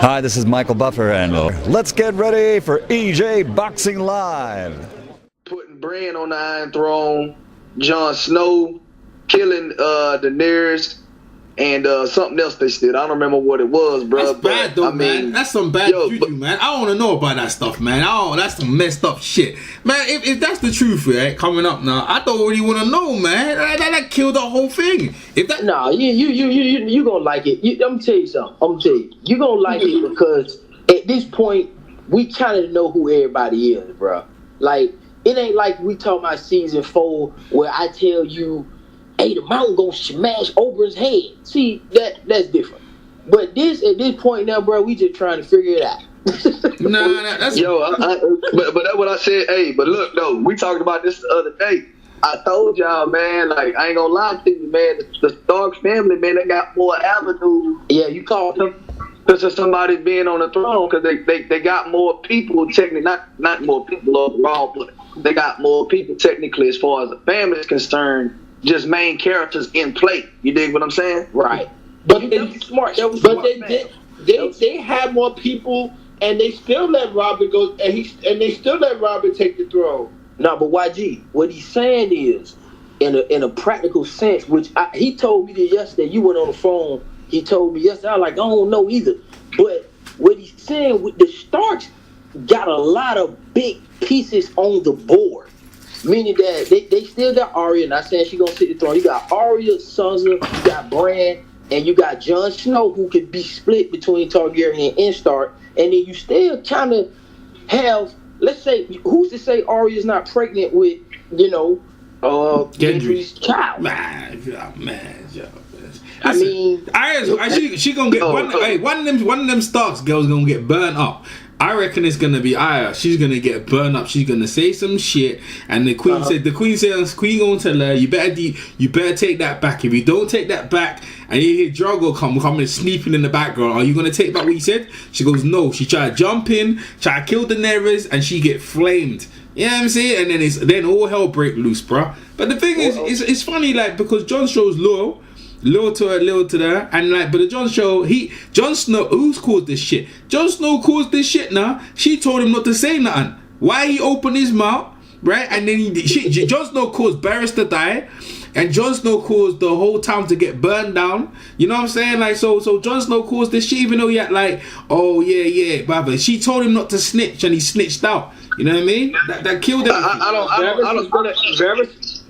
Hi, this is Michael Buffer, and let's get ready for EJ Boxing Live. Putting Bran on the Iron Throne, Jon Snow, killing Daenerys, and something else they did. I don't remember what it was, bro. That's bad though, man. That's some bad juju, man. I don't want to know about that stuff, man. That's some messed up shit, man. If that's the truth, right, coming up now, I don't really want to know, man. That killed the whole thing. If that, nah, you gonna like it. I'm gonna tell you something. You gonna like it because at this point we kind of know who everybody is, bro. Like it ain't like we talking about season 4 where I tell you, hey, the mountain gonna smash Oberyn's head. See, that's different. But at this point now, bro, we just trying to figure it out. that's but that's what I said. Hey, but look, though, we talked about this the other day. I told y'all, man, like, I ain't gonna lie to you, man, the Stark family, man, they got more avenues. Yeah, you called them. Because of somebody being on the throne, because they got more people, technically, not more people overall, but they got more people technically as far as the family is concerned, just main characters in play. You dig what I'm saying? Right. But smart. They had more people, and they still let Robert go, and they still let Robert take the throne. No, but YG, what he's saying is, in a practical sense, which he told me this yesterday. You went on the phone. He told me yesterday. I was like, I don't know either. But what he's saying with the Starks got a lot of big pieces on the board. Meaning that they still got Arya. Not saying she gonna sit the throne. You got Arya, Sansa, you got Bran, and you got Jon Snow, who could be split between Targaryen and Stark. And then you still kind of have, let's say, who's to say Arya's not pregnant with, Gendry's child? Man. I mean, she gonna get one of them Starks girls gonna get burnt up. I reckon it's gonna be Arya. She's gonna get burned up. She's gonna say some shit, and the queen said, "Queen gonna tell her, you better take that back. If you don't take that back, and you hear Drogo coming sleeping in the background, are you gonna take back what you said?" She goes, "No." She tried to jump in, try to kill Daenerys, and she get flamed. You know what I'm saying? And then all hell break loose, bruh. But the thing is, it's funny, like, because Jon Snow's loyal to her, and like, but the Jon Snow, who's caused this shit? Jon Snow caused this shit now. She told him not to say nothing. Why he opened his mouth, right? And then Jon Snow caused Varys to die, and Jon Snow caused the whole town to get burned down. You know what I'm saying? Like, so Jon Snow caused this shit, even though he had like, oh yeah, but she told him not to snitch, and he snitched out. You know what I mean? That killed him.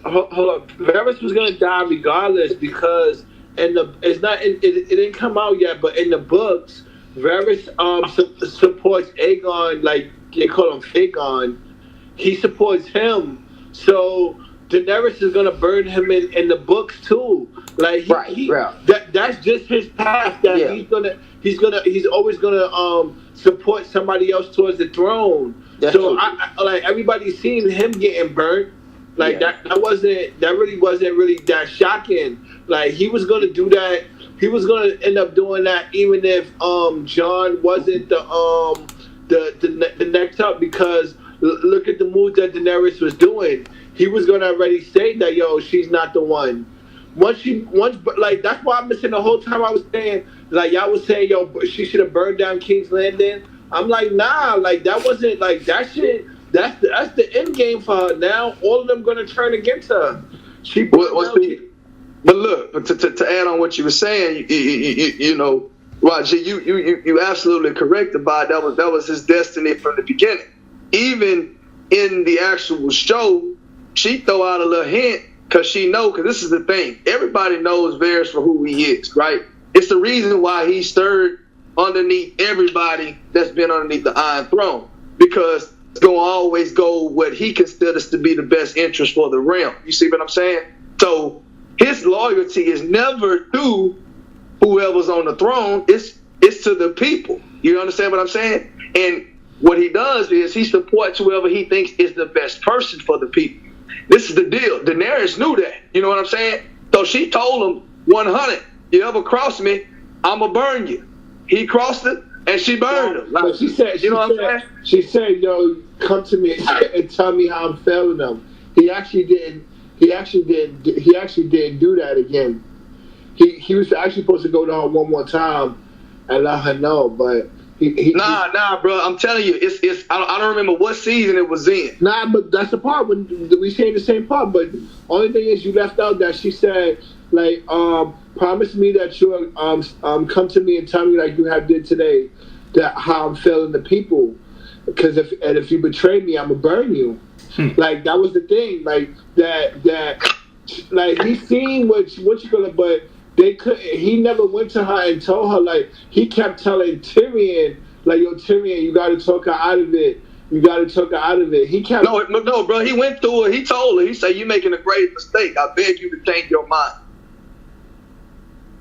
Varys was gonna die regardless because it didn't come out yet, but in the books, Varys supports Aegon, like they call him Aegon. He supports him, so Daenerys is gonna burn him in the books too. Like that's just his path. That he's always gonna support somebody else towards the throne. That's so like everybody's seen him getting burnt. Like that really wasn't that shocking. Like he was gonna do that. He was gonna end up doing that even if Jon wasn't the next up, because look at the moves that Daenerys was doing. He was gonna already say that, yo, she's not the one. Once like that's why I'm missing the whole time I was saying, like y'all was saying, yo, she should have burned down King's Landing. I'm like, nah, like that wasn't like that shit. That's the end game for her. Now all of them gonna turn against her. But look, to add on what you were saying, you know, Roger, you absolutely correct about that was his destiny from the beginning. Even in the actual show, she throw out a little hint because this is the thing. Everybody knows Varys for who he is, right? It's the reason why he's third underneath everybody that's been underneath the Iron Throne, because it's going to always go what he considers to be the best interest for the realm. You see what I'm saying? So his loyalty is never to whoever's on the throne. It's to the people. You understand what I'm saying? And what he does is he supports whoever he thinks is the best person for the people. This is the deal. Daenerys knew that. You know what I'm saying? So she told him 100, you ever cross me, I'm going to burn you. He crossed it, and she burned him. Like, she said, she said, yo, come to me and tell me how I'm failing them. He actually didn't do that again. He was actually supposed to go to her one more time and let her know, but Nah, bro. I'm telling you, it's. I don't remember what season it was in. Nah, but that's the part when we say the same part. But only thing is, you left out that she said, like, promise me that you'll come to me and tell me like you have did today, that how I'm feeling the people, because if you betray me, I'm gonna burn you. Like that was the thing, like that like he seen what you gonna, but they could. He never went to her and told her. Like he kept telling Tyrion, like, yo, Tyrion, you got to talk her out of it. You got to talk her out of it. He kept no, bro. He went through it. He told her. He said, "You're making a grave mistake. I beg you to change your mind."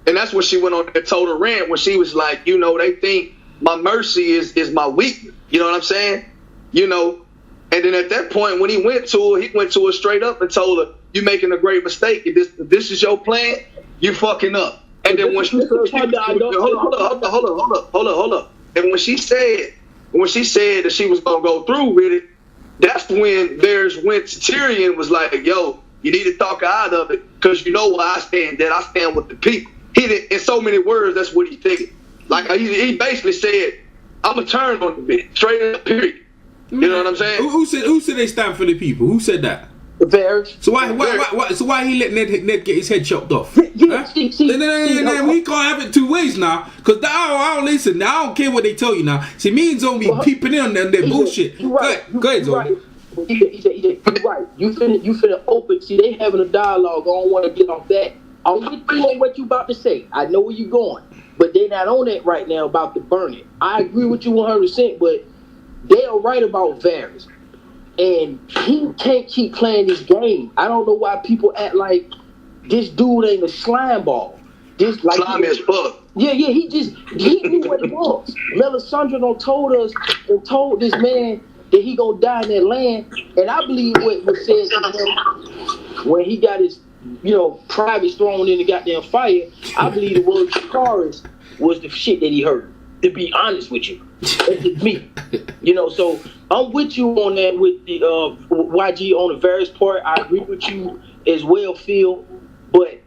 And that's what she went on and told her rant when she was like, you know, they think my mercy is my weakness. You know what I'm saying? You know. And then at that point, when he went to her straight up and told her, "You're making a great mistake. If this is your plan, you fucking up." And then when hold up. And when she said that she was gonna go through with it, that's when Daenerys went to Tyrion and was like, "Yo, you need to talk her out of it, because you know where I stand. That I stand with the people." He did, in so many words. That's what he thinking. Like he basically said, "I'm gonna turn on the bitch, straight up, period." You know what I'm saying? Who said they stand for the people? Who said that? Varys. So why he let Ned get his head chopped off? Yeah, huh? No, we can't have it two ways now. Cause I don't listen. Now I don't care what they tell you now. See, me and Zone be peeping in on their bullshit. You're right. Go ahead, Zone. Right. You're right. You finna open. See, they having a dialogue. I don't want to get off that. I'll get through on what you about to say. I know where you going, but they not on that right now about the burning. I agree with you 100%, but they are right about Varys. And he can't keep playing this game. I don't know why people act like this dude ain't a slime ball. This like slime as fuck. Yeah, he knew what it was. Melisandre done told us and told this man that he gonna die in that land. And I believe what was said to him when he got his, privates thrown in the goddamn fire. I believe the word Chikars was the shit that he heard. To be honest with you, that's just me. So I'm with you on that with the YG on the various part. I agree with you as well, Phil. But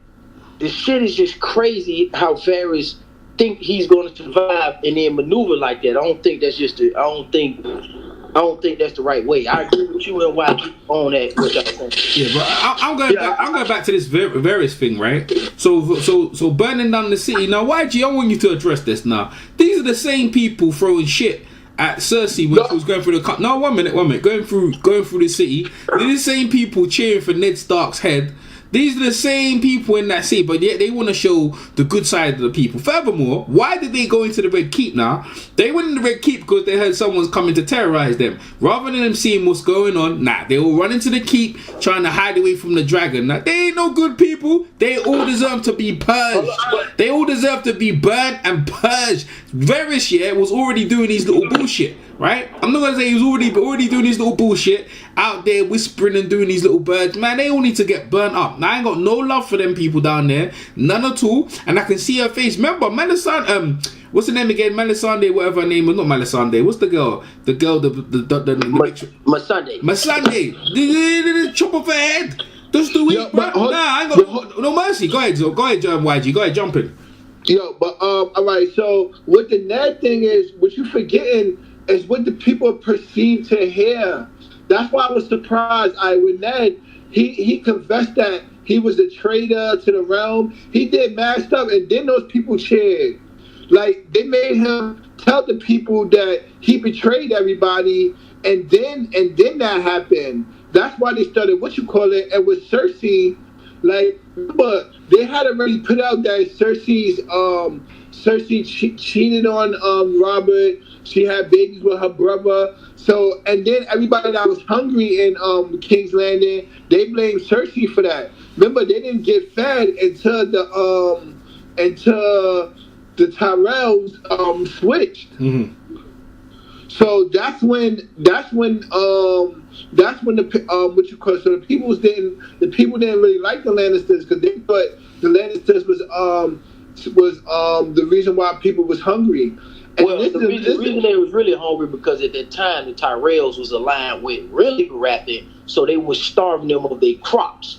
the shit is just crazy how Varys think he's going to survive and then maneuver like that. I don't think that's I don't think that's the right way. I agree with you and YG on that. Yeah, but I'm going back to this Varys thing, right? So burning down the city. Now, YG, I want you to address this now. These are the same people throwing shit at Cersei when she was going through the... No, one minute. Going through the city. They're the same people cheering for Ned Stark's head. These are the same people in that city, but yet they want to show the good side of the people. Furthermore, why did they go into the Red Keep now? They went in the Red Keep because they heard someone's coming to terrorize them. Rather than them seeing what's going on, they all run into the Keep trying to hide away from the dragon. Now, they ain't no good people. They all deserve to be purged. They all deserve to be burned and purged. Varys, was already doing these little bullshit. Right? I'm not gonna say he was already doing his little bullshit out there whispering and doing these little birds. Man, they all need to get burnt up. Now I ain't got no love for them people down there, none at all. And I can see her face. Remember, Melisandre, what's the name again? Melisandre, whatever her name was. Not Melisandre. What's the girl? The Missandei. Missandei. Chop off her head. Just do it. I ain't got no mercy. Go ahead, YG. Go ahead, jump in. All right. So what the Ned thing is, what you forgetting is what the people perceive to hear. That's why I was surprised. When Ned, he confessed that he was a traitor to the realm. He did mad stuff, and then those people cheered. Like, they made him tell the people that he betrayed everybody, and then that happened. That's why they started, and with Cersei, but they had already put out that Cersei cheated on Robert. She had babies with her brother. So, and then everybody that was hungry in King's Landing, they blamed Cersei for that. Remember, they didn't get fed until the Tyrells switched. Mm-hmm. So that's when the people didn't really like the Lannisters, because they thought the Lannisters was the reason why people was hungry. And the reason they was really hungry, because at that time the Tyrells was aligned with really Baratheon, so they was starving them of their crops.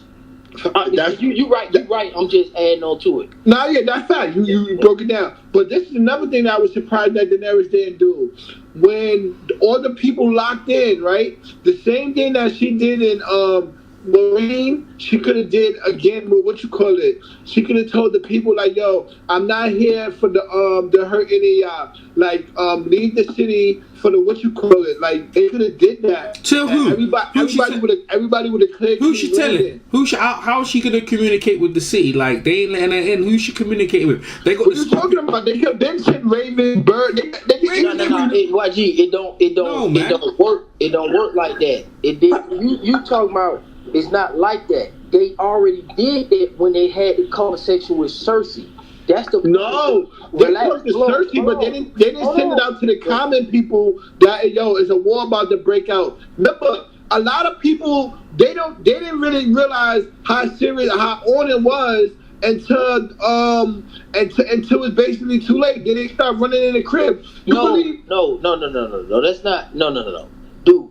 You right. I'm just adding on to it. No, yeah, that's fact. You broke it down. But this is another thing that I was surprised that Daenerys didn't do. When all the people locked in, right? The same thing that she did in Marine, she could have did again with what you call it. She could have told the people like, "Yo, I'm not here for the hurt any y'all. Like, leave the city for the what you call it." Like, they could have did that. To who? Everybody would have cleared. Who she telling? How is she gonna communicate with the city? Like, they ain't letting her in. Who she communicate with? They got. What you talking about? They kept them shit Raven, Bird. No. YG, it don't work. It don't work like that. It did. You talking about? It's not like that. They already did that when they had the conversation with Cersei. That's the no. They talked to Cersei, but they didn't send it out to the common people that it's a war about to break out. Remember, a lot of people they didn't really realize how serious, how on it was until it's basically too late. Then they start running in the crib. No. That's not. No. Dude.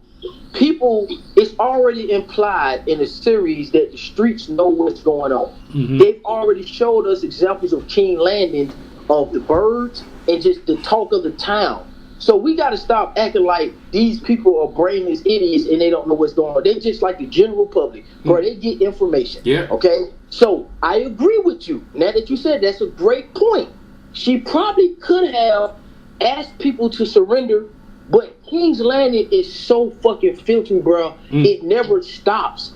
People, it's already implied in the series that the streets know what's going on. Mm-hmm. They've already showed us examples of King Landing, of the birds, and just the talk of the town. So we got to stop acting like these people are brainless idiots and they don't know what's going on. They're just like the general public, bro. They get information. Yeah. Okay. So I agree with you. Now that you said that's a great point. She probably could have asked people to surrender. But King's Landing is so fucking filthy, bro. It never stops.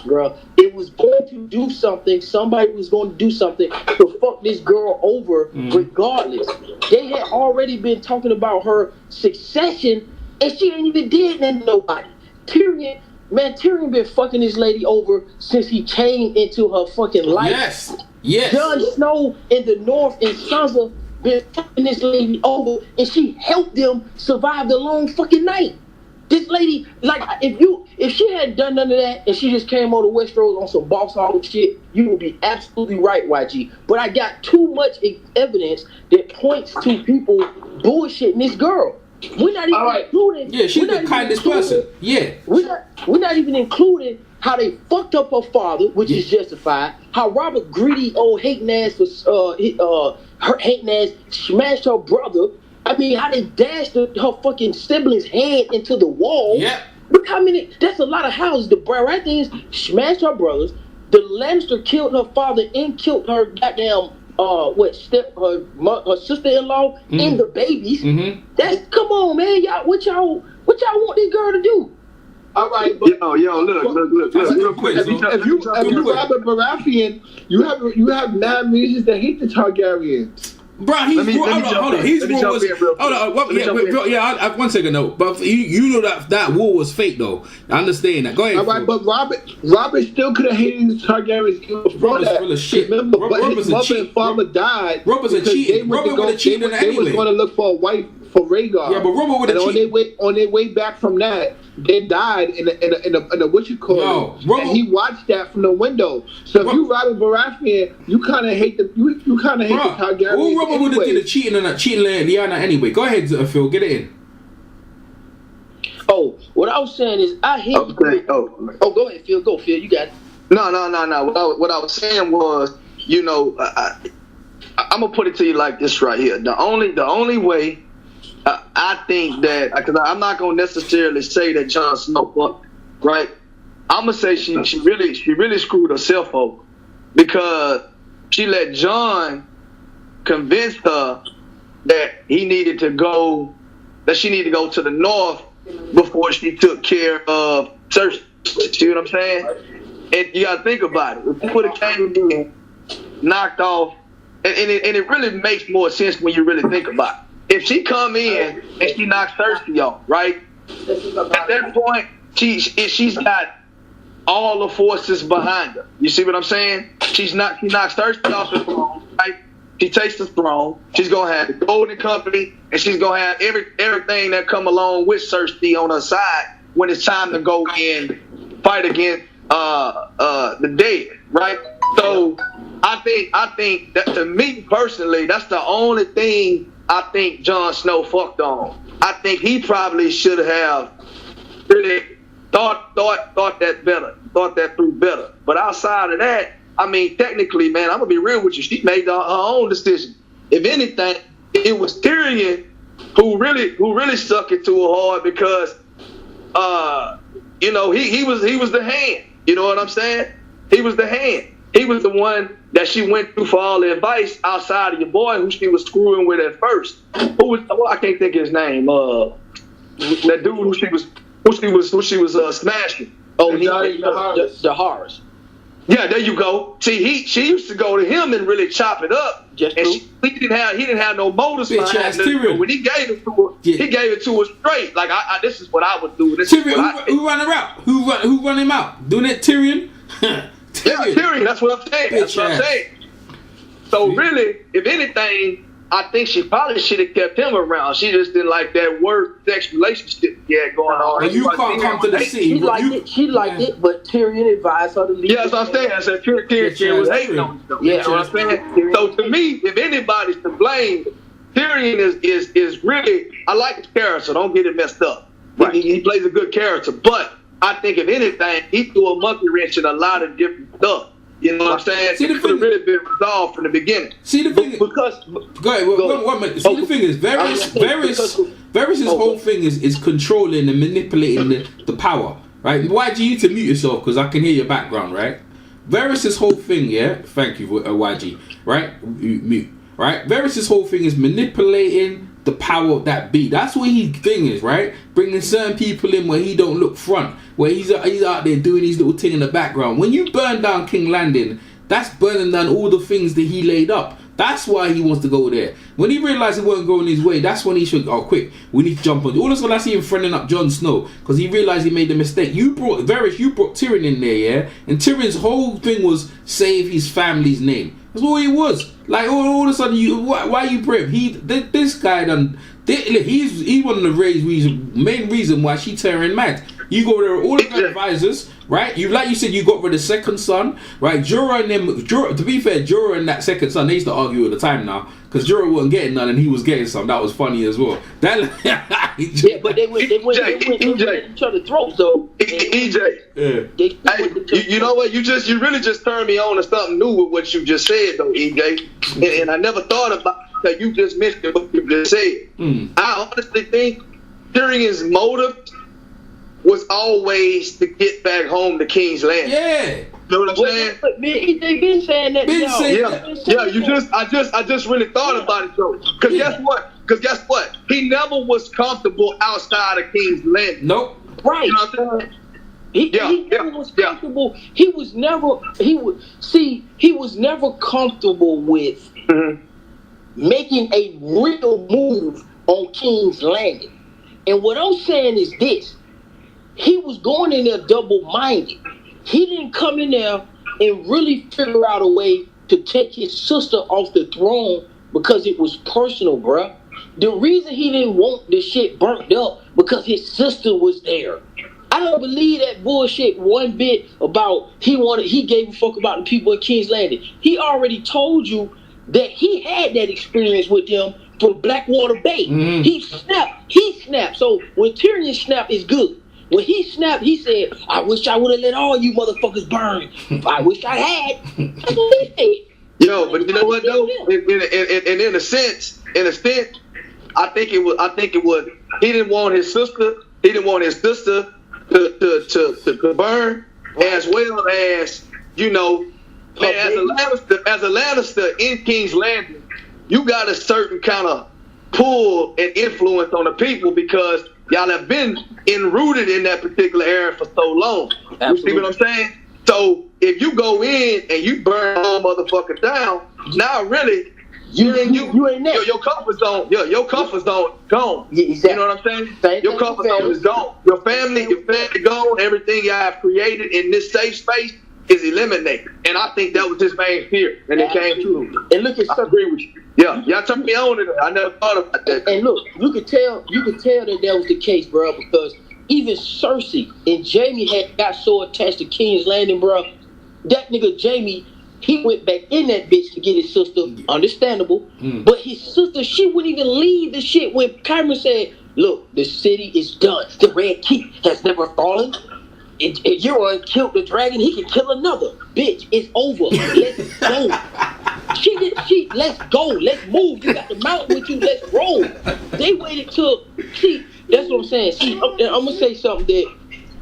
Bro. It was going to do something. Somebody was going to do something to fuck this girl over regardless. They had already been talking about her succession, and she ain't even did nothing to nobody. Tyrion been fucking this lady over since he came into her fucking life. Yes. Jon Snow in the North and Sansa been fucking this lady over, and she helped them survive the long fucking night. This lady, like, if she hadn't done none of that and she just came on the Westeros on some boss hog shit, you would be absolutely right, YG. But I got too much evidence that points to people bullshitting this girl. We're not even including. Yeah, she's the kindest person. Yeah. We're not even including how they fucked up her father, which is justified. How Robert greedy old hating ass her hating ass smashed her brother. I mean, how they dashed her fucking sibling's head into the wall. Yeah. Look how many. That's a lot of houses. The right thing is smashed her brothers. The Lannister killed her father and killed her goddamn her sister-in-law and the babies. Mm-hmm. That's come on, man. Y'all, what y'all want this girl to do? All right, but look. Real quick. If you Robert Baratheon, you have 9 reasons to hate the Targaryens. Bro, hold on. 1 second though. But you know that war was fake though. I understand that. Go ahead. All right, but Robert still could have hated the Targaryens before that. Full of shit. Remember, but his mother and father died. Robert's a cheater. Robert would have cheated anyway. They was going to look for a wife for Rhaegar. Yeah, but Robert would have cheated. On their way back from that, they died in a what you call it. And he watched that from the window. So if you Robert Baratheon, you kind of hate the Targaryens. Who Robert would have did a cheating and Lyanna anyway? Go ahead, Phil, get it in. Oh, what I was saying is I hate. Okay. Go ahead, Phil. Go, Phil. You got it. No. What I was saying was, I'm gonna put it to you like this right here. The only way I think that, because I'm not gonna necessarily say that Jon Snow fucked, right? I'm gonna say she really screwed herself over because she let Jon convince her that she needed to go to the north before she took care of Cersei. See what I'm saying? And you gotta think about it. If you put a came in, knocked off, and it really makes more sense when you really think about it. If she come in and she knocks Cersei off, right? At that point, she's got all the forces behind her. You see what I'm saying? She knocks Cersei off the throne, right? She takes the throne. She's gonna have the Golden Company, and she's gonna have everything that come along with Cersei on her side when it's time to go in fight against the dead, right? So I think that, to me personally, that's the only thing I think Jon Snow fucked on. I think he probably should have really thought that through better. But outside of that, I mean, technically, man, I'm gonna be real with you. She made her own decision. If anything, it was Tyrion who really stuck it to her hard because, you know, he was the hand. You know what I'm saying? He was the hand. He was the one that she went to for all the advice outside of your boy, who she was screwing with at first. Who was? Well, I can't think of his name. That dude who she was smashing. Oh, the Horus. Yeah, there you go. See, she used to go to him and really chop it up. Just and he didn't have no motives behind it. When he gave it to her, he gave it to her straight. Like this is what I would do. This Tyrion, is what who run her out? Who run him out? Doing it, Tyrion? Yeah, Tyrion. That's what I'm saying. So really, if anything, I think she probably should have kept him around. She just didn't like that sex relationship he had going on. And you can't come to the city. She liked it, but Tyrion advised her to leave. Yeah, that's what I'm saying. I said Tyrion was hating on him. Yeah, you know what I'm saying? So to me, if anybody's to blame, Tyrion is really, I like his character. Don't get it messed up. Right. He plays a good character. But I think if anything, he threw a monkey wrench in a lot of different stuff. You know what I'm saying? It could have really been resolved from the beginning. See the thing, because go ahead. One minute. See the thing is, Varys' whole thing is controlling and manipulating the power, right? Why do you need to mute yourself? Because I can hear your background, right? Varys' whole thing, yeah. Thank you, YG. Right? Mute. Right? Varys' whole thing is manipulating the power of that beat. That's what his thing is, right? Bringing certain people in where he don't look front, where he's out there doing his little thing in the background. When you burn down King Landing, that's burning down all the things that he laid up. That's why he wants to go there. When he realized it wasn't going his way, that's when he should, quick, we need to jump on. All of a sudden I see him friending up Jon Snow, because he realized he made a mistake. You brought Tyrion in there, yeah? And Tyrion's whole thing was save his family's name. That's all he was. Like all of a sudden, why you bring him? This guy done. He's one of the main reason why she tearing mad. You go there, all of the advisors, right? Like you said, you got rid of second son, right? Jorah and them. To be fair, Jorah and that second son, they used to argue all the time now, because Jorah wasn't getting none and he was getting some. That was funny as well. Yeah, but they went at each other's throats though. EJ, you know what? You really just turned me on to something new with what you just said though, EJ. And I never thought about that. You just mentioned what you just said. I honestly think Tyrion's motive was always to get back home to King's Landing. Yeah. You know what I'm saying? But he been saying that. I just really thought about it though. Because guess what? He never was comfortable outside of King's Landing. Nope. Right. You know what I'm saying? He never was comfortable. He was never comfortable with making a real move on King's Landing. And what I'm saying is this: he was going in there double-minded. He didn't come in there and really figure out a way to take his sister off the throne because it was personal, bruh. The reason he didn't want the shit burnt up because his sister was there. I don't believe that bullshit one bit about he gave a fuck about the people in King's Landing. He already told you that he had that experience with them from Blackwater Bay. He snapped. So when Tyrion snapped, it's good. When he snapped, he said, I wish I would have let all you motherfuckers burn. I wish I had. That's what he said. Yo, but you know what though? In a sense, I think it was he didn't want his sister to burn, as well as, you know, man, as a Lannister in King's Landing, you got a certain kind of pull and influence on the people because y'all have been enrooted in that particular area for so long. Absolutely. You see what I'm saying? So if you go in and you burn the whole motherfucker down, now really you ain't next. Your comfort zone, your comfort zone gone. Yeah, exactly. You know what I'm saying? Your comfort zone is gone. Your family gone. Everything y'all have created in this safe space is eliminated. And I think that was his main fear, and it came true. And look at I agree with you. Yeah, y'all turned me on to that. I never thought about that. And look, you could tell that was the case, bro, because even Cersei and Jaime had got so attached to King's Landing, bro. That nigga Jaime, he went back in that bitch to get his sister. Understandable. But his sister, she wouldn't even leave the shit when Cameron said, look, the city is done. The Red Keep has never fallen. if Euron killed the dragon, he can kill another. Bitch, it's over. Let's go. Let's go. Let's move. You got the mountain with you. Let's roll. They waited till, that's what I'm saying. I'm going to say something that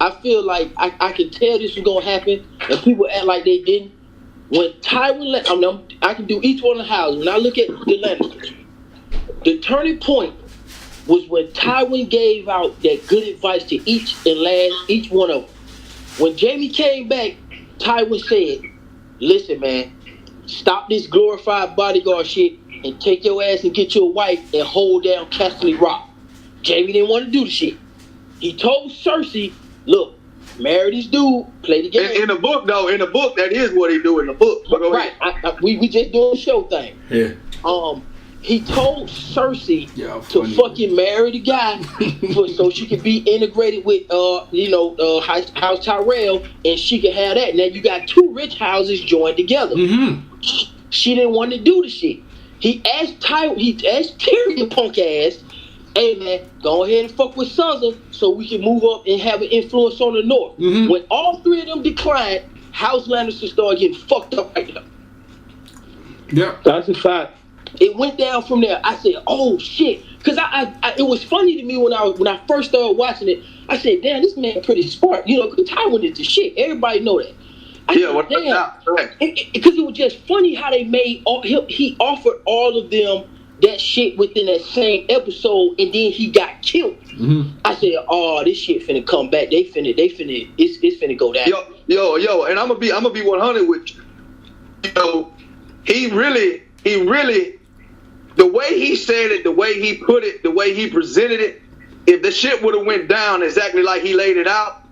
I feel like I can tell this was going to happen, and people act like they didn't. When Tywin, I can do each one of the houses. When I look at the Lannisters, the turning point was when Tywin gave out that good advice to each one of them. When Jaime came back, Tywin said, listen, man, stop this glorified bodyguard shit and take your ass and get your wife and hold down Casterly Rock. Jaime didn't want to do the shit. He told Cersei, look, marry this dude, play the game. In the book, that is what he do in the book. Right. We just doing a show thing. Yeah. He told Cersei to fucking marry the guy so she could be integrated with House Tyrell, and she could have that. Now you got two rich houses joined together. Mm-hmm. She didn't want to do the shit. He asked Tyrion punk ass, hey man, go ahead and fuck with Sansa so we can move up and have an influence on the North. Mm-hmm. When all three of them declined, House Lannister started getting fucked up right now. Yeah, that's a fact. It went down from there. I said, "Oh shit!" Because it was funny to me when I first started watching it. I said, "Damn, this man pretty smart." Because Tywin is the shit. Everybody know that. Because it was just funny how they made he offered all of them that shit within that same episode, and then he got killed. Mm-hmm. I said, "Oh, this shit finna come back. It's finna go down." Yo, and I'm gonna be 100 with you. He really. The way he said it, the way he put it, the way he presented it, if the shit would have went down exactly like he laid it out,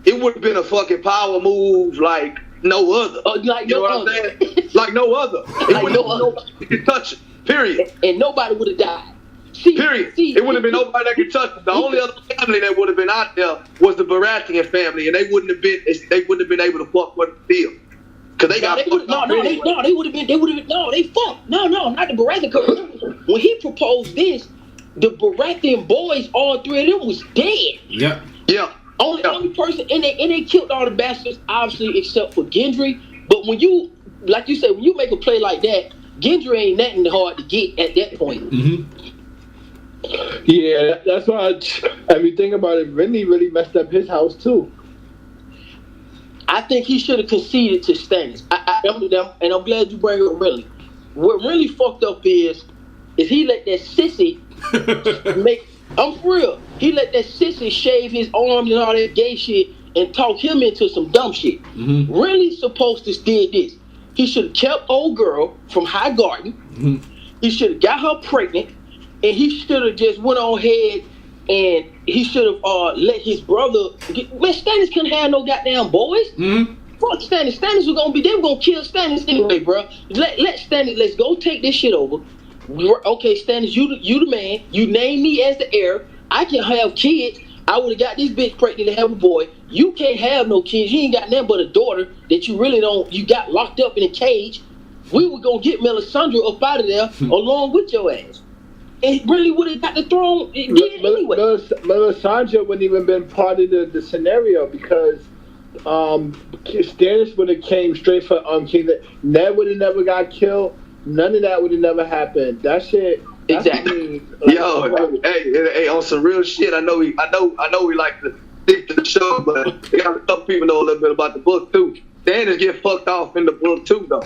it would have been a fucking power move like no other. Like you know what I'm saying? Like no other. It wouldn't nobody could touch it. Period. And nobody would have died. Period. It wouldn't have been nobody that could touch it. The only other family that would have been out there was the Baratheon family, and they wouldn't have been able to fuck with the field. Cause they got fucked. They fucked. No, not the Baratheon. When he proposed this, the Baratheon boys, all three of them was dead. Yeah. Only person, and they killed all the bastards, obviously, except for Gendry. But when you, like you said, when you make a play like that, Gendry ain't nothing hard to get at that point. Mm-hmm. Yeah, that's why. If you think about it, Renly really messed up his house too. I think he should have conceded to Stannis. And I'm glad you bring up Renly. What really fucked up is he let that sissy I'm for real. He let that sissy shave his arms and all that gay shit and talk him into some dumb shit. Mm-hmm. Renly's supposed to did this. He should have kept old girl from High Garden. Mm-hmm. He should have got her pregnant, and he should have just went on ahead and he should have let his brother. Man, Stannis couldn't have no goddamn boys. Mm-hmm. Fuck Stannis. Stannis was gonna be. They were gonna kill Stannis anyway, bro. Let Stannis. Let's go take this shit over. Okay, Stannis, you the man. You name me as the heir. I can have kids. I would have got this bitch pregnant to have a boy. You can't have no kids. You ain't got nothing but a daughter that you really don't. You got locked up in a cage. We were gonna get Melisandre up out of there along with your ass. It really would have got the throne. It did anyway. Melisandre wouldn't even been part of the scenario because Stannis would have came straight for King. Ned would have never got killed. None of that would have never happened. That shit. Exactly. Hey, on some real shit. I know we like to stick to the show, but we got a couple people know a little bit about the book too. Stannis get fucked off in the book too, though.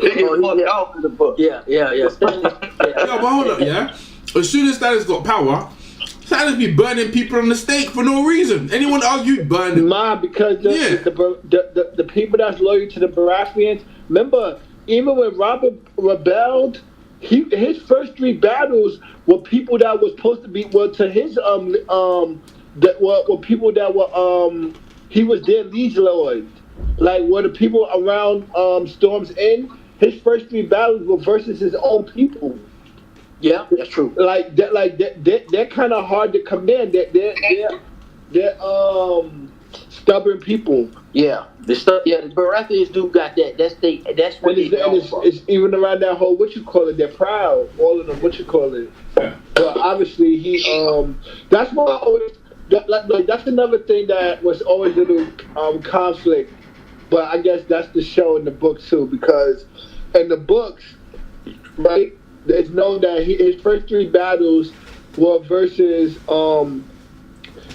He get fucked off in the book. Yeah. Stannis, Yo, but hold up, yeah. As soon as Stannis got power, Stannis be burning people on the stake for no reason. Anyone argue burn them? Nah, because the people that's loyal to the Baratheons. Remember, even when Robert rebelled, his first 3 battles were people that was supposed to be to his that were people that were he was their liege lord. Like were the people around Storm's End. His first 3 battles were versus his own people. Yeah, that's true. They're kind of hard to command. They're stubborn people. Yeah, the Baratheons do got that. That's what it's even around that whole they're proud. All of them, Yeah. But obviously he that's why that's another thing that was always a little conflict. But I guess that's the show in the book too, because in the books, right, it's known that his first 3 battles were versus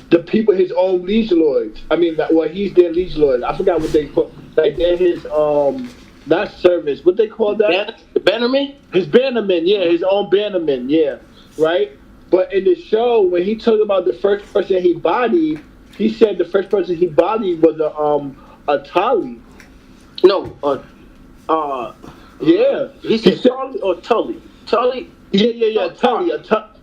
the people, his own liege lords. I mean, he's their liege lord. I forgot what they call. Like they're his not servants. What they call that? Bannerman. His bannerman. Yeah, his own bannerman. Yeah, right. But in the show, when he talked about the first person he bodied, he said the first person he bodied was a Tully. No, yeah. He said Tully or Tully. Tully. Yeah. Tully.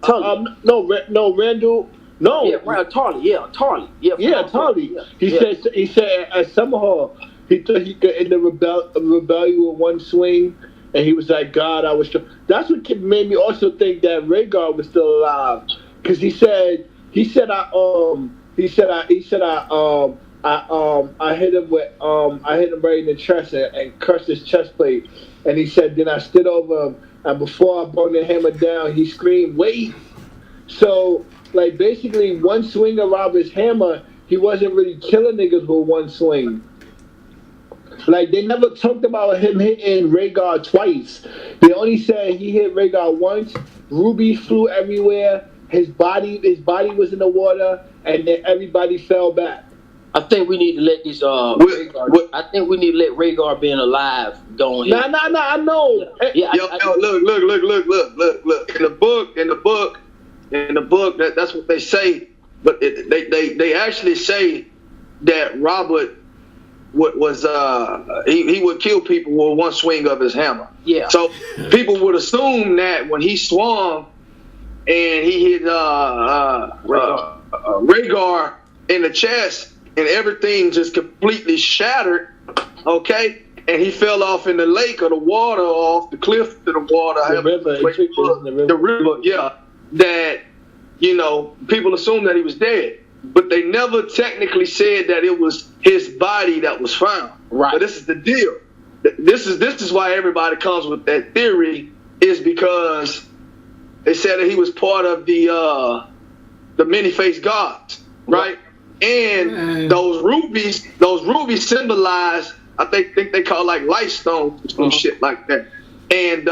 Tully. No, Randall. No. Yeah, Tully. Yeah, Tully. Yeah, Tully. He said at Summerhall, he thought he could end the rebellion with one swing, and he was like, God, I was sure. That's what made me also think that Rhaegar was still alive, because he said I hit him right in the chest and crushed his chest plate, and he said then I stood over him, and before I brought the hammer down, he screamed, wait. So like basically one swing of Robert's hammer, he wasn't really killing niggas with one swing. Like they never talked about him hitting Rhaegar twice. They only said he hit Rhaegar once. Ruby flew everywhere. His body was in the water, and then everybody fell back. I think we need to let this Rhaegar, I think we need to let Rhaegar being alive go on here. Nah, I know. Yeah, Look. In the book, that's what they say. But they actually say that Robert was he would kill people with one swing of his hammer. Yeah. So people would assume that when he swung and he hit Rhaegar in the chest and everything just completely shattered, okay, and he fell off in the lake or the water, or off the cliff to the water, the river, yeah, that, you know, people assume that he was dead. But they never technically said that it was his body that was found. Right. But this is the deal. This is why everybody comes with that theory, is because they said that he was part of the many-faced gods, right? And those rubies symbolize, I think they call like life stones or some shit like that. And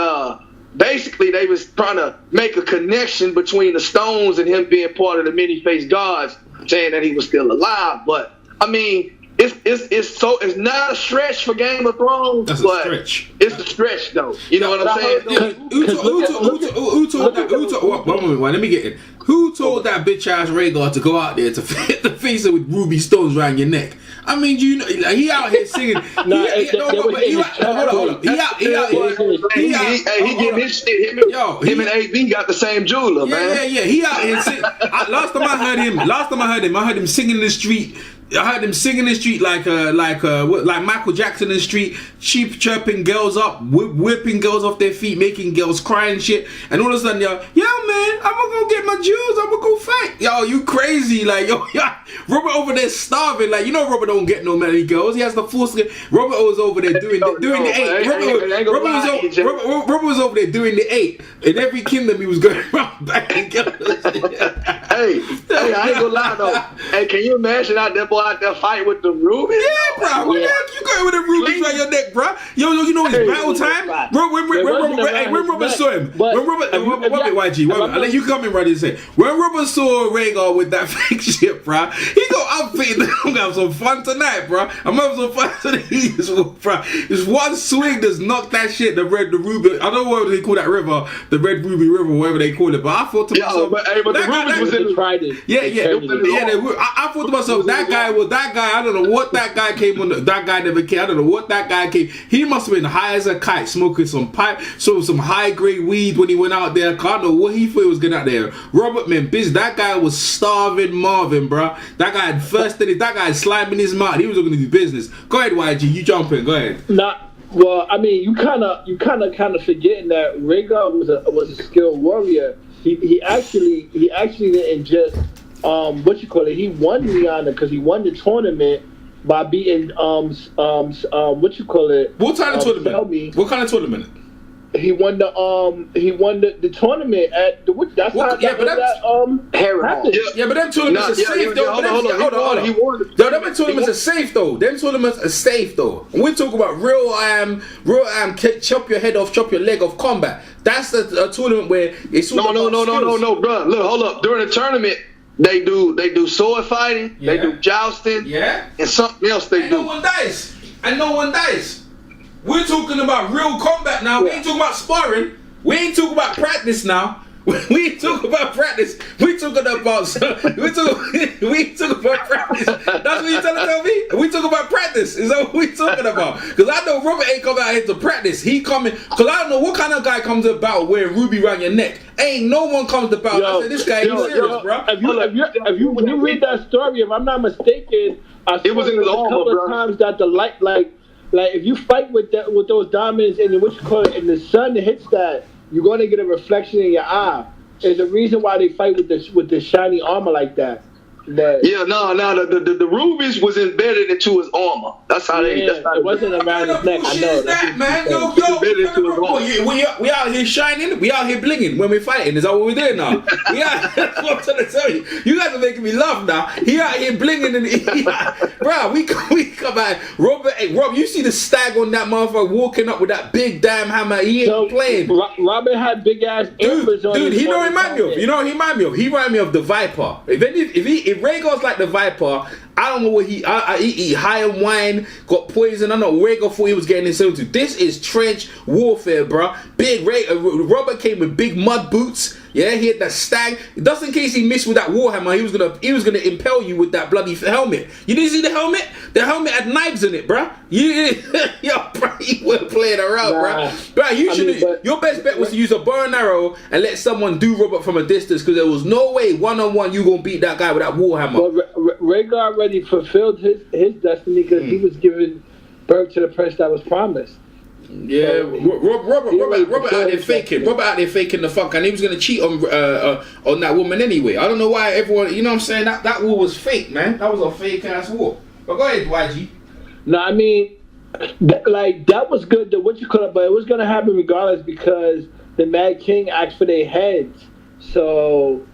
basically they was trying to make a connection between the stones and him being part of the many-faced gods, saying that he was still alive. But I mean, it's not a stretch for Game of Thrones. That's but a stretch. It's a stretch though. You know what I'm saying? Who told that? One moment, let me get it. Who told that bitch ass Rhaegar to go out there to face her with ruby stones around your neck? I mean, you know, he out here singing. He getting his shit. Him and AB got the same jeweler, man. Yeah. He out here singing. Last time I heard him, I heard him singing in the street. I heard him singing in the street like Michael Jackson in the street, chirping girls up, whipping girls off their feet, making girls cry and shit. And all of a sudden, man, I'm gonna go get my jewels. I'm gonna go fight. Yo, you crazy? Like, Robert over there starving. Like, you know, Robert don't get no many girls. He has to force. Robert was over there doing the 8. Robert was over there doing the 8. In every kingdom, he was going around banging girls. Hey, I ain't gonna lie though. Hey, can you imagine out there fight with the rubies? Yeah, bro. What the heck you going with the rubies around your neck, bro? Yo, you know it's battle time. When Robert saw him, YG, I'll let you come in right and say, when Robert saw Rhaegar with that fake shit, bro, he go outfit. I'm gonna have some fun tonight, bro. I'm gonna have some fun tonight, bro. Just one swing just knocked that shit. The ruby. I don't know what they call that river, the Red Ruby River, whatever they call it. But I thought to myself, but the rubies was in the Trident. I thought to myself, that guy. I don't know what that guy came on. That guy never came. I don't know what that guy came. He must have been high as a kite, smoking some pipe, some high grade weed when he went out there. I don't know what he thought he was getting out there. Robert, man, bitch, that guy was starving Marvin, bro. That guy had thirsted. That guy had slime in his mouth. He was going to do business. Go ahead, YG. You jump in. Go ahead. Well, I mean, you kind of forgetting that Rhaegar was a skilled warrior. He actually didn't just he won Lyanna because he won the tournament by beating What kind of tournament? What kind of tournament? he won the tournament at the that's Well, how yeah, but Harry happened. Yeah, but them tournaments are safe though. Hold on. He won. Yo, them tournaments are safe though. Them tournaments are safe though. And we talk about real chop your head off, chop your leg off combat. That's a tournament where it's all No, about skills. bro. Look, hold up. During the tournament, they do sword fighting, they do jousting, and something else they do. No one dies. And no one dies. We're talking about real combat now. We ain't talking about sparring. We ain't talking about practice now. We ain't talking about practice. We talking about practice. That's what you trying to tell me? We talking about practice. Is that what we talking about? Because I know Robert ain't coming out here to practice. He coming because I don't know what kind of guy comes about wearing ruby around your neck. Ain't no one comes about. I said this guy ain't serious, bro. If you read that story, if I'm not mistaken, it was in his armor, couple bro. of times that the light like if you fight with those diamonds and and the sun hits that, you're going to get a reflection in your eye. There's a reason why they fight with the shiny armor like that. But yeah, the rubies was embedded into his armor. That's how they. That's how it wasn't around his neck. I know that, man. Yo, we out here shining. We out here blinging when we're fighting. Is that what we're doing now? That's what I'm trying to tell you. You guys are making me laugh now. He out here blinging and bro, we come out. Rob, you see the stag on that motherfucker walking up with that big damn hammer. He ain't playing. Robert had big ass embers on. Dude, he don't remind me of. You know what he remind me of? He remind me of the Viper. If Rhaegar's like the Viper, I don't know what he eat high on wine, got poison. I know Rhaegar thought he was getting himself into. This is trench warfare, bro. Big Robert came with big mud boots. Yeah, he had that stag. Just in case he missed with that warhammer, he was gonna impale you with that bloody helmet. You didn't see the helmet? The helmet had knives in it, bro. Yo, bro, you weren't playing around, bro. Your best bet was to use a bow and arrow and let someone do Robert from a distance, because there was no way one-on-one you gonna beat that guy with that warhammer. But Rhaegar already fulfilled his destiny because he was given birth to the prince that was promised. Yeah, Robert out there faking. Robert out there faking the fuck, and he was gonna cheat on that woman anyway. I don't know why everyone. You know what I'm saying? That war was fake, man. That was a fake ass war. But go ahead, YG. No, I mean, that was good. But it was gonna happen regardless because the Mad King asked for their heads. So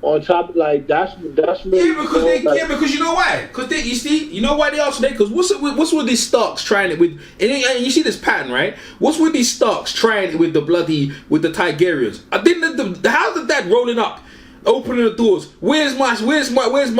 on top of that's really because you know why? Because you know why they also there? Because what's with these Starks trying it with? And you see this pattern, right? What's with these Starks trying it with the Targaryens? I didn't. How's the dad rolling up, opening the doors? Where's my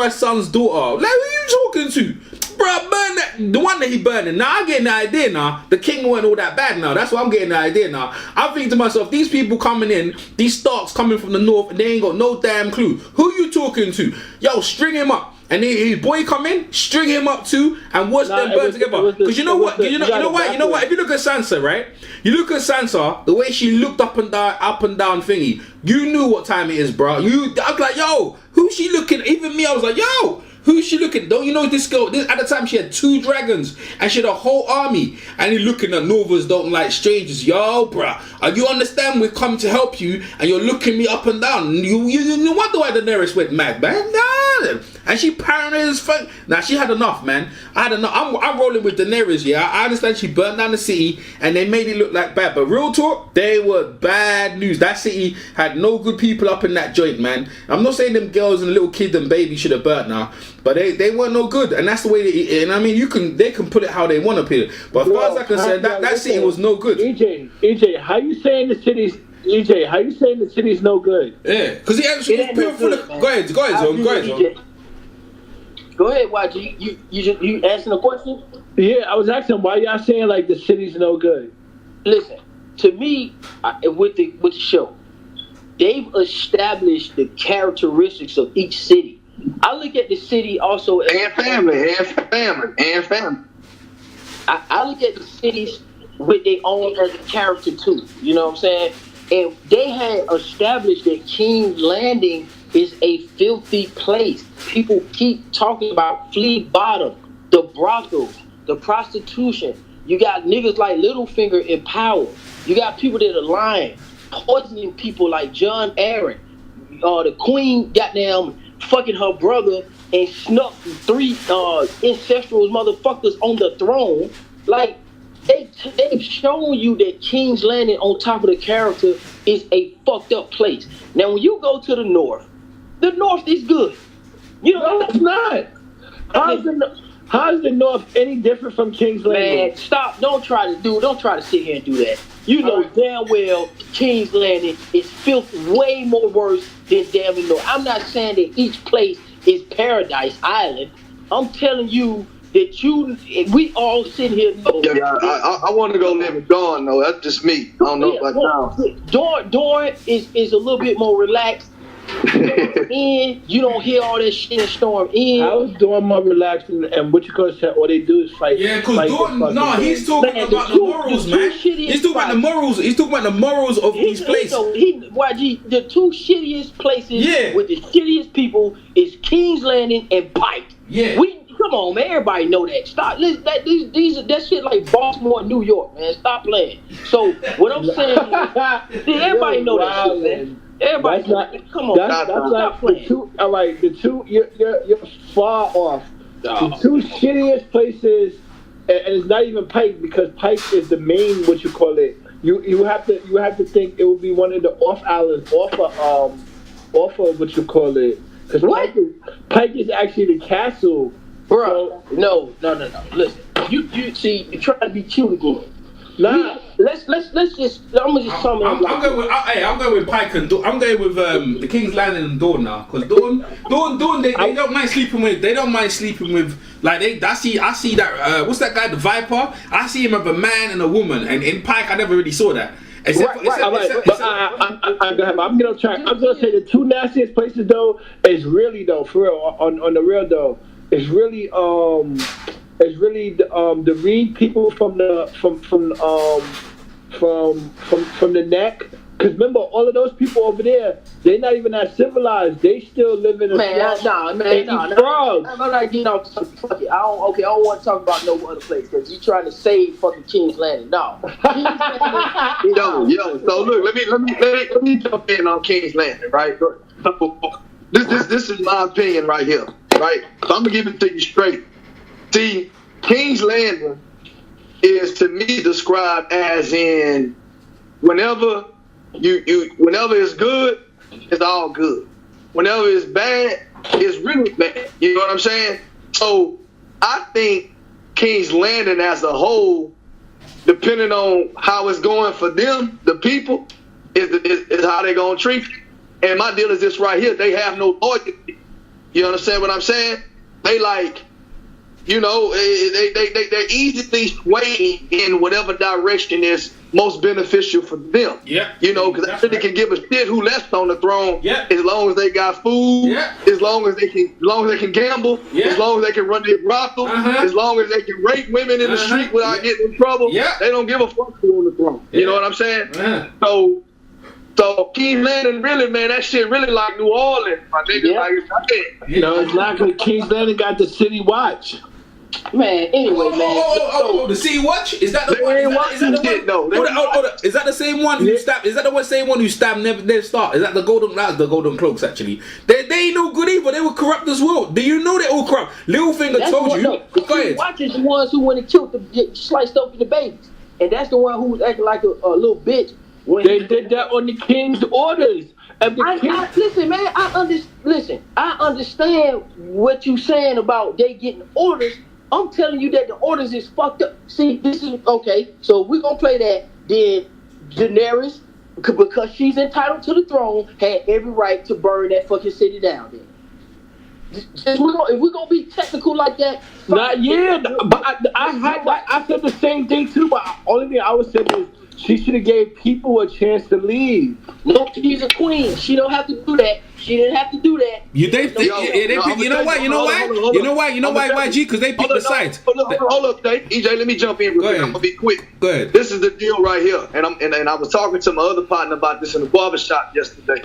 son's daughter? Like, who are you talking to? Bro, burn that. The one that he burning. Now I'm getting the idea now. The king weren't all that bad now. That's what I'm getting the idea now. I'm thinking to myself, these people coming in, these Starks coming from the north, and they ain't got no damn clue. Who you talking to? Yo, string him up. And his boy come in, string him up too, and watch them burn together. Because you know what? You know what? If you look at Sansa, right? You look at Sansa, the way she looked up and down thingy. You knew what time it is, bro. I was like, yo, who's she looking? Even me, I was like, yo. Who's she looking? Don't you know this girl? At the time, she had 2 dragons and she had a whole army. And you're looking at Novas don't like strangers. Yo, bruh, you understand we've come to help you, and you're looking me up and down. You wonder why Daenerys went mad, man. Nah. And she paranoid as fuck. Nah, she had enough, man. I had enough. I'm rolling with Daenerys, yeah. I understand she burnt down the city and they made it look like bad. But real talk, they were bad news. That city had no good people up in that joint, man. I'm not saying them girls and little kid and baby should have burnt now. But they weren't no good, and that's the way and I mean they can put it how they want to put it. But as far as I can say, that city was no good. EJ, how you saying the city's no good? Yeah, because he actually was pure full of. Go ahead, Zone. Go ahead, YG. You asking a question? Yeah, I was asking why y'all saying like the city's no good. Listen, to me, with the show, they've established the characteristics of each city. I look at the city also as family. I look at the cities with their own as a character too. You know what I'm saying? And they had established that King's Landing is a filthy place. People keep talking about Flea Bottom, the brothels, the prostitution. You got niggas like Littlefinger in power. You got people that are lying, poisoning people like John Aaron. The queen goddamn fucking her brother and snuck 3 ancestral motherfuckers on the throne. Like, they've shown you that King's Landing on top of the character is a fucked up place. Now, when you go to the north is good. You know, no, it's not. How's the North any different from King's Landing? Man, stop! Don't try to sit here and do that. You know damn well King's Landing is way more worse than damn North. I'm not saying that each place is Paradise Island. I'm telling you that we all sit here know. Yeah, I want to go live with Dawn though. That's just me. I don't know about y'all. Dawn is a little bit more relaxed. You don't hear all that shit and storm in. I was doing more relaxing, and what you call it, all they do is fight. Yeah, because he's talking about the morals, man. He's talking about the morals. He's talking about the morals of these places. YG, the two shittiest places with the shittiest people is King's Landing and Pike. Yeah. Come on, man. Everybody know that. Stop. That shit like Baltimore and New York, man. Stop playing. So what I'm saying is, everybody know that shit, man. Everybody, come on. That's like the two. The two. You're far off. The two shittiest places, and it's not even Pike, because Pike is the main. What you call it? You have to think it would be one of the off islands, off of what you call it. Because Pike is actually the castle. Bro, no. Listen, you see, you're trying to be cute again. Nah, let's just. I'm gonna just sum it up. I'm going with Pike and Dawn. I'm going with the King's Landing and Dawn now, because Dawn, they don't mind sleeping with. They don't mind sleeping with. Like I see that. What's that guy? The Viper. I see him as a man and a woman, and in Pike, I never really saw that. I'm gonna try. I'm gonna say the two nastiest places though is really though, for real, on the real though, is really the Reed people from the neck. Because remember, all of those people over there, they're not even that civilized. They still live in a I'm not getting off. Fuck it. I don't want to talk about no other place because you're trying to save fucking King's Landing. No. Yo. So look, let me jump in on King's Landing, right? This is my opinion right here, right? So I'm gonna give it to you straight. See, King's Landing is to me described as in whenever it's good, it's all good. Whenever it's bad, it's really bad. You know what I'm saying? So I think King's Landing as a whole, depending on how it's going for them, the people, is how they're gonna treat you. And my deal is this right here: they have no loyalty. You understand what I'm saying? They like. You know, they're easily swayed in whatever direction is most beneficial for them. Yeah. You know, because they can give a shit who left on the throne. Yeah. As long as they got food. Yeah. As long as they can gamble. Yeah. As long as they can run their brothel. As long as they can rape women in the street without getting in trouble. Yeah. They don't give a fuck who's on the throne. Yeah. You know what I'm saying? So King's Landing, really, man, that shit really like New Orleans, my nigga. Yeah. You know, it's not because King's Landing got the city watch. Man, anyway, man. The Sea Watch? Is that the one? Is that the same one who stabbed? Is that the same one who stabbed Ned Stark? Is that the Golden Cloaks? Actually, they ain't no good either. They were corrupt as well. Do you know they all corrupt? Littlefinger told you. No, the Sea Watch is the ones who went and killed sliced open the babies, and that's the one who was acting like a little bitch. When they did that on the king's orders. Listen, man. I understand what you saying about they getting orders. I'm telling you that the orders is fucked up. See, this is okay. So we're gonna play that. Then Daenerys, because she's entitled to the throne, had every right to burn that fucking city down. Then, if we're gonna be technical like that, but I said the same thing too. But only thing I would say is she should have gave people a chance to leave. No, she's a queen. She don't have to do that. She didn't have to do that. You know why, YG? Because they picked the sides. Hold up, EJ. Let me jump in real quick. I'm gonna be quick. Go ahead. This is the deal right here, and I was talking to my other partner about this in the barbershop yesterday.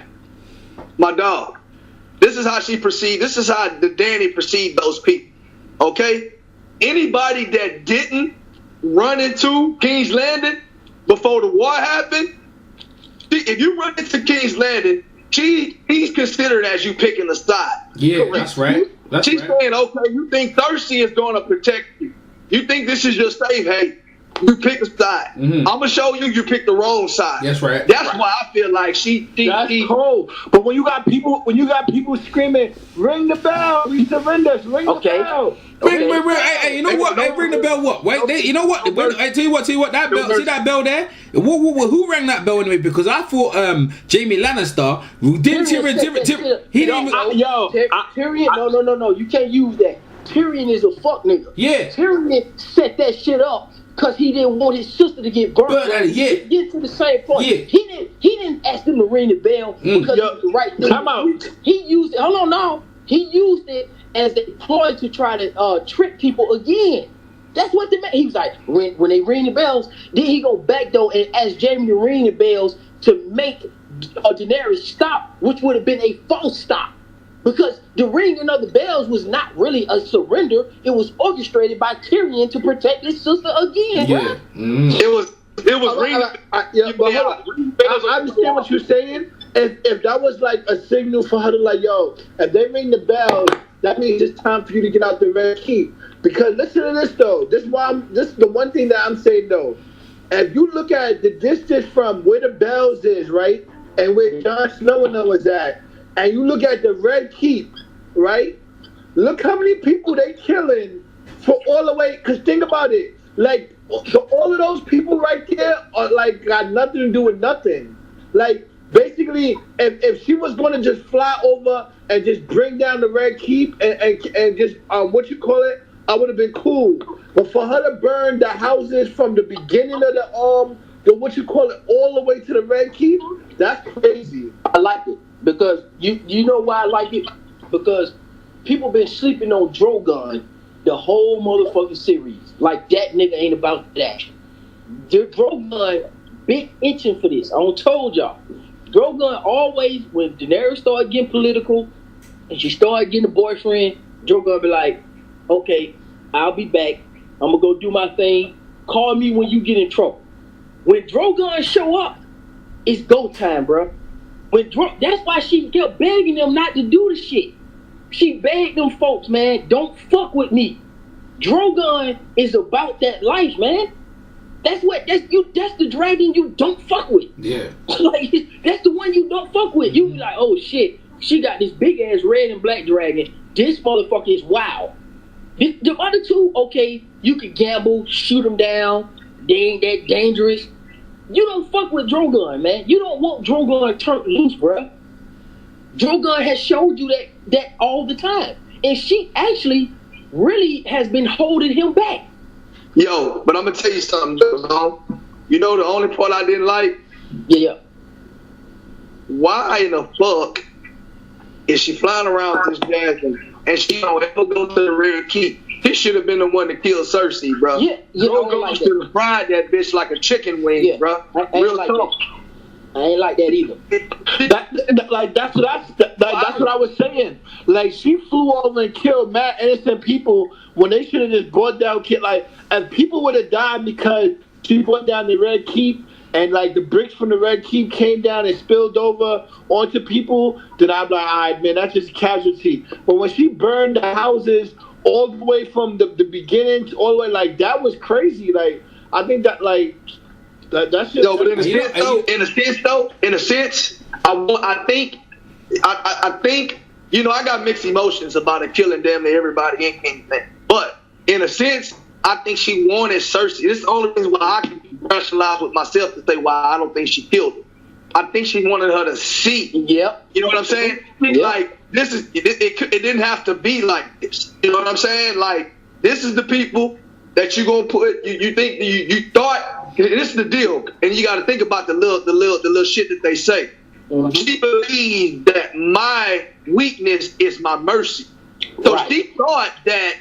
My dog. This is how she perceived. This is how the Danny perceived those people. Okay, anybody that didn't run into King's Landing before the war happened, if you run into King's Landing, he's considered as you picking the side. Yeah, correct. That's right. She's saying, okay, you think Thirsty is going to protect you. You think this is your safe haven. you pick a side. I'm gonna show you, you pick the wrong side. That's right. That's why I feel like That's cold. But when you got people screaming, ring the bell, we surrender, ring the bell. Hey, you know what? Hey, ring the bell. What? Wait, you know what? I tell you what. That bell. See that bell there? Who rang that bell anyway? Because I thought Jamie Lannister didn't Tyrion. He didn't. Tyrion. No. You can't use that. Tyrion is a fuck nigga. Yeah. Tyrion set that shit up because he didn't want his sister to get burnt. Get to the same point. Yeah. He didn't ask them to ring the bell because it was the right thing. Come out. He used it. Hold on, no. He used it as a ploy to try to trick people again. That's what they meant. He was like, when they ring the bells, then he go back though and ask Jaime to ring the bells to make Daenerys stop, which would have been a false stop. Because the ringing of the bells was not really a surrender. It was orchestrated by Tyrion to protect his sister again. Yeah. It was ringing. I understand what you're saying. If that was like a signal for her to like, yo, if they ring the bells, that means it's time for you to get out the Red Keep. Because listen to this though. This is the one thing that I'm saying though. If you look at the distance from where the bells is, right, and where Jon Snow and them was at, and you look at the Red Keep, right? Look how many people they killing for all the way. Cause think about it, like all of those people right there are like got nothing to do with nothing. Like basically, if she was gonna just fly over and just bring down the Red Keep and just what you call it, I would have been cool. But for her to burn the houses from the beginning of the what you call it, all the way to the Red Keep, that's crazy. I like it. Because you know why I like it? Because people been sleeping on Drogon the whole motherfucking series. Like that nigga ain't about that. Drogon been itching for this. I told y'all. Drogon always, when Daenerys started getting political and she started getting a boyfriend, Drogon be like, okay, I'll be back. I'm gonna go do my thing. Call me when you get in trouble. When Drogon show up, it's go time, bro. That's why she kept begging them not to do the shit. She begged them folks, man, don't fuck with me. Drogon is about that life, man. That's the dragon you don't fuck with. Yeah. Like that's the one you don't fuck with. You be like, oh shit, she got this big ass red and black dragon. This motherfucker is wild. The other two, okay, you could gamble, shoot them down. They ain't that dangerous. You don't fuck with Drogon, man. You don't want Drogon turned loose, bro. Drogon has showed you that all the time. And she actually really has been holding him back. Yo, but I'm going to tell you something, Joe. You know the only part I didn't like? Yeah. Why in the fuck is she flying around with this dragon and she don't ever go to the Red Keep? He should have been the one to kill Cersei, bro. Yeah, Drogon should have fried that bitch like a chicken wing, bro. Real talk. I ain't like that either. That's what I was saying. Like she flew over and killed mad innocent people when they should have just brought down kid. Like if people would have died because she brought down the Red Keep and like the bricks from the Red Keep came down and spilled over onto people, then I'm like, all right, man, that's just a casualty. But when she burned the houses all the way from the beginning all the way, like that was crazy. Like I think that like that's just. No, but in a sense, I think you know I got mixed emotions about it killing damn near everybody in anything. But in a sense, I think she wanted Cersei. This is the only reason why I can rationalize with myself to say why I don't think she killed her. I think she wanted her to see. Yep. You know what I'm saying? Yep. Like this is it didn't have to be like this. You know what I'm saying? Like this is the people that you gonna put. You think you thought this is the deal, and you got to think about the little shit that they say. Mm-hmm. She believes that my weakness is my mercy. So right. She thought that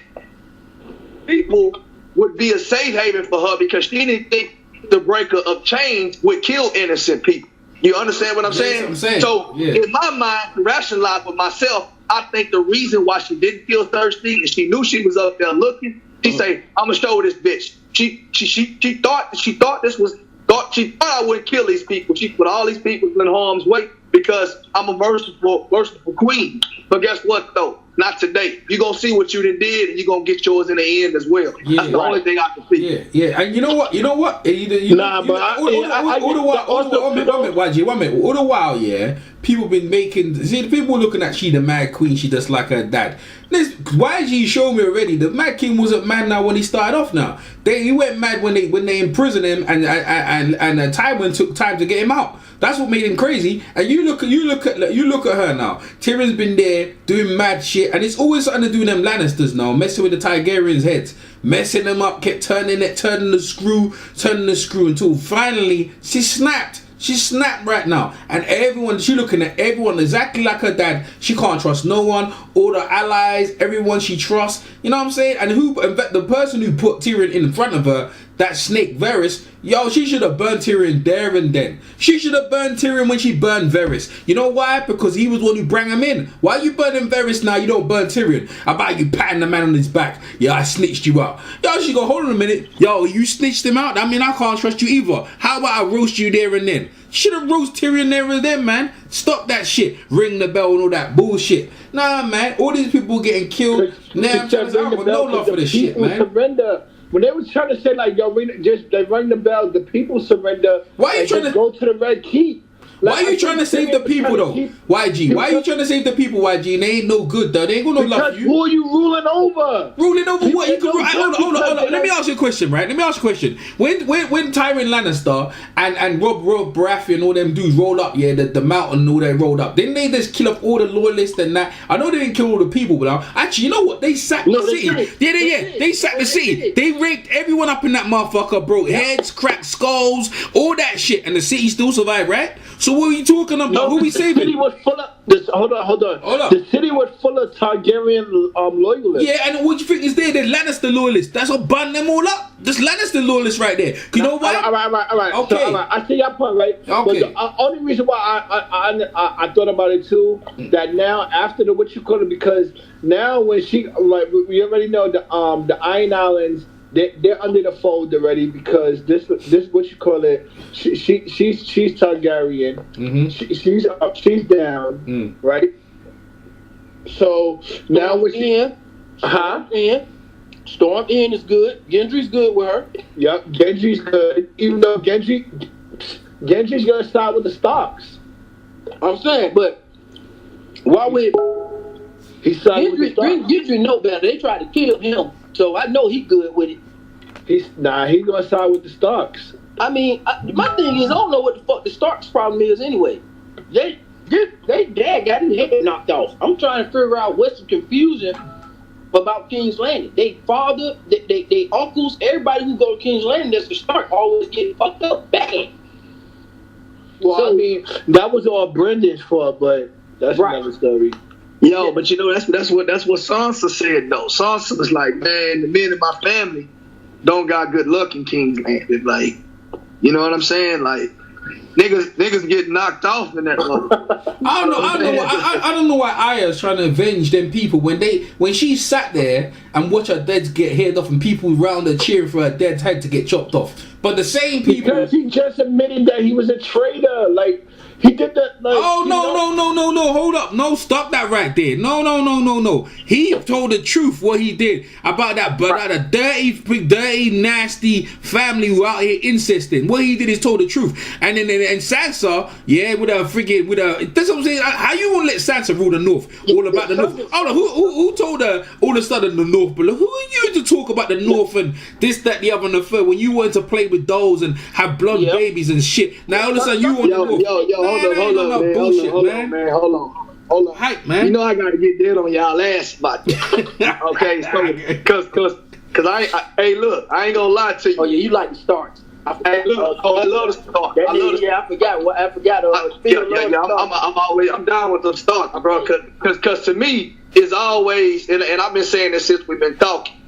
people would be a safe haven for her because she didn't think the breaker of chains would kill innocent people. You understand what I'm saying? So in my mind, to rationalize with myself, I think the reason why she didn't kill Cersei is she knew she was up there looking. She say, "I'm gonna show this bitch." She thought I wouldn't kill these people. She put all these people in harm's way because I'm a merciful queen. But guess what though? not today. You're going to see what you done did, and you're going to get yours in the end as well. Yeah, that's the only thing I can see. Yeah. And you know what? All the while, yeah, people been making, see, people looking at she the Mad Queen, she just like her dad. YG showed me already, the Mad King wasn't mad now when he started off now. He went mad when they imprisoned him and Tywin took time to get him out. That's what made him crazy. And you look at her now. Tyrion's been there doing mad shit, and it's always something to do with them Lannisters now, messing with the Targaryens' heads, messing them up, kept turning the screw until finally she snapped. She snapped right now, and she looking at everyone exactly like her dad. She can't trust no one, all the allies, everyone she trusts. You know what I'm saying? And the person who put Tyrion in front of her, that snake Varys, she should have burned Tyrion there and then. She should have burned Tyrion when she burned Varys. You know why? Because he was the one who brought him in. Why are you burning Varys now? You don't burn Tyrion. About you patting the man on his back. Yeah, I snitched you out. She go, hold on a minute. You snitched him out? I mean, I can't trust you either. How about I roast you there and then? Should have roast Tyrion there and then, man. Stop that shit. Ring the bell and all that bullshit. Nah, man. All these people getting killed. Now I'm trying to say, I have no love for this shit, man. Surrender. When they was trying to say like, they rang the bell, the people surrender. Why are you trying to go to the Red Keep? Why are you trying to save the people though? YG, why are you trying to save the people, YG? They ain't no good though. They ain't gonna love you. Who are you ruling over? Ruling over what? You can hold on. Let me ask you a question, right? Let me ask you a question. When Tywin Lannister and Rob Baratheon and all them dudes rolled up, the mountain and all that rolled up, didn't they just kill off all the loyalists and that? I know they didn't kill all the people, but actually, you know what? They sacked the city. They sacked the city. They raped everyone up in that motherfucker, broke heads, cracked skulls, all that shit, and the city still survived, right? So what are you talking about? Who we saving? The city was full of hold on. The city was full of Targaryen loyalists. Yeah, and what do you think is there? The Lannister loyalists. That's what burned them all up. Just Lannister loyalists right there. You know why? All right. Okay. So, I see your point, right? Okay. But the only reason why I thought about it too, that now after the because now when she we already know the Iron Islands. They're under the fold already because this what you call it. She's Targaryen. Mm-hmm. She's down, right? So now when Storm in is good. Gendry's good with her. Yep, Gendry's good. Even though Gendry's gonna side with the Starks. I'm saying, but why would he side with the Starks? Gendry know better. They tried to kill him, so I know he good with it. He's gonna side with the Starks. I mean, my thing is, I don't know what the fuck the Starks' problem is anyway. They dad got his head knocked off. I'm trying to figure out what's the confusion about King's Landing. They father, they uncles, everybody who go to King's Landing that's the Stark always get fucked up bad. Well, so, I mean, that was all Brendan's fault, but that's another story. Yo, but you know that's what Sansa said though. Sansa was like, man, the men in my family don't got good luck in King's Landing. Like, you know what I'm saying? Like, niggas get knocked off in that level. I don't know why Arya's trying to avenge them people when she sat there and watched her dead get head off and people around her cheering for her dead head to get chopped off. But the same people, because he just admitted that he was a traitor, like. He did that. Like, no! Hold up! No, stop that right there! No! He told the truth what he did about that, a dirty, nasty family who out here incesting. What he did is told the truth. And then Sansa, that's what I'm saying. How you gonna let Sansa rule the North? All about the North. Oh, who told her all of a sudden the North? But who are you to talk about the North and this, that, the other, and the third when you wanted to play with dolls and have blood babies and shit? Now all of a sudden you want the North. Hold on, man. Hold on. Hype, man. You know I gotta get dead on y'all ass about that. Okay, so cause hey, look, I ain't gonna lie to you. Oh yeah, you like the Starks. Hey, look, I love the Starks. I forgot. I'm down with the Starks, bro. Cause to me, it's always, and I've been saying this since we've been talking.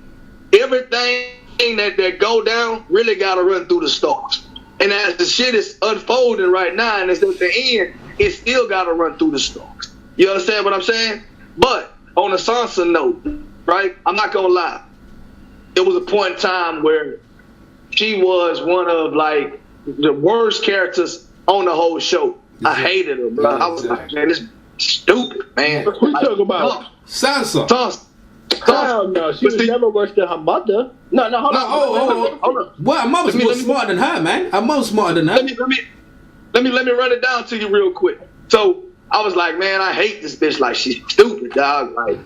Everything that go down really gotta run through the Starks. And as the shit is unfolding right now, and it's at the end, it still got to run through the Starks. You understand what I'm saying? But on a Sansa note, right? I'm not gonna lie. It was a point in time where she was one of the worst characters on the whole show. I hated her, bro. I was like, man, stupid, man. What you talking about? Sansa. Hell no, she was never worse than her mother. No, hold on. Hold on. Well, her mother's more smarter than her, man. Her mom's smarter than her. Let me run it down to you real quick. So I was like, man, I hate this bitch. Like, she's stupid, dog. Like,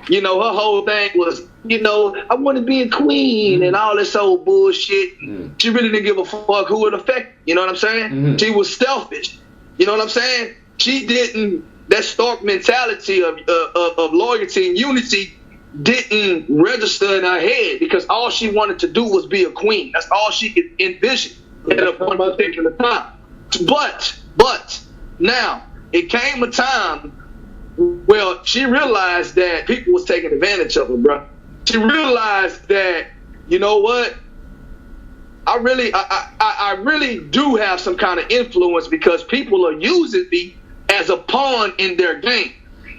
you know, her whole thing was, you know, I want to be a queen and all this old bullshit. She really didn't give a fuck who it affected. You know what I'm saying? She was selfish. You know what I'm saying? She didn't. That Stark mentality of loyalty and unity didn't register in her head because all she wanted to do was be a queen. That's all she could envision at a particular time. But now it came a time. Well, she realized that people was taking advantage of her, bro. She realized that, you know what? I really do have some kind of influence because people are using me as a pawn in their game.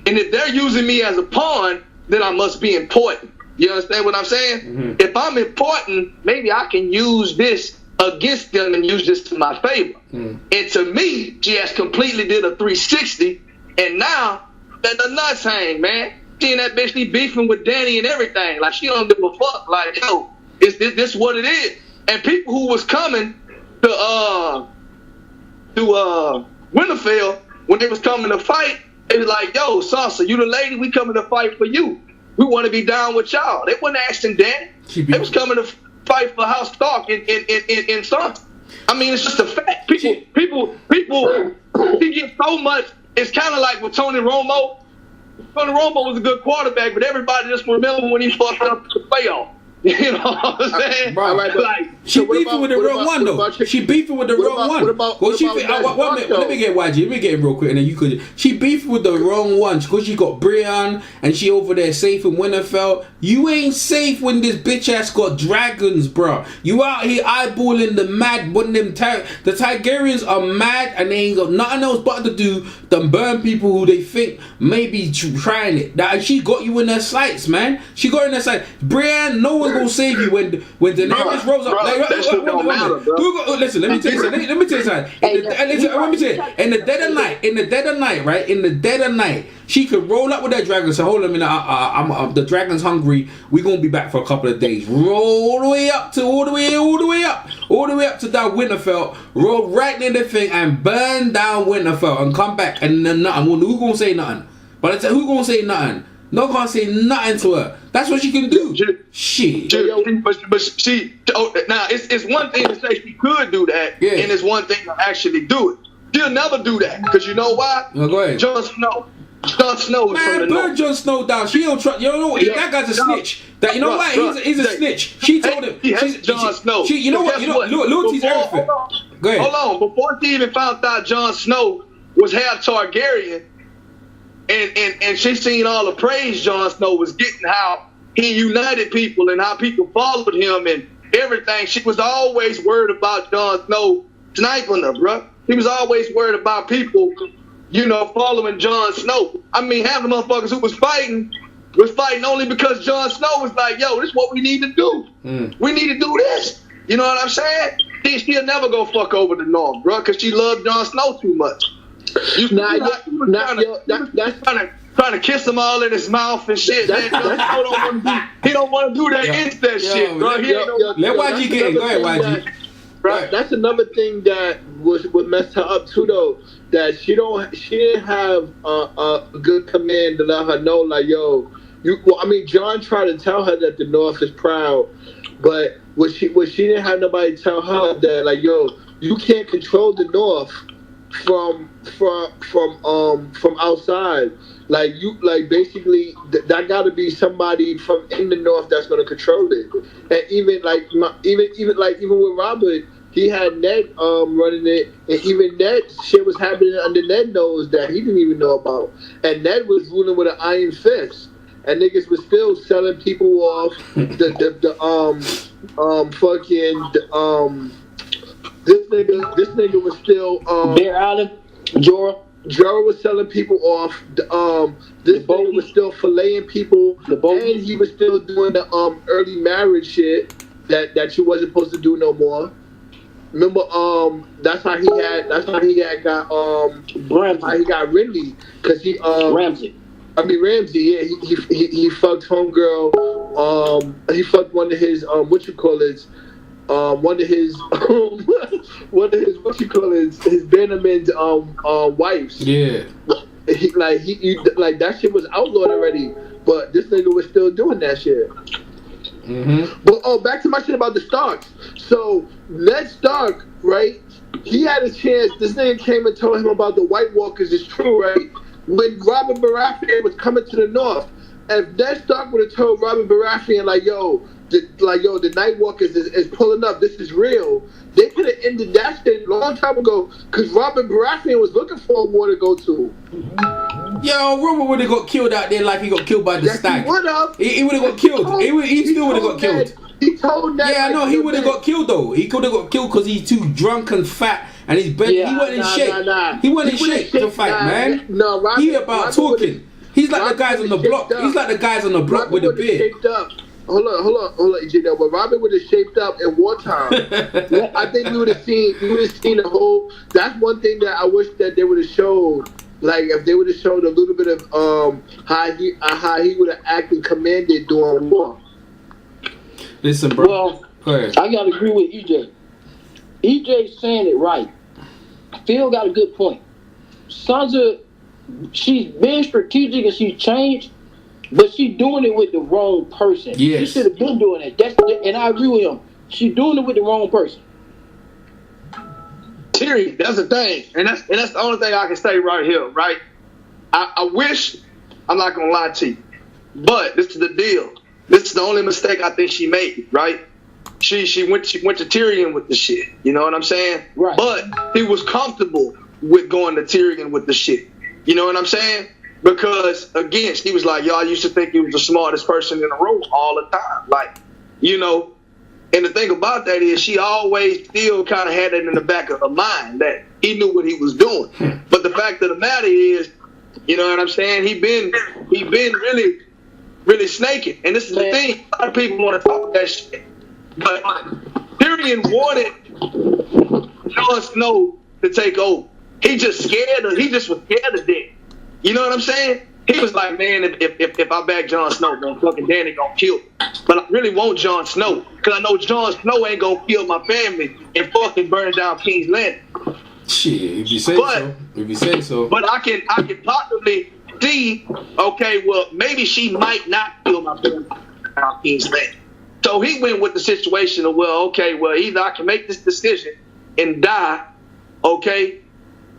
And if they're using me as a pawn, then I must be important. You understand what I'm saying? If I'm important, maybe I can use this against them and use this to my favor. And to me, she has completely did a 360, and now let the nuts hang, man. Seeing that bitch, she beefing with Danny and everything. Like, she don't give a fuck. Like, yo, is this what it is? And people who was coming to Winterfell, when they was coming to fight, they was like, yo, Sansa, you the lady, we coming to fight for you. We want to be down with y'all. They wasn't asking Danny. They was coming to fight for House Stark in Sansa. I mean, it's just a fact. People he get so much. It's kind of like with Tony Romo. Tony Romo was a good quarterback, but everybody just remember when he fucked up the playoff. You know what I'm saying? Right, like, she beefing with the wrong one, though. She beefing with the wrong one. Let me get YG. Let me get it real quick, and then you could. She beefing with the wrong one because she got Brienne, and she over there safe in Winterfell. You ain't safe when this bitch ass got dragons, bro. You out here eyeballing the mad. When them the Targaryens are mad, and they ain't got nothing else but to do than burn people who they think may be trying it. That she got you in their sights, man. She got in their sights. Brienne, no one's gonna save you when Daenerys rolls up. Listen, let me tell you something. In the dead of night, right? In the dead of night, she could roll up with that dragon and say, hold on a minute, I'm the dragon's hungry. We're gonna be back for a couple of days. Roll all the way up to that Winterfell, roll right in the thing and burn down Winterfell and come back and then nothing. Who gonna say nothing? But who gonna say nothing? No can't say nothing to her. That's what she can do. Shit. But she, now it's one thing to say she could do that, and it's one thing to actually do it. She'll never do that because you know why? No, go ahead. Jon Snow is from the north. Burn Jon Snow down. She don't trust. You know that guy's a snitch. That you know what? He's a snitch. She told him. She's Jon Snow. You know what? Loyalty's everything. Go ahead. Hold on. Before she even found out Jon Snow was half Targaryen. And she seen all the praise Jon Snow was getting, how he united people and how people followed him and everything. She was always worried about Jon Snow sniping her, bro. He was always worried about people, you know, following Jon Snow. I mean, half the motherfuckers who was fighting only because Jon Snow was like, yo, this is what we need to do. We need to do this. You know what I'm saying? She'll never go fuck over the North, bro, because she loved Jon Snow too much. Trying to kiss him all in his mouth and shit. Man, he don't want to do that instant shit, bro. Let YG get it. Go ahead, YG. Right. That's another thing that would mess her up too, though. That she didn't have a good command to let her know, like, yo, Jon tried to tell her that the North is proud, but what she didn't have nobody tell her that, like, yo, you can't control the North from outside. Basically that got to be somebody from in the North that's going to control it. And even with Robert, he had Ned running it, and even Ned shit was happening under Ned nose that he didn't even know about. And Ned was ruling with an iron fist, and niggas was still selling people off. This nigga was still Bear Island, Jorah. Jorah was selling people off. This nigga was still filleting people, and he was still doing the early marriage shit that you wasn't supposed to do no more. Remember, that's how he got Ramsey. how he got Ridley, cause he Ramsey. Ramsey, yeah, he fucked homegirl. He fucked one of his one of his his Bannerman's wives. Yeah. He like that shit was outlawed already, but this nigga was still doing that shit. Mm-hmm. But back to my shit about the Starks. So Ned Stark, right? He had a chance. This nigga came and told him about the White Walkers. It's true, right? When Robert Baratheon was coming to the north, if Ned Stark would have told Robert Baratheon like, the Night Walkers is pulling up, this is real, they could have ended that shit a long time ago, because Robert Baratheon was looking for a war to go to. Yo, Robert would have got killed out there like he got killed by the stag. He would have. He would have got killed. He still would have got killed. He told that. Yeah, I know. He would have got killed though. He could have got killed because he's too drunk and fat, and his bed. Yeah, he wasn't in shape. He wasn't in shape to fight, man. No, Robert, he about talking. He's like the guys on the block. He's like the guys on the block with a beard. Hold on, EJ. But Robert would have shaped up in wartime. I think we would have seen the whole. That's one thing that I wish that they would have showed. Like if they would have showed a little bit of how he would have acted, commanded during war. Listen, bro. Well, go ahead. I gotta agree with EJ. EJ's saying it right. Phil got a good point. Sansa, she's been strategic and she's changed, but she's doing it with the wrong person. Yes. She should have been doing it. And I agree with him. She's doing it with the wrong person. Tyrion, that's the thing, and that's the only thing I can say right here, right? I wish, I'm not gonna lie to you, but this is the deal. This is the only mistake I think she made, right? She went to Tyrion with the shit. You know what I'm saying? Right. But he was comfortable with going to Tyrion with the shit. You know what I'm saying? Because again, she was like, "Yo, I used to think he was the smartest person in the room all the time." Like, you know. And the thing about that is she always still kind of had it in the back of her mind that he knew what he was doing. But the fact of the matter is, you know what I'm saying? He been really, really snaking. And this is the thing. A lot of people want to talk that shit. But Tyrion wanted Jon Snow to take over. He just was scared of death. You know what I'm saying? He was like, man, if I back Jon Snow, then fucking Danny gonna kill me. But I really want Jon Snow, because I know Jon Snow ain't gonna kill my family and fucking burn down King's Landing. Shit, if you say so. But I can possibly see, okay, well, maybe she might not kill my family down King's Landing. So he went with the situation of, well, okay, well, either I can make this decision and die, okay,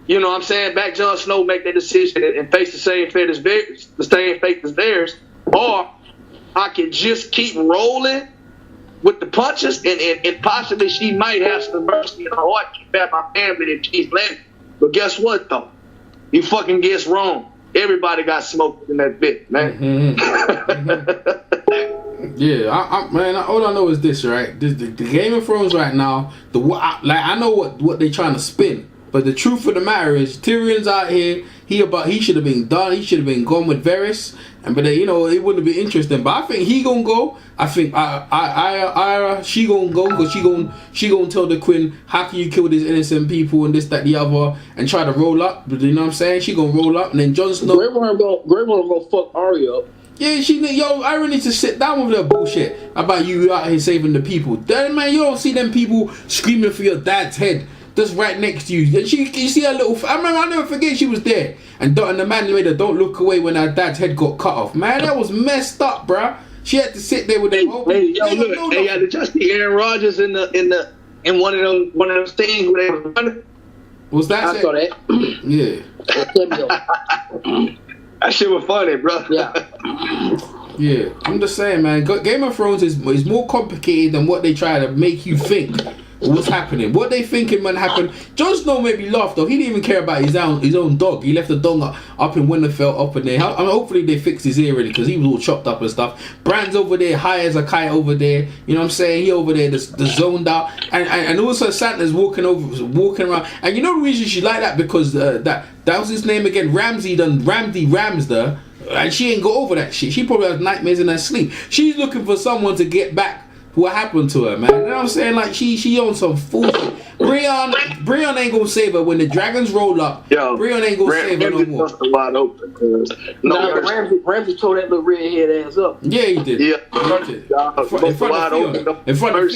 you know what I'm saying, back Jon Snow, make that decision and face the same fate as theirs, or I can just keep rolling with the punches and possibly she might have some mercy in her heart, keep back my family and King's Landing. But guess what, though? You fucking guess wrong. Everybody got smoked in that bit, man. Yeah, man. All I know is this, right? The Game of Thrones right now. I know what they trying to spin. But the truth of the matter is, Tyrion's out here. He should have been done. He should have been gone with Varys, but it wouldn't be interesting. But I think he gonna go. I think she gonna go because she gonna tell the Queen, how can you kill these innocent people and this, that, the other, and try to roll up. But you know what I'm saying? She gonna roll up, and then Jon Snow. Grey Worm gonna fuck Arya up. Yeah, Arya needs to sit down with that bullshit about you out here saving the people. Then, man, you don't see them people screaming for your dad's head. Just right next to you. And you see her little. I remember, I'll never forget she was there. And the man made her don't look away when her dad's head got cut off. Man, that was messed up, bruh. She had to sit there with them. Did you see Aaron Rodgers in one of those things where they were running? Was that? I saw that. Yeah. That shit was funny, bro. Yeah. Yeah. I'm just saying, man. Game of Thrones is more complicated than what they try to make you think. What's happening? What they thinking might happen? Jon Snow made me laugh though. He didn't even care about his own dog. He left the dog up in Winterfell up in there. I mean, hopefully they fixed his ear already because he was all chopped up and stuff. Bran's over there, high as a kite over there. You know what I'm saying? He over there, the zoned out, and also Santa's walking around. And you know the reason she like that because that was his name again. Ramsay Rams there, and she ain't go over that shit. She probably has nightmares in her sleep. She's looking for someone to get back what happened to her, man. You know what I'm saying? Like she on some fool shit. Brienne ain't gonna save her when the dragons roll up. Yo, Brienne ain't gonna save her no more. Wide open, Ramsey tore that little redhead ass up. Yeah, he did. Yeah, He did. In front of Fiona.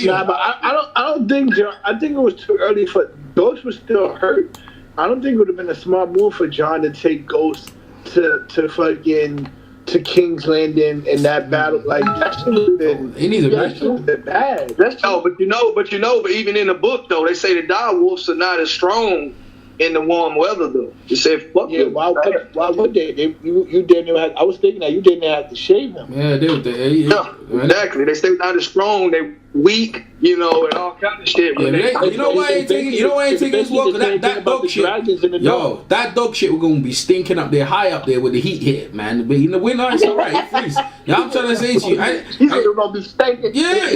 Nah, but I don't think John. I think it was too early for Ghost was still hurt. I don't think it would have been a smart move for John to take Ghost to fucking to King's Landing in that battle. Like that should have been. He needs a bad. But even in the book though, they say the dire wolves are not as strong in the warm weather though. They said fuck yeah. Why would they? You didn't have. I was thinking that you didn't have to shave them. Yeah, they would. Yeah, exactly. They stay not as strong. They weak, and all kind of shit. Yeah, you know why I ain't taking? You know why I ain't taking this walk? That dog shit. Yo, that dog shit. We're gonna be stinking up there, high up there with the heat hit, man. But in the winter, it's alright. It freeze. Yeah, I'm trying to say to you, he's gonna be stinking. Yeah.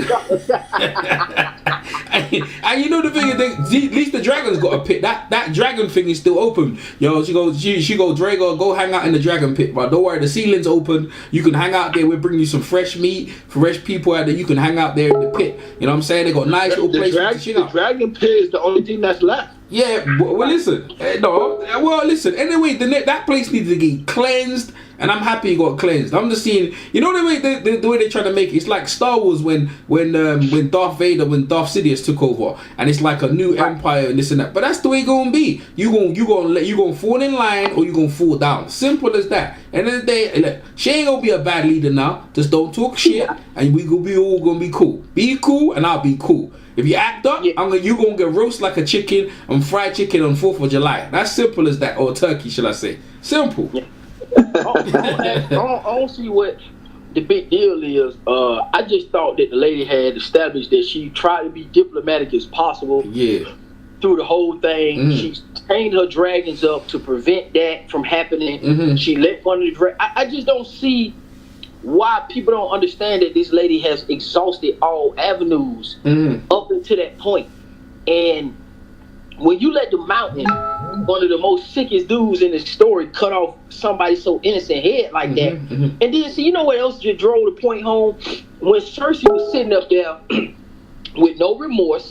And you know the thing is, at least the dragon's got a pit. That dragon thing is still open. Yo, she go, Drago, go hang out in the dragon pit, but don't worry, the ceiling's open. You can hang out there. We'll bring you some fresh meat, fresh people out there. You can hang out there in the pit. You know what I'm saying? They got nice little places to chill out. The dragon pit is the only thing that's left. Yeah, well, listen. Listen. Anyway, that place needs to get cleansed, and I'm happy it got cleansed. I'm just seeing, the way the way they're trying to make it. It's like Star Wars when Darth Sidious took over, and it's like a new empire and this and that. But that's the way it's gonna be. You gonna fall in line or you gonna fall down. Simple as that. And then she ain't gonna be a bad leader now. Just don't talk shit, and we all gonna be cool. Be cool, and I'll be cool. If you act up, you gonna get roast like a chicken and fried chicken on 4th of July. That's simple as that, or turkey, should I say? Simple. Yeah. I don't see what the big deal is. I just thought that the lady had established that she tried to be diplomatic as possible. Yeah. Through the whole thing, she trained her dragons up to prevent that from happening. She let one of the dragons. I just don't see why people don't understand that this lady has exhausted all avenues up until that point. And when you let the Mountain, one of the most sickest dudes in the story, cut off somebody so innocent head like that, and then see, you know what else just drove the point home? When Cersei was sitting up there with no remorse,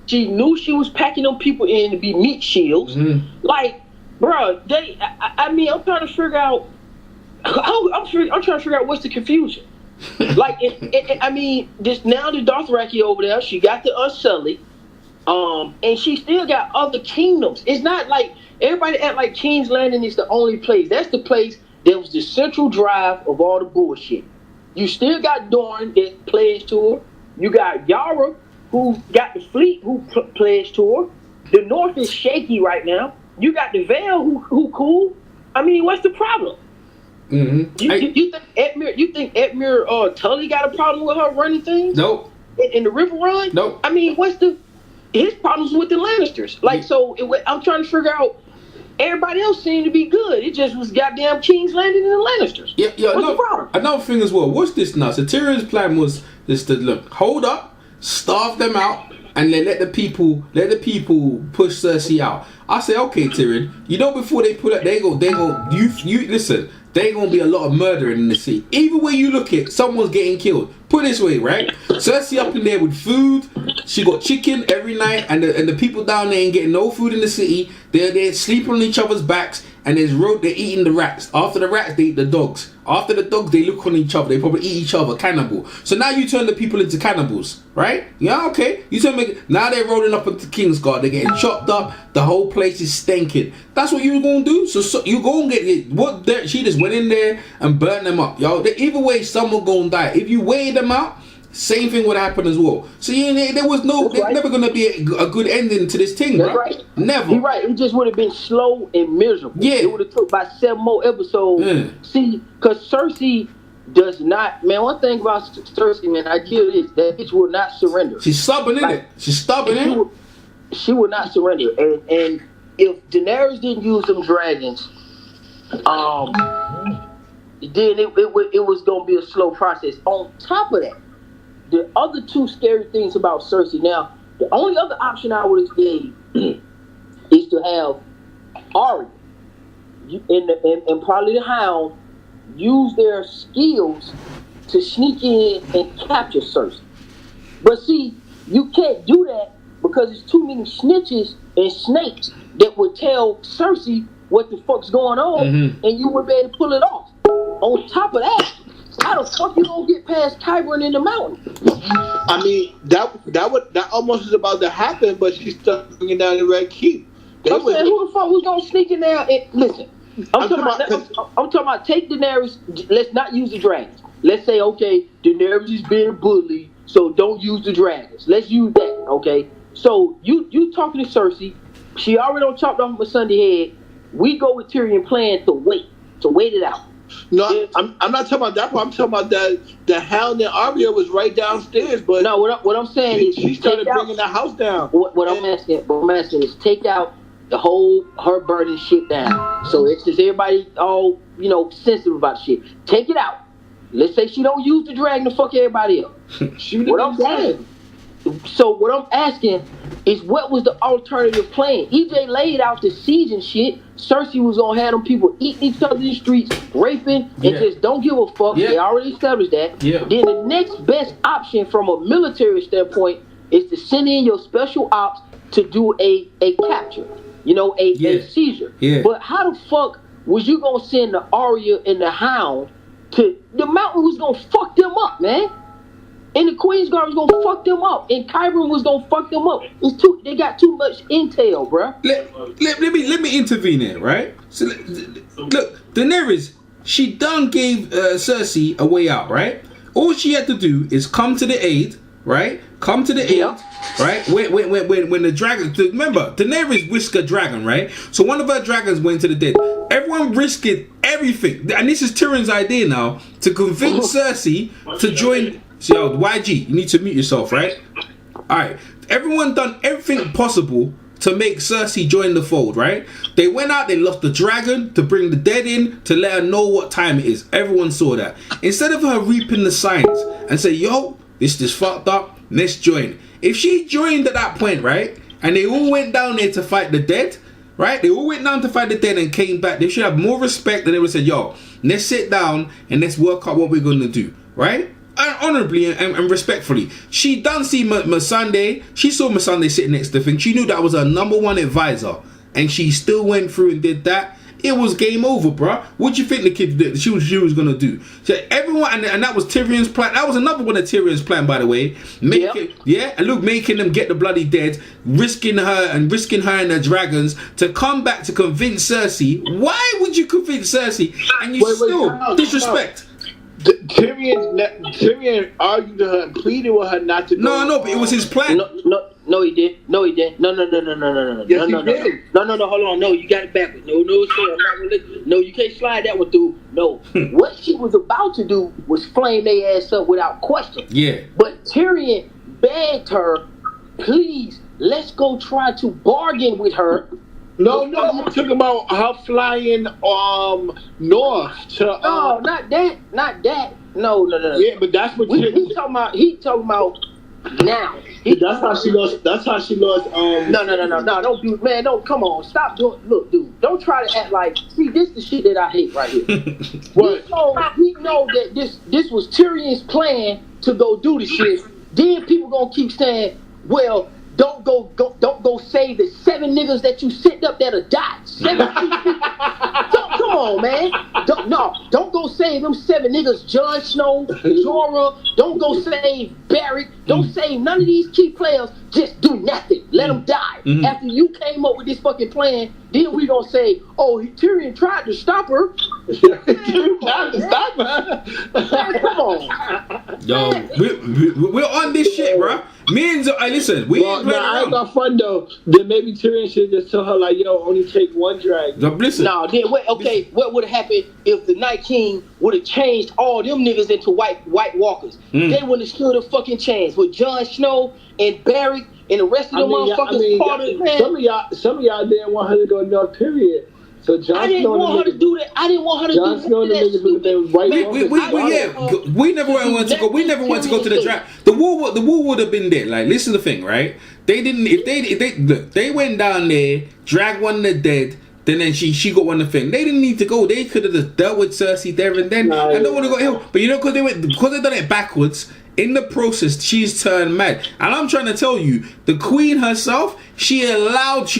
she knew she was packing them people in to be meat shields. Like, bro, I'm trying to figure out. I'm trying to figure out what's the confusion. Like, this now the Dothraki over there, she got the Unsullied, and she still got other kingdoms. It's not like everybody act like King's Landing is the only place. That's the place that was the central drive of all the bullshit. You still got Dorne that pledged to her. You got Yara who got the fleet who pledged to her. The North is shaky right now. You got the Vale who cool. What's the problem? You think Edmure Tully got a problem with her running things? Nope. In the River Run? Nope. His problems with the Lannisters? Like, I'm trying to figure out. Everybody else seemed to be good. It just was goddamn King's Landing and the Lannisters. Yeah. What's the problem? Another thing as well. What's this now? So Tyrion's plan was this: to hold up, starve them out, and then let the people push Cersei out. I say, okay, Tyrion. Before they put up, you listen. There gonna be a lot of murdering in the city. Either way you look at it, someone's getting killed. Put it this way, right? Cersei up in there with food. She got chicken every night, and the people down there ain't getting no food in the city. They're sleeping on each other's backs, and they're eating the rats. After the rats, they eat the dogs. After the dogs, they look on each other. They probably eat each other, cannibal. So now you turn the people into cannibals, right? Yeah, okay. Now they're rolling up into Kingsguard. They're getting chopped up. The whole place is stinking. That's what you're gonna do. So you gonna get it. She just went in there and burnt them up, yo. Either way, someone gonna die. If you weigh them out, same thing would happen as well. So there's never gonna be a good ending to this thing, bro. Right. Never. You're right. It just would have been slow and miserable. Yeah. It would have took about 7 more episodes. Yeah. See, because Cersei does not. Man, one thing about Cersei, man, I give this: that bitch will not surrender. She's stubborn in it. She's stubborn in it. She will not surrender. And if Daenerys didn't use them dragons, then it was gonna be a slow process. On top of that, the other two scary things about Cersei. Now, the only other option I would have gave is to have Arya and probably the Hound use their skills to sneak in and capture Cersei. But see, you can't do that because there's too many snitches and snakes that would tell Cersei what the fuck's going on, and you wouldn't be able to pull it off. On top of that, how the fuck you gonna get past Kyburn in the mountain? I mean, that almost is about to happen, but she's stuck bringing down the Red Keep. I'm saying, who the fuck was gonna sneak in there? And listen, I'm talking about take Daenerys. Let's not use the dragons. Let's say, okay, Daenerys is being bullied, so don't use the dragons. Let's use that, okay? So you talking to Cersei? She already done chopped off my Sunday head. We go with Tyrion plan to wait it out. No, I'm not talking about that part. I'm talking about the Hound and Arya was right downstairs, but no, what I'm saying is she started bringing the house down. What I'm asking is take out the whole her burning shit down. So it's just everybody all sensitive about shit. Take it out. Let's say she don't use the dragon to fuck everybody up. What I'm saying. So what I'm asking is, what was the alternative plan? EJ laid out the siege and shit. Cersei was gonna have them people eating each other in the streets, raping, and just don't give a fuck. They already established that. Then the next best option from a military standpoint is to send in your special ops to do a capture, a seizure. But how the fuck was you gonna send the Arya and the Hound to the mountain? Was gonna fuck them up, man. And the Queensguard was gonna fuck them up, and Kyburn was gonna fuck them up. They got too much intel, bruh. Let me intervene there, right? So look, Daenerys, she done gave Cersei a way out, right? All she had to do is come to the aid, right? Come to the aid, right? When the dragon, remember, Daenerys risked a dragon, right? So one of her dragons went to the dead. Everyone risked everything, and this is Tyrion's idea now to convince Cersei to join. So, YG, you need to mute yourself, right? Alright, everyone done everything possible to make Cersei join the fold, right? They went out, they lost the dragon to bring the dead in, to let her know what time it is. Everyone saw that. Instead of her reaping the signs and say, yo, this is fucked up, let's join. If she joined at that point, right, and they all went down there to fight the dead, right? They all went down to fight the dead and came back. They should have more respect than they would say, yo, let's sit down and let's work out what we're going to do, right? Honorably and respectfully. She done see Missandei. She saw Missandei sitting next to the thing. She knew that was her number one advisor, and she still went through and did that. It was game over, bruh. What do you think the kid did? She was gonna do? So everyone, and that was Tyrion's plan. That was another one of Tyrion's plan, by the way. Making them get the bloody dead, risking her and the dragons to come back to convince Cersei. Why would you convince Cersei and you still disrespect? Tyrion argued with her and pleaded with her not to go. No, but it was his plan. No, he did. No, he didn't. No. Yes, he did. No, hold on. No, you got it backwards. No, you can't slide that one through. No. What she was about to do was flame their ass up without question. Yeah. But Tyrion begged her, please, let's go try to bargain with her. No, I'm talking about her flying north to. No, not that. No. Yeah, but that's what he talking about now. That's how she lost. No. Don't do, man. Don't come on. Stop doing. Look, dude. Don't try to act like. See, this is the shit that I hate right here. We know that this was Tyrion's plan to go do the shit. Then people gonna keep saying, well, don't go save the 7 niggas that you sent up there to die. 7 people. Come on, man. Don't go save them 7 niggas. Jon Snow, Jorah. Don't go save Barrick. Don't save none of these key players. Just do nothing. Let them die. After you came up with this fucking plan, then we gonna say, oh, Tyrion tried to stop her. Tyrion tried to stop her. Man, come on. Yo, we're on this shit, bro. Me and listen, we ain't playing around. I got fun though. Then maybe Tyrion should just tell her like, yo, only take one dragon. Listen. No, then what would have happened if the Night King would have changed all them niggas into White Walkers? They wouldn't have stood a fucking chance with Jon Snow and Barrick and the rest of the motherfuckers part of the plan. Some of y'all didn't want her to go north, period. So I didn't want her to do that. I didn't want her to do that. We never wanted to go. We never wanted to go to the draft. The war would have been there. Like, listen to the thing, right? They didn't. If they went down there, dragged one of the dead. Then she got one of the thing. They didn't need to go. They could have just dealt with Cersei there and then. I don't want to go ill, but because they done it backwards. in the process, she's turned mad. And I'm trying to tell you, the queen herself, she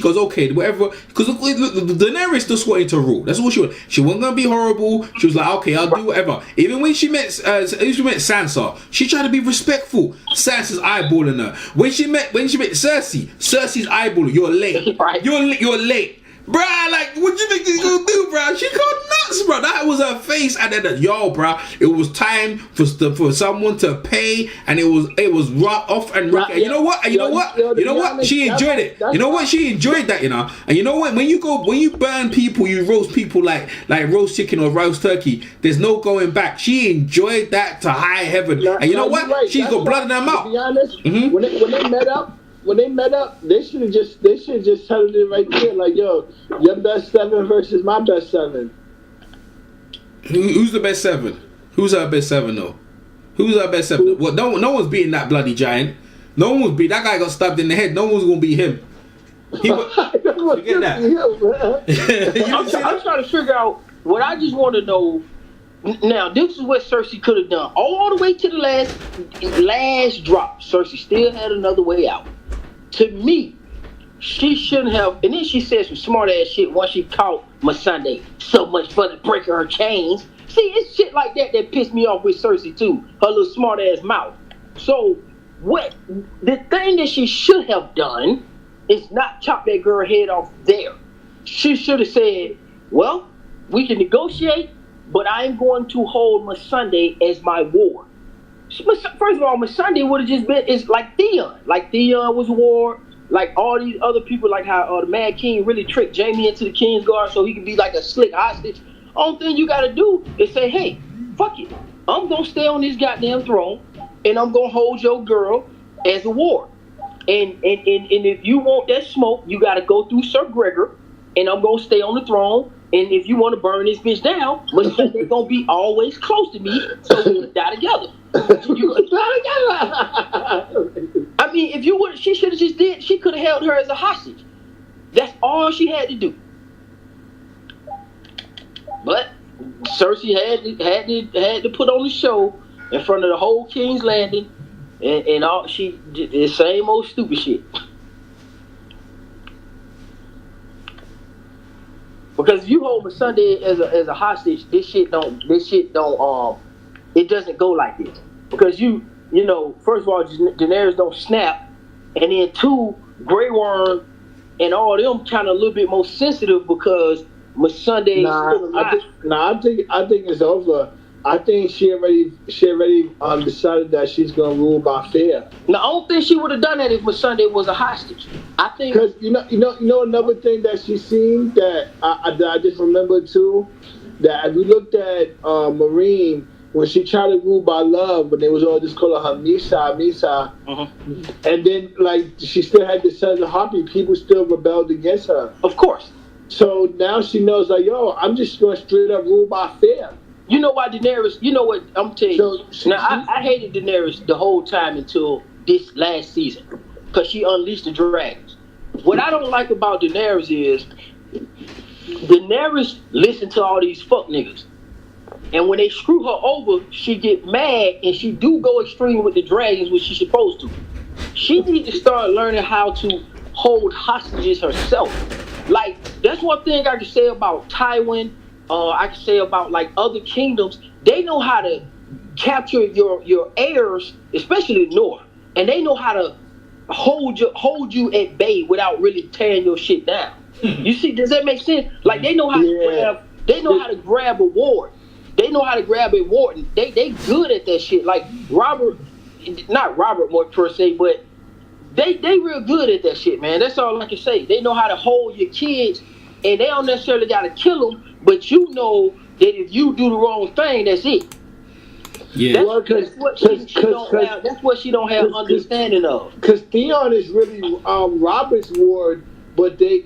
goes, okay, whatever. Because look, Daenerys just wanted to rule. That's what she wanted. She wasn't going to be horrible. She was like, okay, I'll do whatever. Even when she met Sansa, she tried to be respectful. Sansa's eyeballing her. When she met Cersei's eyeballing. You're late. Right. You're late. Bruh, like, what you think she's gonna do, bruh? She gone nuts, bruh. That was her face. And then, bruh, it was time for someone to pay, and it was off and rock. And you know what? She enjoyed it. You know what? She enjoyed that, you know. And you know what? When you burn people, you roast people like roast chicken or roast turkey. There's no going back. She enjoyed that to high heaven. And you know what? Right. She's got blood in her mouth. To be honest, when they met up, they should have just told it right there, like, yo, your best 7 versus my best 7. Who's the best 7? Who's her best 7 though? Who's her best 7? Well, no one's beating that bloody giant. No one was beat. That guy got stabbed in the head. No one's gonna beat him. You get that? I'm trying to figure out what I just want to know. Now, this is what Cersei could have done all the way to the last drop. Cersei still had another way out. To me, she shouldn't have. And then she said some smart ass shit once she caught Missandei. So much for the breaking her chains. See, it's shit like that pissed me off with Cersei too. Her little smart ass mouth. So what? The thing that she should have done is not chop that girl head off there. She should have said, "Well, we can negotiate, but I'm going to hold Missandei as my ward." First of all, Missandei would have just been, it's like Theon. Like Theon was ward. Like all these other people, like how the Mad King really tricked Jaime into the King's Guard so he could be like a slick hostage. Only thing you gotta do is say, hey, fuck it. I'm gonna stay on this goddamn throne and I'm gonna hold your girl as a ward. And if you want that smoke, you gotta go through Sir Gregor and I'm gonna stay on the throne. And if you want to burn this bitch down, they're gonna be always close to me, so we can die together. I mean, if you would, she should have just did. She could have held her as a hostage. That's all she had to do. But Cersei had to put on the show in front of the whole King's Landing, and all she did the same old stupid shit. Because if you hold Missandei as a hostage, this shit don't it doesn't go like this. Because you know, first of all, Daenerys don't snap, and then 2, Grey Worm and all them kind of a little bit more sensitive because Missandei is still alive. I think it's over. I think she already decided that she's gonna rule by fear. Now, I don't think she would have done that if Missandei was a hostage. I think because you know another thing that she's seen that I just remembered too, that if you looked at Marine when she tried to rule by love, but they was all just calling her Misa, and then like she still had the Sons of Harpy, people still rebelled against her. Of course. So now she knows like, yo, I'm just gonna straight up rule by fear. You know why Daenerys, you know what, I'm telling you. I hated Daenerys the whole time until this last season. Because she unleashed the dragons. What I don't like about Daenerys is Daenerys listened to all these fuck niggas. And when they screw her over, she get mad and she do go extreme with the dragons, which she's supposed to. She needs to start learning how to hold hostages herself. Like, that's one thing I can say about Tywin. I can say about like other kingdoms, they know how to capture your heirs, especially the North, and they know how to hold you at bay without really tearing your shit down. You see, does that make sense? Like they know how to grab a ward. They know how to grab a ward. They good at that shit. Like not Robert more per se, but they real good at that shit, man. That's all I can say. They know how to hold your kids, and they don't necessarily gotta kill them. But you know that if you do the wrong thing, that's it. Yeah. That's what she don't have understanding of. Because Theon is really Robert's ward, but they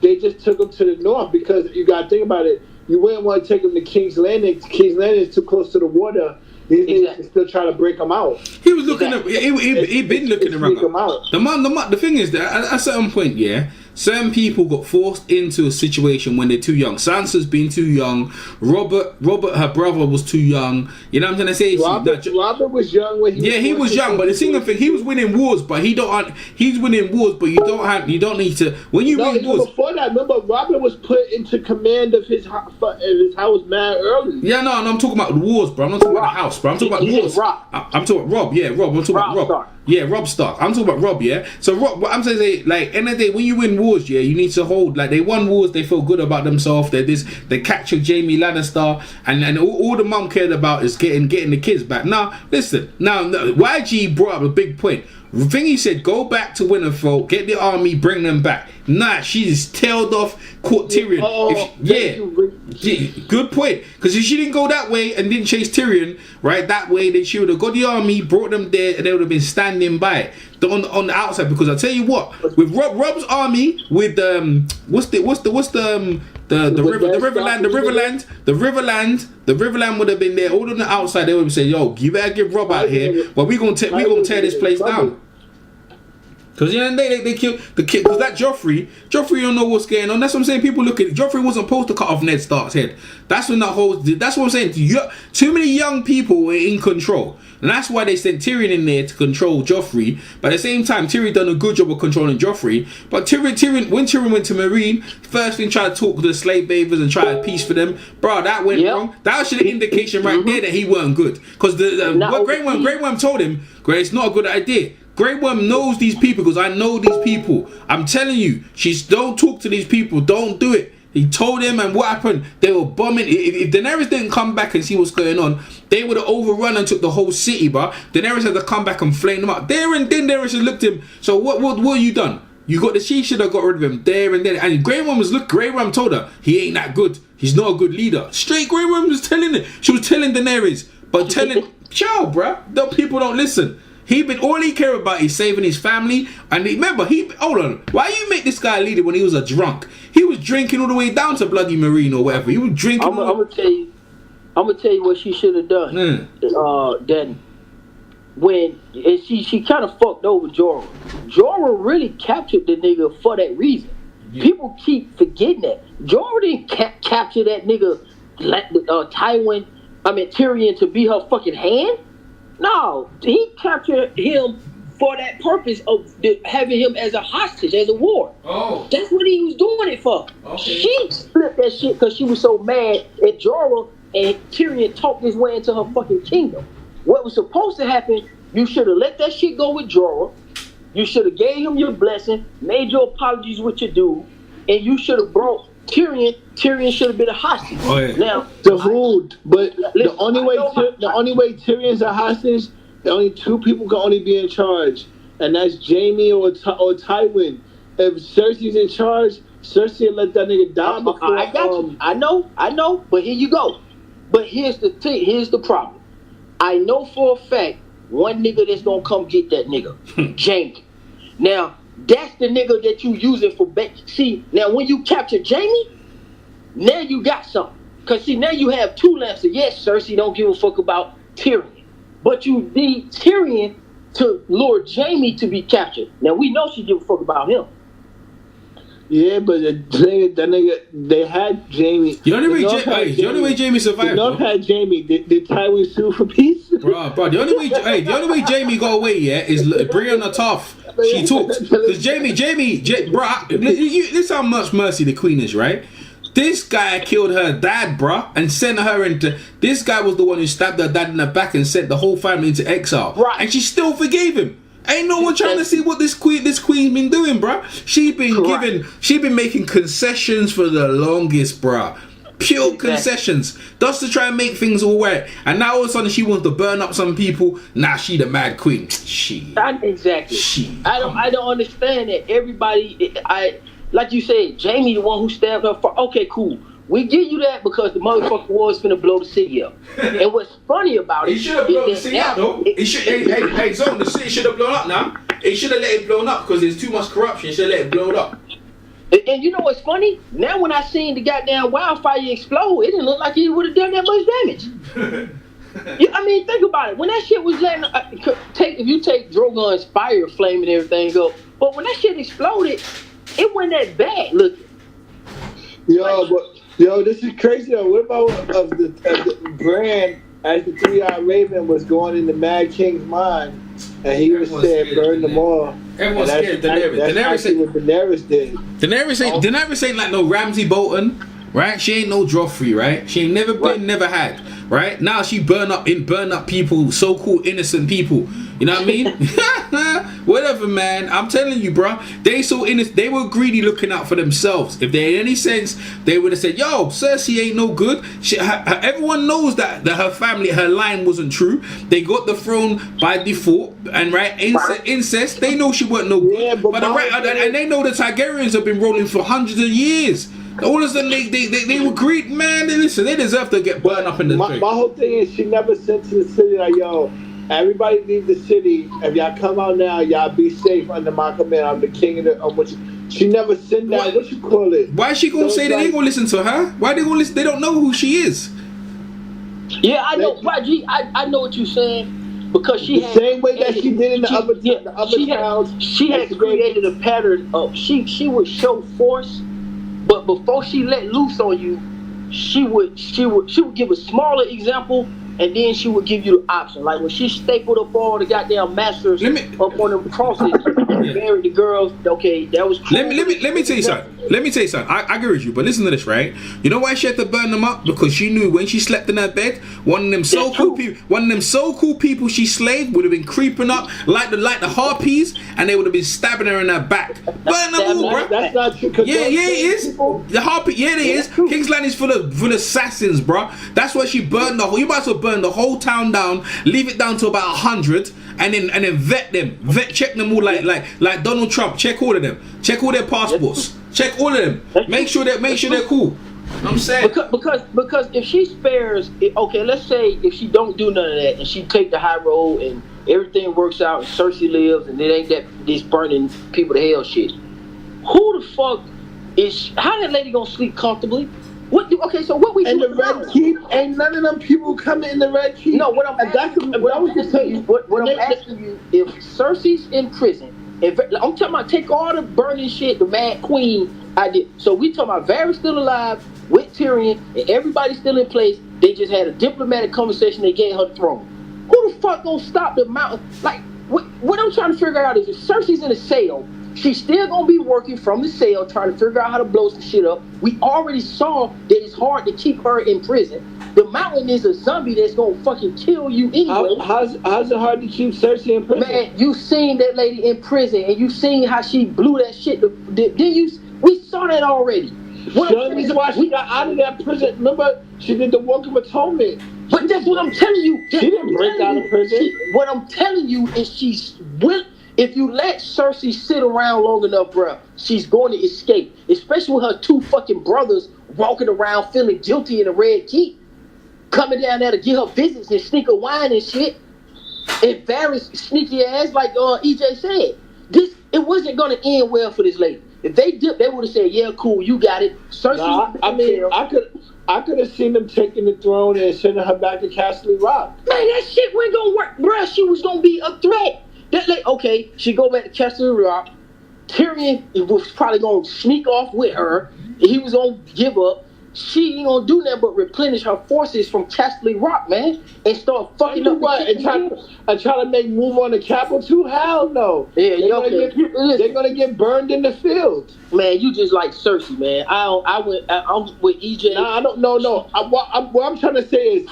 just took him to the north because you got to think about it. You wouldn't want to take him to King's Landing. King's Landing is too close to the water. These niggas still trying to break him out. He was looking at. He been looking around. The thing is that at a certain point, yeah, certain people got forced into a situation when they're too young. Sansa's been too young. Robert, her brother, was too young. You know what I'm trying to say? Robert was young when he was young, but the single thing, he was winning wars, but he's winning wars, but you don't need to, when you win wars. Before that, remember, Robert was put into command of his house mad early. Yeah, no, I'm talking about the wars, bro. I'm not talking about the house, bro. I'm talking about the wars. I'm talking about Rob, yeah, Rob. I'm talking about Rob. Stark. Yeah, Rob Stark. I'm talking about Rob, yeah. So Rob, what I'm saying, like, end of the day, when you win wars, yeah, you need to hold, like, they won wars, they feel good about themselves. They captured Jaime Lannister, and all the mum cared about is getting the kids back. Now, listen, YG brought up a big point. The thing he said, go back to Winterfell, get the army, bring them back. Nah, she just tailed off, caught Tyrion. Good point. Because if she didn't go that way and didn't chase Tyrion, right, that way, then she would have got the army, brought them there, and they would have been standing by on the outside. Because I'll tell you what, with Rob's army, with the Riverland would have been there all on the outside. They would have said, yo, you better get Rob out here, but we gonna tear this place down. Because the end of the day, they killed the kid. Because that Joffrey don't know what's going on. That's what I'm saying. People look at it. Joffrey wasn't supposed to cut off Ned Stark's head. That's when that's what I'm saying. Too many young people were in control. And that's why they sent Tyrion in there to control Joffrey. But at the same time, Tyrion done a good job of controlling Joffrey. But when Tyrion went to Meereen, first thing tried to talk to the slave bathers and try to peace for them. Bro, that went wrong. That was an indication right there that he weren't good. Because what Grey Worm told him, it's not a good idea. Grey Worm knows these people because I know these people. I'm telling you, don't talk to these people. Don't do it. He told them, and what happened? They were bombing. If Daenerys didn't come back and see what's going on, they would have overrun and took the whole city, bro. Daenerys had to come back and flame them up. There and then Daenerys looked at him. So what have you done? She should have got rid of him there and then. And Grey Worm told her, he ain't that good. He's not a good leader. Straight Grey Worm was telling it. She was telling Daenerys. But chill, bro. The people don't listen. All he cared about is saving his family. And hold on. Why you make this guy a leader when he was a drunk? He was drinking all the way down to Bloody Marine or whatever. He was drinking. I'm gonna tell you what she should have done. Then when she kind of fucked over Jorah. Jorah really captured the nigga for that reason. Yeah. People keep forgetting that. Jorah didn't capture that nigga Tyrion to be her fucking hand. No, he captured him for that purpose of having him as a hostage, as a ward. Oh. That's what he was doing it for. Okay. She flipped that shit because she was so mad at Jorah, and Tyrion talked his way into her fucking kingdom. What was supposed to happen, you should have let that shit go with Jorah. You should have gave him your blessing, made your apologies with your dude, and you should have brought Tyrion should have been a hostage. Oh, yeah. Now the only way Tyrion's a hostage, the only two people can only be in charge, and that's Jaime or Tywin. If Cersei's in charge, Cersei let that nigga die before. I got you. I know. But here you go. But here's the thing. Here's the problem. I know for a fact one nigga that's gonna come get that nigga, Jaime. Now. That's the nigga that you using for see, now when you capture Jaime, now you got something. Cause see, now you have two Lancers. Yes, Cersei don't give a fuck about Tyrion. But you need Tyrion to lure Jaime to be captured. Now we know she give a fuck about him. Yeah, but that nigga, they had Jaime. The only way Jaime survived. The North had Jaime. Did Tywin sue for peace? Bro, the only way Jaime got away, is Brianna Tough. She talks. Because bro, this is how much mercy the queen is, right? This guy killed her dad, bruh, and sent her into. This guy was the one who stabbed her dad in the back and sent the whole family into exile. Right. And she still forgave him. Ain't no one trying to see what this queen been doing, bruh. She been making concessions for the longest, bruh. Pure concessions, just to try and make things all right. And now all of a sudden she wants to burn up some people. Nah, she the mad queen. I don't understand that. Everybody, like you said, Jaime the one who stabbed her. Okay, cool. We give you that because the motherfucker was finna blow the city up. And what's funny about it, he should have blown the city up though. Hey, Zone, the city should have blown up now. It should have let it blown up because there's too much corruption. It should have let it blow up. And you know what's funny? Now when I seen the goddamn wildfire explode, it didn't look like it would have done that much damage. I mean, think about it. When that shit was letting, if you take Drogon's fire flame and everything go, but when that shit exploded, it wasn't that bad. Look, Yo, this is crazy though. What about of the brand as the 3-eyed raven was going into Mad King's mind, and he was saying burn them all. Everyone's scared of Daenerys. That's actually what Daenerys did. Daenerys ain't like no Ramsay Bolton, right? She ain't no Joffrey, right? She ain't never been, never had, right? Now she burn up people, so-called innocent people. You know what I mean? Whatever, man. I'm telling you, bro. They so innocent. They were greedy, looking out for themselves. If they had any sense, they would have said, "Yo, Cersei ain't no good." Everyone knows that her family, her line wasn't true. They got the throne by default, and incest. They know she wasn't no good. Yeah, and they know the Targaryens have been rolling for hundreds of years. All of a sudden, they were greedy, man. Listen, they deserve to get burned up in the my whole thing is she never sent to the city like, "Yo, everybody leave the city. If y'all come out now, y'all be safe under my command. I'm the king of which." She never sent that. What you call it? Why is she gonna say that they ain't gonna listen to her? Why they gonna listen? They don't know who she is. Yeah, I know, Raji. I know what you're saying because she the same way that she did in the other towns. She had created a pattern of she would show force, but before she let loose on you, she would give a smaller example. And then she would give you the option. Like when she stapled up all the goddamn masters up on them crosses and buried the girls. Okay, that was cool. Let me tell you something. I agree with you, but listen to this, right? You know why she had to burn them up? Because she knew when she slept in her bed, one of them so cool people she slaved would have been creeping up like the harpies, and they would have been stabbing her in her back. Burn them all, bro. That's not true. Yeah, it is. The harpy, it is. King's Landing is full of assassins, bro. That's why she burned the whole. You might as well burn the whole town down, leave it down to about 100, and then vet them, check them all like Donald Trump. Check all of them. Check all their passports. Check all of them. Make sure they're cool. You know what I'm saying? Because if she spares, okay, let's say if she don't do none of that and she take the high road and everything works out and Cersei lives and it ain't this burning people to hell shit. Who the fuck is? How that lady gonna sleep comfortably? So what we and the Red Keep ain't none of them people coming in the Red Keep. No, what I'm asking you, if Cersei's in prison, if I'm talking about take all the burning shit, the Mad Queen idea. So we talking about Varys still alive with Tyrion and everybody still in place. They just had a diplomatic conversation. They gave her the throne. Who the fuck gonna stop the mountain? Like what I'm trying to figure out is if Cersei's in a cell. She's still gonna be working from the cell, trying to figure out how to blow some shit up. We already saw that it's hard to keep her in prison. The Mountain is a zombie that's gonna fucking kill you anyway. How's it hard to keep Cersei in prison? Man, you seen that lady in prison, and you seen how she blew that shit. We saw that already. The only reason why she got out of that prison, remember, she did the Walk of Atonement. But that's what I'm telling you. She didn't break out of prison. What I'm telling you is if you let Cersei sit around long enough, bruh, she's going to escape. Especially with her two fucking brothers walking around feeling guilty in the Red Keep. Coming down there to get her visits and sneak a wine and shit. And Varys sneaky ass, like EJ said. It wasn't going to end well for this lady. If they dipped, they would have said, yeah, cool, you got it. Cersei. I could have seen them taking the throne and sending her back to Castle Rock. Man, that shit wasn't going to work, bruh. She was going to be a threat. Okay, she go back to Castle Rock. Tyrion was probably gonna sneak off with her. He was gonna give up. She ain't gonna do nothing but replenish her forces from Castle Rock, man, and start fucking up. And try to make move on the capital too? Hell no. Yeah, they're gonna get burned in the field. Man, you just like Cersei, man. I'm with EJ. Nah, I don't know. No, what I'm trying to say is,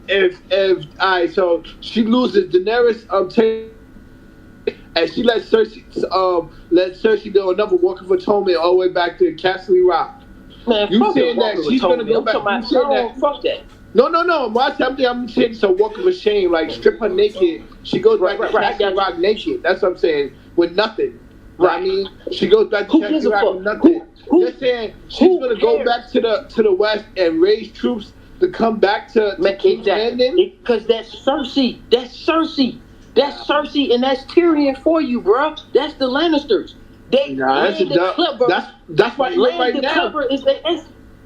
if alright, so she loses Daenerys and she lets Cersei do another Walk of Atonement all the way back to Castle Rock. Man, you saying that she's gonna go back? Fuck that. No. I'm saying it's a walk of shame. Like strip her naked. She goes back to Castle Rock naked. That's what I'm saying. With nothing. Right. I mean, she goes back to Castle Rock with nothing. They're saying she's gonna go back to the west and raise troops to come back to King's Landing? Because that's Cersei. That's Cersei, and that's Tyrion for you, bro. That's the Lannisters. That's why you right now.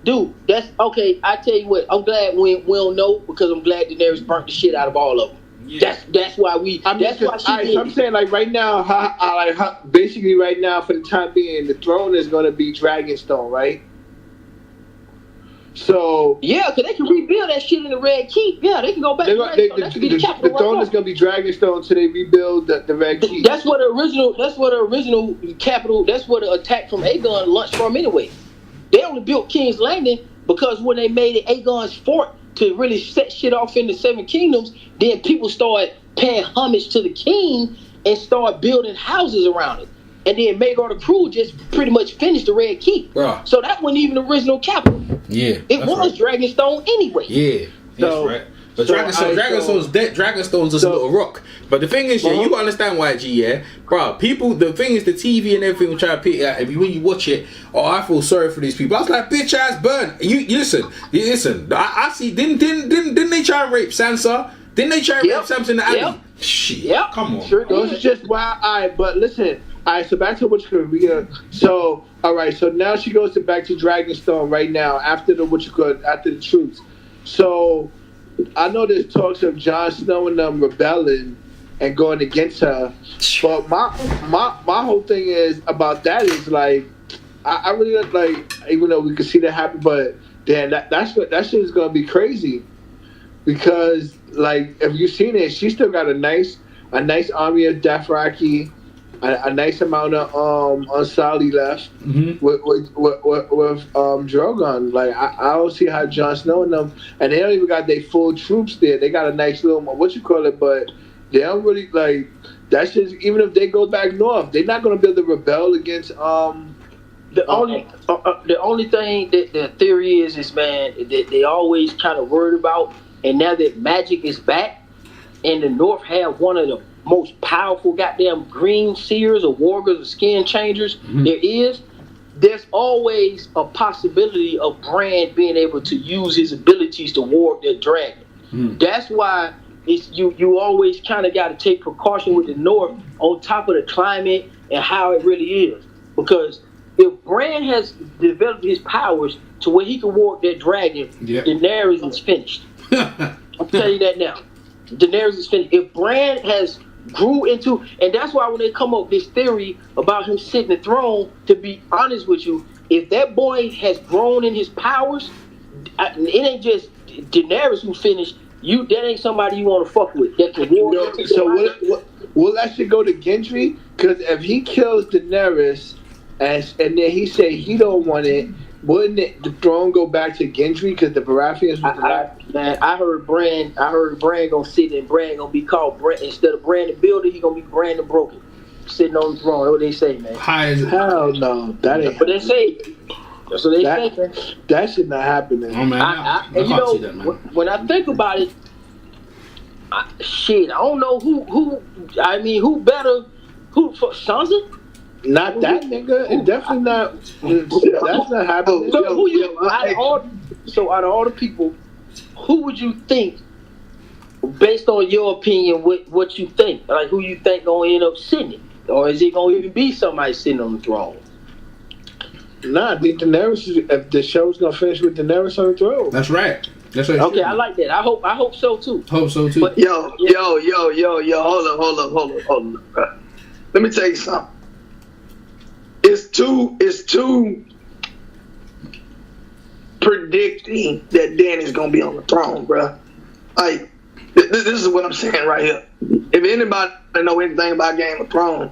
Dude, that's okay. I tell you what, I'm glad we don't know because I'm glad Daenerys burnt the shit out of all of them. That's why we. That's why she did. So I'm saying like right now, basically right now for the time being, the throne is going to be Dragonstone, right? So yeah, because they can rebuild that shit in the Red Keep. Yeah, they can go back to Dragonstone. That should be the capital. The throne is going to be Dragonstone until they rebuild the Red Keep. That's what the original capital. That's where the attack from Aegon launched from anyway. They only built King's Landing because when they made it Aegon's fort to really set shit off in the Seven Kingdoms, then people started paying homage to the king and started building houses around it. And then Maegor the Cruel just pretty much finished the Red Keep. Bruh. So that wasn't even the original capital. Yeah. It was right. Dragonstone anyway. Yeah. That's right. But Dragonstone's dead. Dragonstone's just a little rock. But the thing is, yeah, you understand why, G, yeah? Bro, people, the thing is, the TV and everything will try to pick it out. When you watch it, I feel sorry for these people. I was like, bitch ass burn. You listen. I see, didn't they try and rape Sansa? Didn't they try and rape Sansa in the alley? Shit. Yep. Come on. Sure, those are just why but listen. Alright, so back to what you're gonna so alright, so now she goes back to Dragonstone right now after the troops. So I know there's talks of Jon Snow and them rebelling and going against her. But my whole thing is about that is like I really like, even though we could see that happen, but damn, that shit is gonna be crazy. Because like if you've seen it, she still got a nice army of Dothraki, a nice amount of Unsullied left with Drogon. Like I don't see how Jon Snow and them, and they don't even got their full troops there. They got a nice little but they don't really like. That's just, even if they go back north, they're not gonna be able to rebel against The only thing that the theory is man, that they always kind of worried about, and now that magic is back, and the North have one of the most powerful goddamn green seers or wargers or skin changers there's always a possibility of Bran being able to use his abilities to warg their dragon. That's why it's you always kind of got to take precaution with the North on top of the climate and how it really is. Because if Bran has developed his powers to where he can warg that dragon, Daenerys is finished. I'll tell you that now. Daenerys is finished. If Bran has grew into, and that's why when they come up with this theory about him sitting the throne, to be honest with you, if that boy has grown in his powers, it ain't just Daenerys who finished. That ain't somebody you want to fuck with. That can warg. So will that should go to Gendry? Because if he kills Daenerys, and then he say he don't want it, wouldn't the throne go back to Gendry? Because the Baratheons. I heard Bran gonna sit and Bran gonna be called Bran instead of Bran the Builder. He gonna be Bran the Broken, sitting on the throne. That's what they say, man. Hell no, that ain't. But they say. That's what they say, man. That should not happen. Oh man, and you know, when I think about it, I don't know who. I mean, who better? Who for Sansa? Not that nigga. It's definitely not. That's not happening. So out of all the people, who would you think, based on your opinion, what you think? Like who you think gonna end up sitting? Or is it gonna even be somebody sitting on the throne? Nah, I think Daenerys. If the show's gonna finish with Daenerys on the throne. That's right. That's right. Okay, I like that. I hope so too. Hope so too. But, yo, hold up. Let me tell you something. It's too predicting that Danny's gonna be on the throne, bruh. Like this is what I'm saying right here. If anybody know anything about Game of Thrones,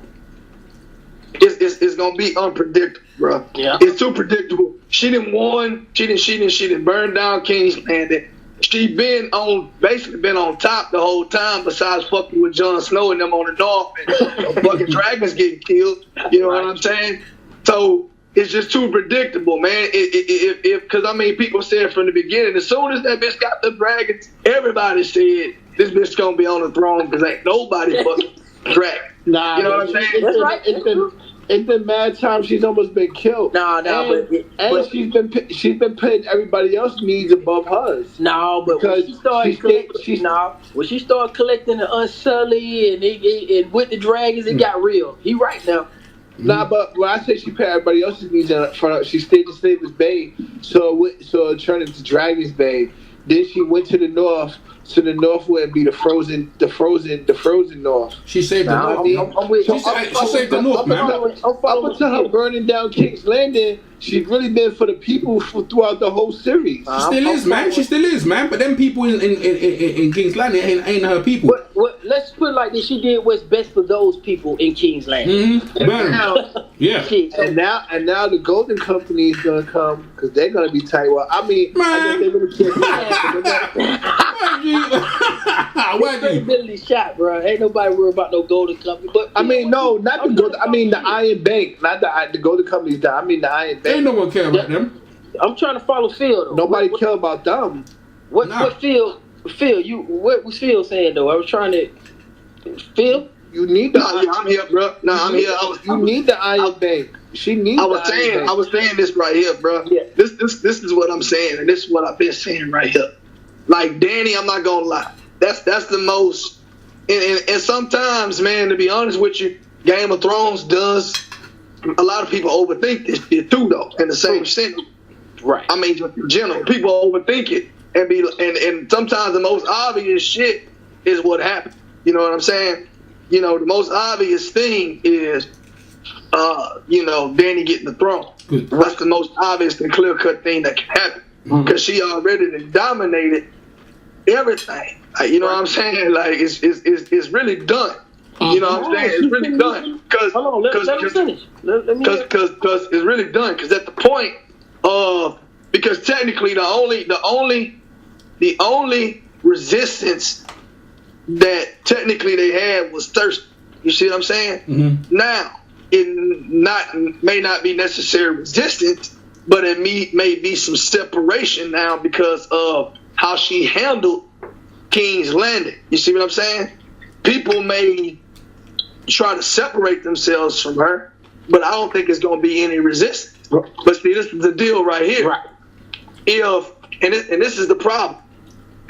it's gonna be unpredictable, bruh. Yeah. It's too predictable. She didn't won. She didn't burn down King's Landing. She basically been on top the whole time, besides fucking with Jon Snow and them on the north and fucking dragons getting killed. You know what I'm saying? So it's just too predictable, man. Because I mean, people said from the beginning, as soon as that bitch got the dragons, everybody said this bitch gonna be on the throne because ain't nobody fucking dragon. Nah, you know what I'm saying? That's right. It's been mad times she's almost been killed. But she's been putting everybody else's needs above hers. No, but when she started collecting the Unsullied and with the dragons, it got real. He right now. Nah, but when I say she put everybody else's needs in front of, she stayed in Slaver's Bay, so it turned into Dragon's Bay. Then she went to the north. So the north would be the frozen north. She saved the north. I'm with She saved the north, man. Up until her burning down King's Landing, she's really been for the people throughout the whole series. She still is, man. She still is, man. But them people in King's Landing ain't her people. Let's put it like this: she did what's best for those people in King's Landing. Yeah. And now the Golden Company is gonna come because they're gonna be tight. Well, I mean, I guess they really can't. Credibility shot, bro. Ain't nobody worried about no Golden Company. But I mean, no, not the Golden. I mean the Iron Bank, not the Golden Company. I mean the Iron Bank. Ain't no one care about them. I'm trying to follow Phil though. Nobody care about them. What Phil? What was Phil saying though? I was trying to. Phil, you need the. I'm here, bro. No, I'm here. You need the Iron Bank. She needs. I was saying this right here, bro. Yeah. This is what I'm saying, and this is what I've been saying right here. Like Danny, I'm not gonna lie. That's the most. And sometimes, man, to be honest with you, Game of Thrones does. A lot of people overthink this shit too, though. In the same sense, right? I mean, just in general, people overthink it and sometimes the most obvious shit is what happened. You know what I'm saying? You know, the most obvious thing is, Danny getting the throne. That's the most obvious and clear-cut thing that can happen because she already dominated everything. Like, you know what I'm saying? Like it's really done. You know what I'm saying? It's really done. Because let me finish. Because it's really done. Because at the point of because technically the only resistance that technically they had was thirst. You see what I'm saying? Mm-hmm. Now it may not be necessary resistance, but it may be some separation now because of how she handled King's Landing. You see what I'm saying? People may try to separate themselves from her, but I don't think it's going to be any resistance. But see, this is the deal right here. Right. And this is the problem.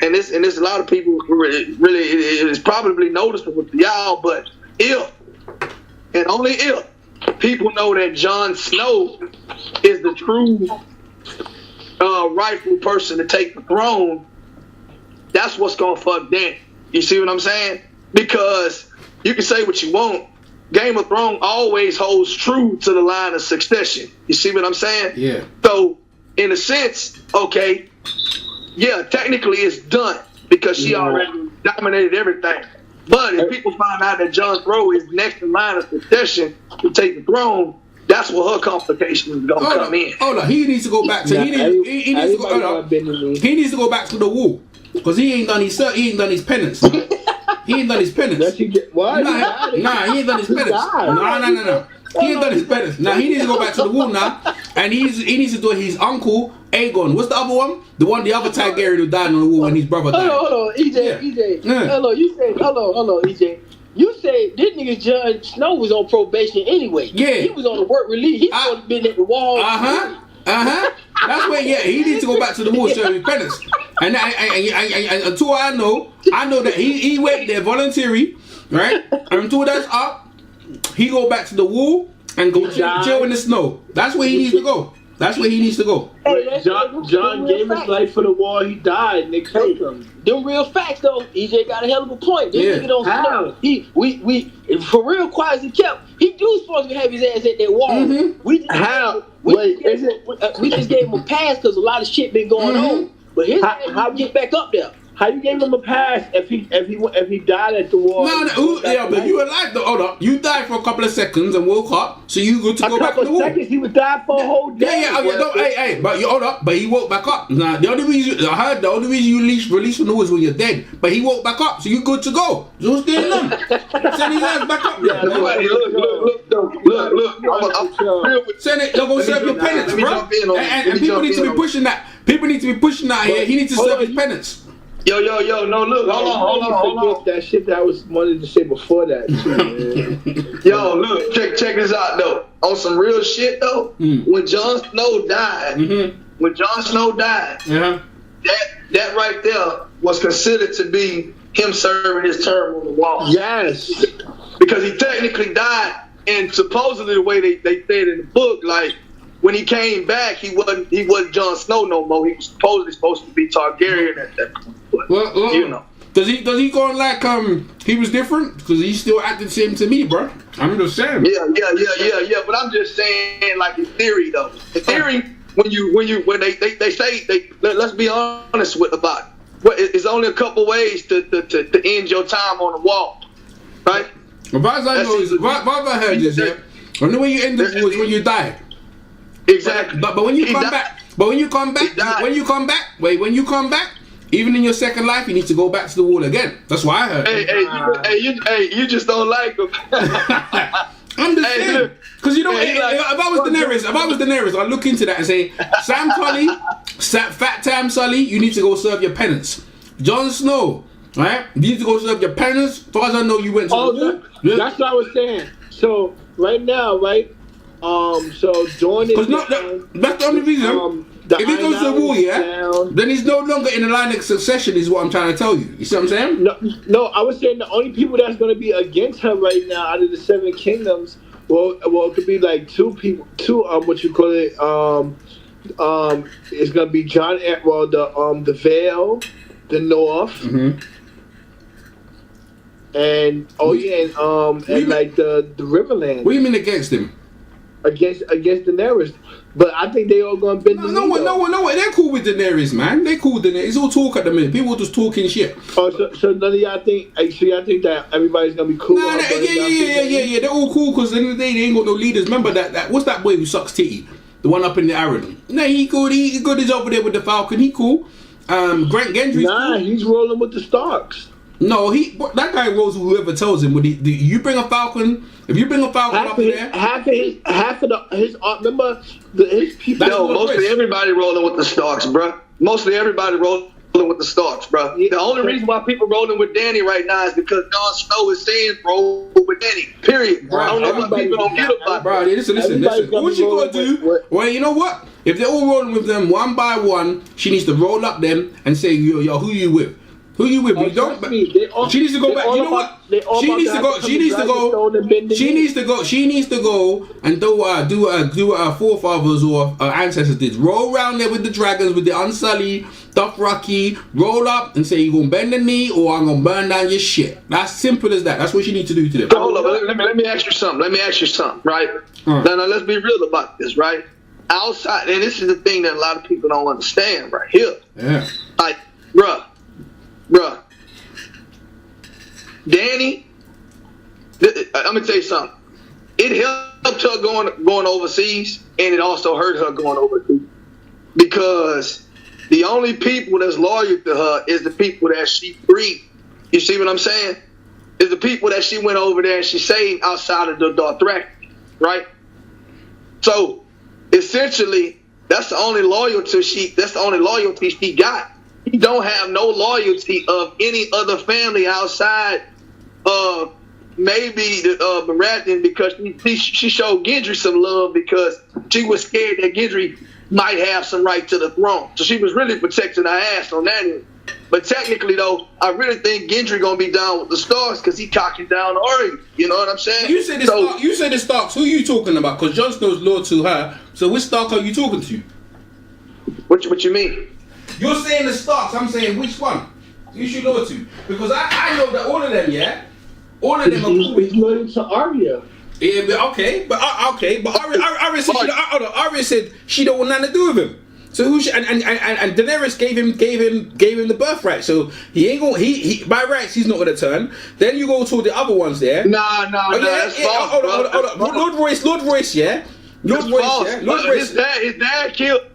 And this a lot of people really it is probably noticeable to y'all, but if and only if people know that Jon Snow is the true rightful person to take the throne, that's what's gonna fuck Dan. You see what I'm saying? Because you can say what you want, Game of Thrones always holds true to the line of succession. You see what I'm saying? Yeah. So in a sense, okay, yeah, technically it's done because she already dominated everything. But if people find out that Jon Snow is next in line of succession to take the throne, that's where her complication is gonna come in. Hold on, he needs to go back to he needs to go back to the wall because he ain't done his penance. He ain't done his penance. What? Nah, he ain't done his penance. No. He ain't done his penance. Now he needs to go back to the wall now, and he needs to do his uncle Aegon. What's the other one? The other Targaryen who died on the wall when his brother died. Hold on, EJ. Yeah. Hello, you said hello, EJ. You said this nigga Jon Snow was on probation anyway. Yeah. He was on the work release. He would have been at the wall. That's where he needs to go back to the wall to show his penance. And until I know that he went there voluntarily, right? And until that's up, he go back to the wall and go chill in the snow. That's where he needs to go. Hey, John gave his life for the war. He died and they killed him. Them real facts though. EJ got a hell of a point. This nigga don't How? We for real quiet as he kept. He do supposed to have his ass at that wall. Mm-hmm. We just gave him a pass because a lot of shit been going on. But his ass how get back up there. How you gave him a pass if he died at the war? But you alive though. Hold up. You died for a couple of seconds and woke up, so you good to go back to the wall. Seconds, he would die for a whole day. But you hold up. But he woke back up. Now the only reason you release from the wall is when you're dead. But he woke back up, so you good to go. So what's going on? Send his ass back up. Yeah, look. Send it. You're gonna serve your penance, bro. And people need to be pushing that. People need to be pushing that here. He needs to serve his penance. Yo, no, look, hold on. That shit that I wanted to say before that, too, man. Yo, look, check this out, though. On some real shit, though, when Jon Snow died, that right there was considered to be him serving his term on the wall. Yes. Because he technically died, and supposedly the way they said in the book, like, when he came back, he wasn't Jon Snow no more. He was supposed to be Targaryen at that point. But, Well, you know. Does he go on like he was different? Because he still acted the same to me, bro. I'm just saying. Yeah. But I'm just saying, like in theory though. In theory, when they say let's be honest about it. Well, it's only a couple ways to end your time on the wall, right? As far as I know, I heard this, yeah. And the way you end up was when you die. Exactly. But when you come back, even in your second life, you need to go back to the wall again. That's why I heard. You just don't like him. I'm just saying. Because you know, if I was Daenerys, I'd look into that and say, Sam Tully, Fat Tam Sully, you need to go serve your penance. Jon Snow, right? You need to go serve your penance. As far as I know, you went to the wall. Yeah. That's what I was saying. So right now, right? So during this that's the only reason. If he goes to the wall, then he's no longer in the line of succession, is what I'm trying to tell you. You see what I'm saying? No, I was saying the only people that's going to be against her right now out of the Seven Kingdoms, well, it could be like two, what you call it, it's going to be the Vale, the North, and like the Riverland. What do you mean against him? Against Daenerys. But I think they all gonna bend the knee. No, they're cool with Daenerys, man. They cool with Daenerys. It's all talk at the minute. People just talking shit. Oh, so none of y'all think? So y'all think that everybody's gonna be cool? Yeah. They're all cool because at the end of the day they ain't got no leaders. Remember that what's that boy who sucks titty? The one up in the Arryn. No, he good. He good. He's over there with the Falcon. He cool. Grant Gendry's cool. He's rolling with the Starks. No, that guy rolls with whoever tells him. But you bring a Falcon. If you bring a Falcon up there, half of his remember his people. No, mostly everybody rolling with the Starks, bro. Mostly everybody rolling with the Starks, bro. Yeah. The only reason why people rolling with Dany right now is because Jon Snow is saying roll with Dany. Period. Bro, I don't know why people don't get about. Bro, listen. What you gotta do? Well, you know what? If they're all rolling with them one by one, she needs to roll up them and say, yo, who you with? Who you with? She needs to go back. You know what? She needs to go and do what our forefathers or our ancestors did. Roll around there with the dragons, with the Unsullied, Dothraki. Roll up and say, you gonna bend the knee or I'm gonna burn down your shit. That's simple as that. That's what she needs to do to them. Hold up. Let me ask you something. Right? Now let's be real about this, right? Outside, and this is the thing that a lot of people don't understand right here. Yeah. Like, bruh. Dany, I'm gonna tell you something. It helped her going overseas, and it also hurt her going overseas because the only people that's loyal to her is the people that she freed. You see what I'm saying? Is the people that she went over there and she saved outside of the Dothraki, right? So essentially, that's the only loyalty she got. He don't have no loyalty of any other family outside of maybe the Baratheon because she showed Gendry some love because she was scared that Gendry might have some right to the throne. So she was really protecting her ass on that end. But technically, though, I really think Gendry gonna be down with the Starks because he cocking down Arya. You know what I'm saying? You said the Starks. Who are you talking about? Because Jon Snow's loyal to her. So which Stark are you talking to? What you mean? You're saying the Starks. I'm saying which one? You should know to because I know that all of them, yeah. All of them are cool. He's loyal to Arya. Yeah, but Arya said she don't want nothing to do with him. So who should, and Daenerys gave him the birthright. So he ain't going. He by rights he's not gonna turn. Then you go to the other ones there. Nah. That's false. Hold on. Lord Royce, yeah. Lord Royce.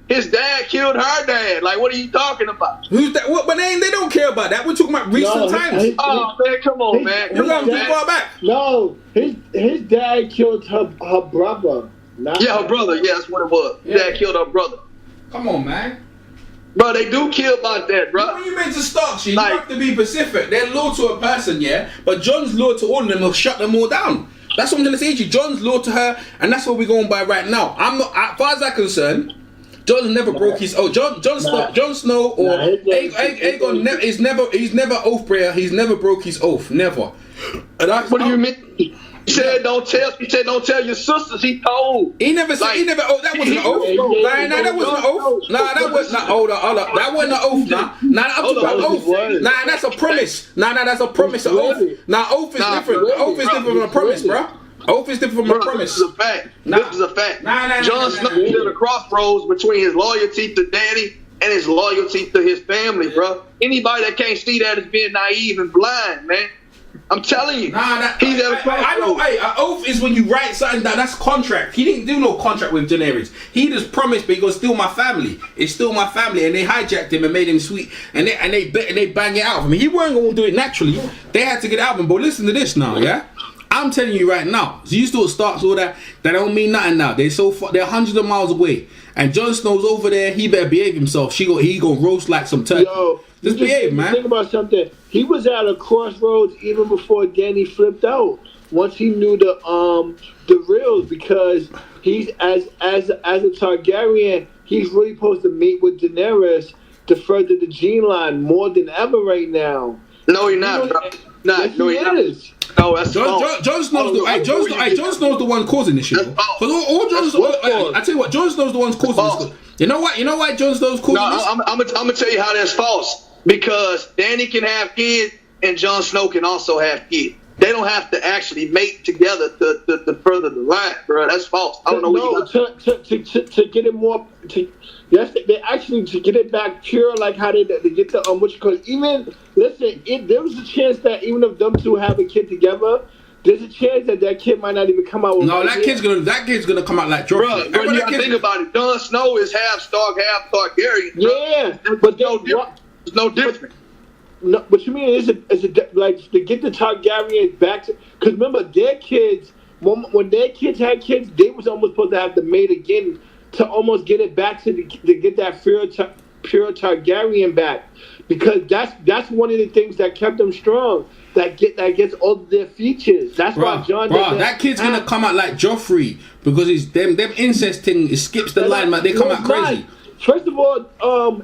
His dad killed her dad. Like, what are you talking about? Who's that? What? But they don't care about that. We're talking about recent times. Oh man, come on, man. You're going too far back. No, his dad killed her brother. Her brother. Yeah, that's what it was. His dad killed her brother. Come on, man. Bro, they do care about that, bro. When you meant to Starks, you have to be specific. They're loyal to a person, yeah, but Jon's loyal to all of them. He'll shut them all down. That's what I'm gonna say to you. Jon's loyal to her, and that's what we're going by right now. I'm not, as far as I'm concerned, Jon never broke his. Oh, Jon Snow or Aegon he's never Oathbreaker. He's never broke his oath. Never. And what do you mean? He said, "Don't tell." He said, "Don't tell your sisters." He told. He never said. He never. Oh, that wasn't an oath. Nah, that wasn't an oath. Nah, that was not. Hold up. That wasn't an oath. Nah, I'm talking about oath. Nah, that's a promise. Nah, that's a promise. An oath. Nah, oath is different. Oath is different from a promise, bro. Oath is different from a promise. This is a fact. This is a fact. Jon Snow is at a crossroads between his loyalty to Dany and his loyalty to his family, bro. Anybody that can't see that is being naive and blind, man. I'm telling you. He's at a crossroads. I know. Hey, an oath is when you write something down. That's contract. He didn't do no contract with Daenerys. He just promised, but he goes, "Steal my family. It's still my family." And they hijacked him and made him sweet. And they bang it out of him. He weren't gonna do it naturally. They had to get it out of him. But listen to this now, yeah. I'm telling you right now. So you still starts all that. That don't mean nothing now. They're so far. They're hundreds of miles away. And Jon Snow's over there. He better behave himself. He gonna roast like some turkey. Yo, just behave, man. Think about something. He was at a crossroads even before Dany flipped out. Once he knew the reals, because he's as a Targaryen, he's really supposed to meet with Daenerys to further the gene line more than ever right now. No, he's not. Yes, no, he is. No, that's false. Jon Snow's the one causing this shit. Because all Jon Snow, I tell you what, Jon Snow's the one causing this. You know why Jon Snow's causing this? I'm gonna tell you how that's false. Because Dany can have kids and Jon Snow can also have kids. They don't have to actually mate together to further the line, bro. That's false. I don't know what you got. To get it more. Yes, they actually to get it back pure, like how they get the which, because even listen, there was a chance that even if them two have a kid together, there's a chance that kid might not even come out with. No, that kid's gonna come out like Joffrey. Bro, you gotta think about it. Jon Snow is half Stark, half Targaryen. Yeah, but there's no difference. No, what you mean is like to get the Targaryens back to, because remember their kids when their kids had kids, they was almost supposed to have to mate again to almost get it back to get that pure Targaryen back, because that's one of the things that kept them strong. That gets all of their features. That's why Jon. That kid's gonna come out like Joffrey because it's them incest thing. It skips the line, man. They come out crazy. First of all,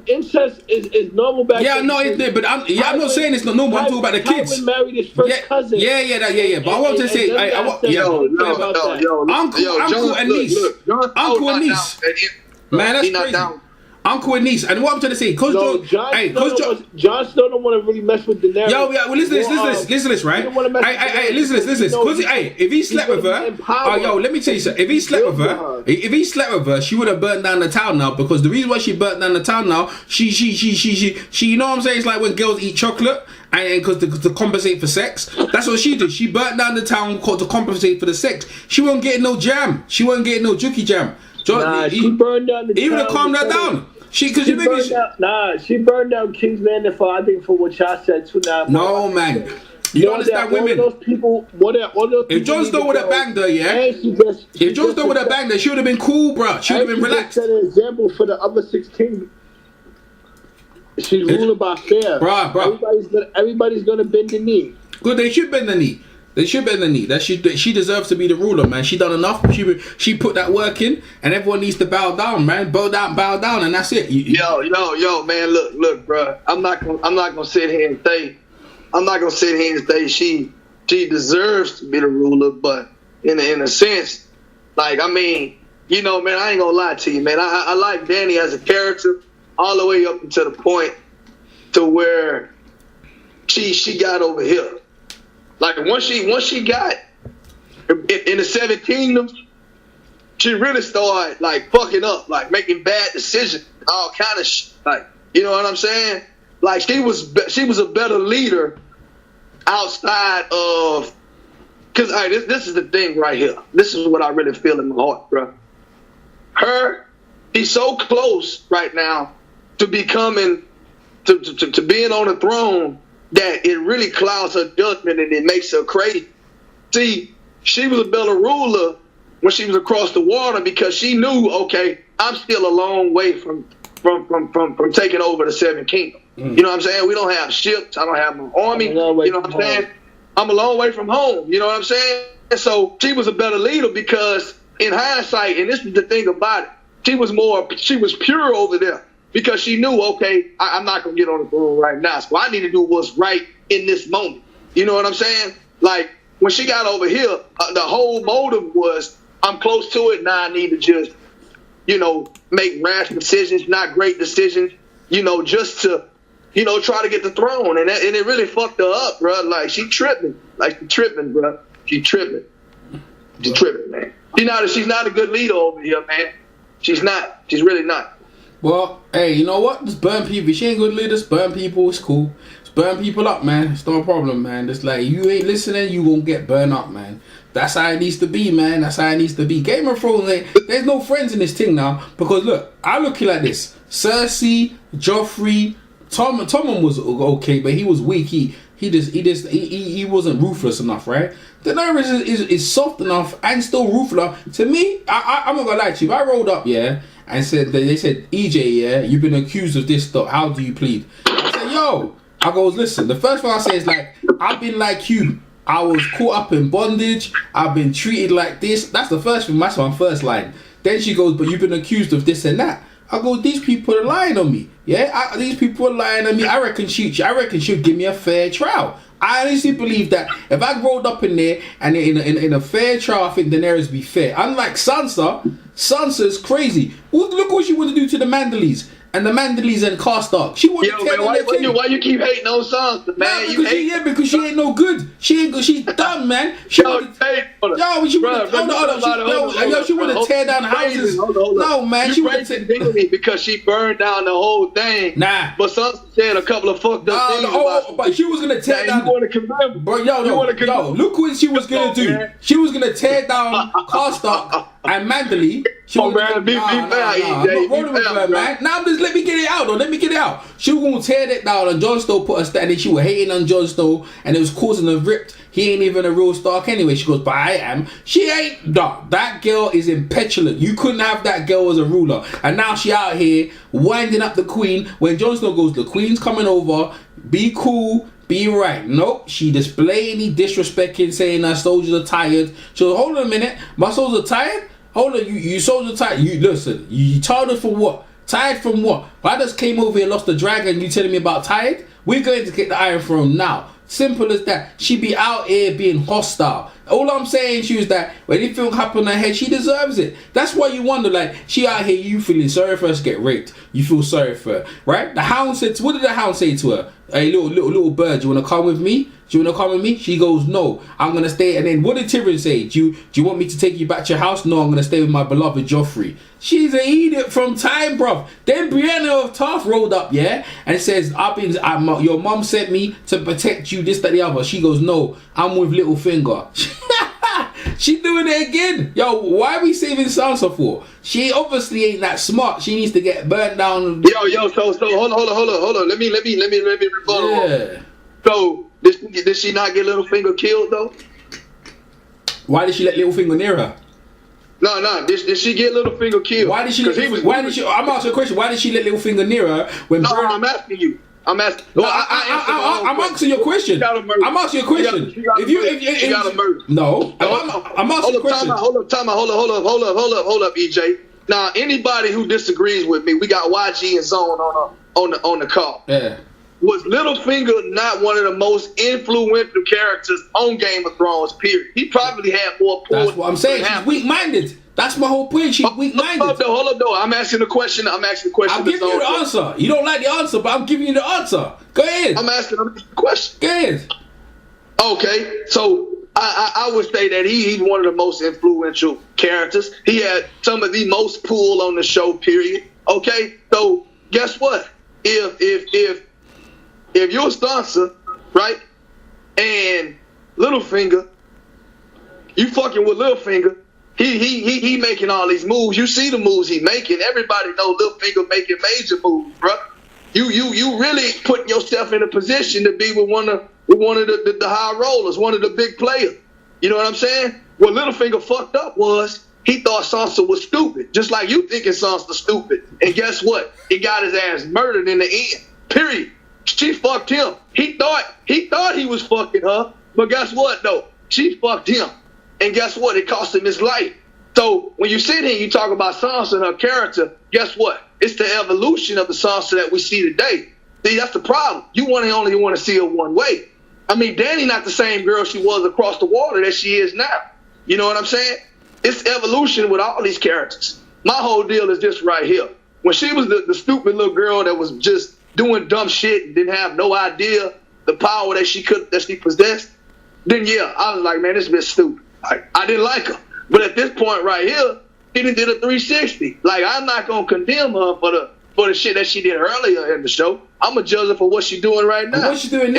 incest is normal back then. Yeah, no, it's there, but I'm not saying it's not normal. I'm talking about the kids. Tywin married his first cousin. Yeah. But I want to say, uncle and niece. Uncle and niece. Man, that's crazy. Uncle and niece. And what I'm trying to say, Jon Snow don't want to really mess with Daenerys. Well, listen to this, right? Listen to this. Because, if he slept with her, let me tell you something. If he slept with her, she would have burnt down the town now. Because the reason why she burnt down the town now, she, you know what I'm saying? It's like when girls eat chocolate, and because to compensate for sex, that's what she did. She burnt down the town to compensate for the sex. She wasn't getting no jam. She wasn't getting no juki jam. She burned down the town. Even to calm that down. She burned down King's Landing for what y'all said too. Now, no, man. You understand women? All those people, if Jon Snow would have banged her, if Jon Snow would have banged her, she would have been cool, bro. She would have been relaxed. Set an example for the other 16. She's ruling by fair. Bro. Everybody's gonna bend the knee. Good, they should bend the knee. That she deserves to be the ruler, man. She done enough. She put that work in, and everyone needs to bow down, man. Bow down, and that's it. Yo, man. Look, bro. I'm not gonna sit here and say she deserves to be the ruler, but in a sense, like, I mean, man, I ain't gonna lie to you, man. I like Dany as a character all the way up until the point to where she got over here. Like once she got in the Seven Kingdoms, she really started like fucking up, like making bad decisions, all kind of shit. Like, you know what I'm saying? Like she was a better leader outside of, because this is the thing right here. This is what I really feel in my heart, bro. She's so close right now to becoming to being on the throne that it really clouds her judgment and it makes her crazy. See, she was a better ruler when she was across the water because she knew, okay, I'm still a long way from taking over the Seven Kingdoms. You know what I'm saying? We don't have ships. I don't have an army. You know what I'm saying? I'm a long way from home. You know what I'm saying? And so she was a better leader because in hindsight, and this is the thing about it, she was pure over there. Because she knew, okay, I'm not going to get on the throne right now. So what I need to do what's right in this moment. You know what I'm saying? Like, when she got over here, the whole motive was, I'm close to it, now I need to just, make rash decisions, not great decisions, just to, try to get the throne. And it really fucked her up, bro. Like, she tripping. Bro. She tripping. She's tripping, man. She's not a good leader over here, man. She's not. She's really not. Well, hey, you know what? Just burn people. If she ain't good leader, just burn people. It's cool. Just burn people up, man. It's no problem, man. Just like, you ain't listening, you gonna get burned up, man. That's how it needs to be, man. That's how it needs to be. Game of Thrones, there's no friends in this thing now. Because look, I look at it like this. Cersei, Joffrey, Tommen was okay, but he was weak. He wasn't ruthless enough, right? Daenerys is soft enough and still ruthless. To me, I'm not gonna lie to you. If I rolled up, and they said, EJ, you've been accused of this stuff. How do you plead? I said, yo. I goes, listen. The first thing I say is like, I've been like you. I was caught up in bondage. I've been treated like this. That's the first thing. That's my first line. Then she goes, but you've been accused of this and that. I go, these people are lying on me. Yeah, these people are lying on me. I reckon she'd give me a fair trial. I honestly believe that if I rolled up in there and in a fair trial, I think Daenerys be fair. Unlike Sansa's crazy. Look what she wanted to do to the Mandalese. And the Mandalese and Karstark. She wanted to tell them. Why you keep hating on Sansa, man? Because she ain't no good. She ain't good. She's dumb, man. She wanted to tear down houses. No, man. She wanted to because she burned down the whole thing. Nah. But Sansa said a couple of fucked up things about but she was gonna tear down. You want to condemn? Bro, look what she was gonna do. Man. She was gonna tear down Karstark and Mandalay. I'm not rolling with her, man. Now let me get it out, though. Let me get it out. She was gonna tear that down, and Jon Snow put a stand, and she was hating on Jon Snow, and it was causing a rift. He ain't even a real Stark anyway. She goes, but I am. She ain't. No, that girl is impetulant. You couldn't have that girl as a ruler. And now she out here winding up the queen. When Jon Snow goes, the queen's coming over. Be cool. Be right. Nope. She displaying disrespecting, saying our soldiers are tired. She goes, hold on a minute. My soldiers are tired? Hold on. You soldiers are tired. You listen. You tired for what? Tired from what? I just came over here, lost the dragon. You telling me about tired? We're going to get the Iron Throne now. Simple as that. She be out here being hostile. All I'm saying to you is that when anything happen to her head, she deserves it. That's why you wonder, like, she out here, you feeling sorry for her to get raped. You feel sorry for her, right? The Hound said, what did the Hound say to her? Hey, little bird, you want to come with me? Do you want to come with me? She goes, no, I'm going to stay. And then what did Tyrion say? Do you want me to take you back to your house? No, I'm going to stay with my beloved Joffrey. She's an idiot from time, bruv. Then Brienne of Tarth rolled up, and says, your mom sent me to protect you, this, that, the other. She goes, no, I'm with Littlefinger. She doing it again. Yo, why are we saving Sansa for? She obviously ain't that smart. She needs to get burnt down. So hold on. Let me rebuttal. Yeah. So did she not get Littlefinger killed though? Why did she let Littlefinger near her? No. Did she get Littlefinger killed? I'm asking you a question. Why did she let Littlefinger near her when? No, I'm asking you. I'm asking. I'm asking your question. I'm asking your question. If you got a murder. No. I'm asking your question. Hold up, EJ. Now, anybody who disagrees with me, we got YG and Zone on the call. Yeah. Was Littlefinger not one of the most influential characters on Game of Thrones, period? He probably had more pull. That's what I'm saying. She's weak-minded. That's my whole point. She's weak-minded. Hold up, though. I'm asking the question. I'm giving you the answer. You don't like the answer, but I'm giving you the answer. Go ahead. I'm asking the question. Go ahead. Okay, so I would say that he's one of the most influential characters. He had some of the most pull on the show, period. Okay, so guess what? If you're Sansa, right, and Littlefinger, you fucking with Littlefinger, he making all these moves. You see the moves he making. Everybody know Littlefinger making major moves, bro. You really putting yourself in a position to be with one of the high rollers, one of the big players. You know what I'm saying? What Littlefinger fucked up was he thought Sansa was stupid, just like you thinking Sansa's stupid. And guess what? He got his ass murdered in the end. Period. She fucked him. He thought he was fucking her, but guess what though? She fucked him. And guess what? It cost him his life. So when you sit here and you talk about Sansa and her character, guess what? It's the evolution of the Sansa that we see today. See, that's the problem. You only want to see her one way. I mean, Dany not the same girl she was across the water that she is now. You know what I'm saying? It's evolution with all these characters. My whole deal is this right here. When she was the stupid little girl that was just doing dumb shit and didn't have no idea the power that she possessed, then yeah, I was like, man, this bitch stupid. I didn't like her. But at this point right here, she done did a 360. Like, I'm not gonna condemn her for the shit that she did earlier in the show. I'm gonna judge her for what she's doing right now. And what she's doing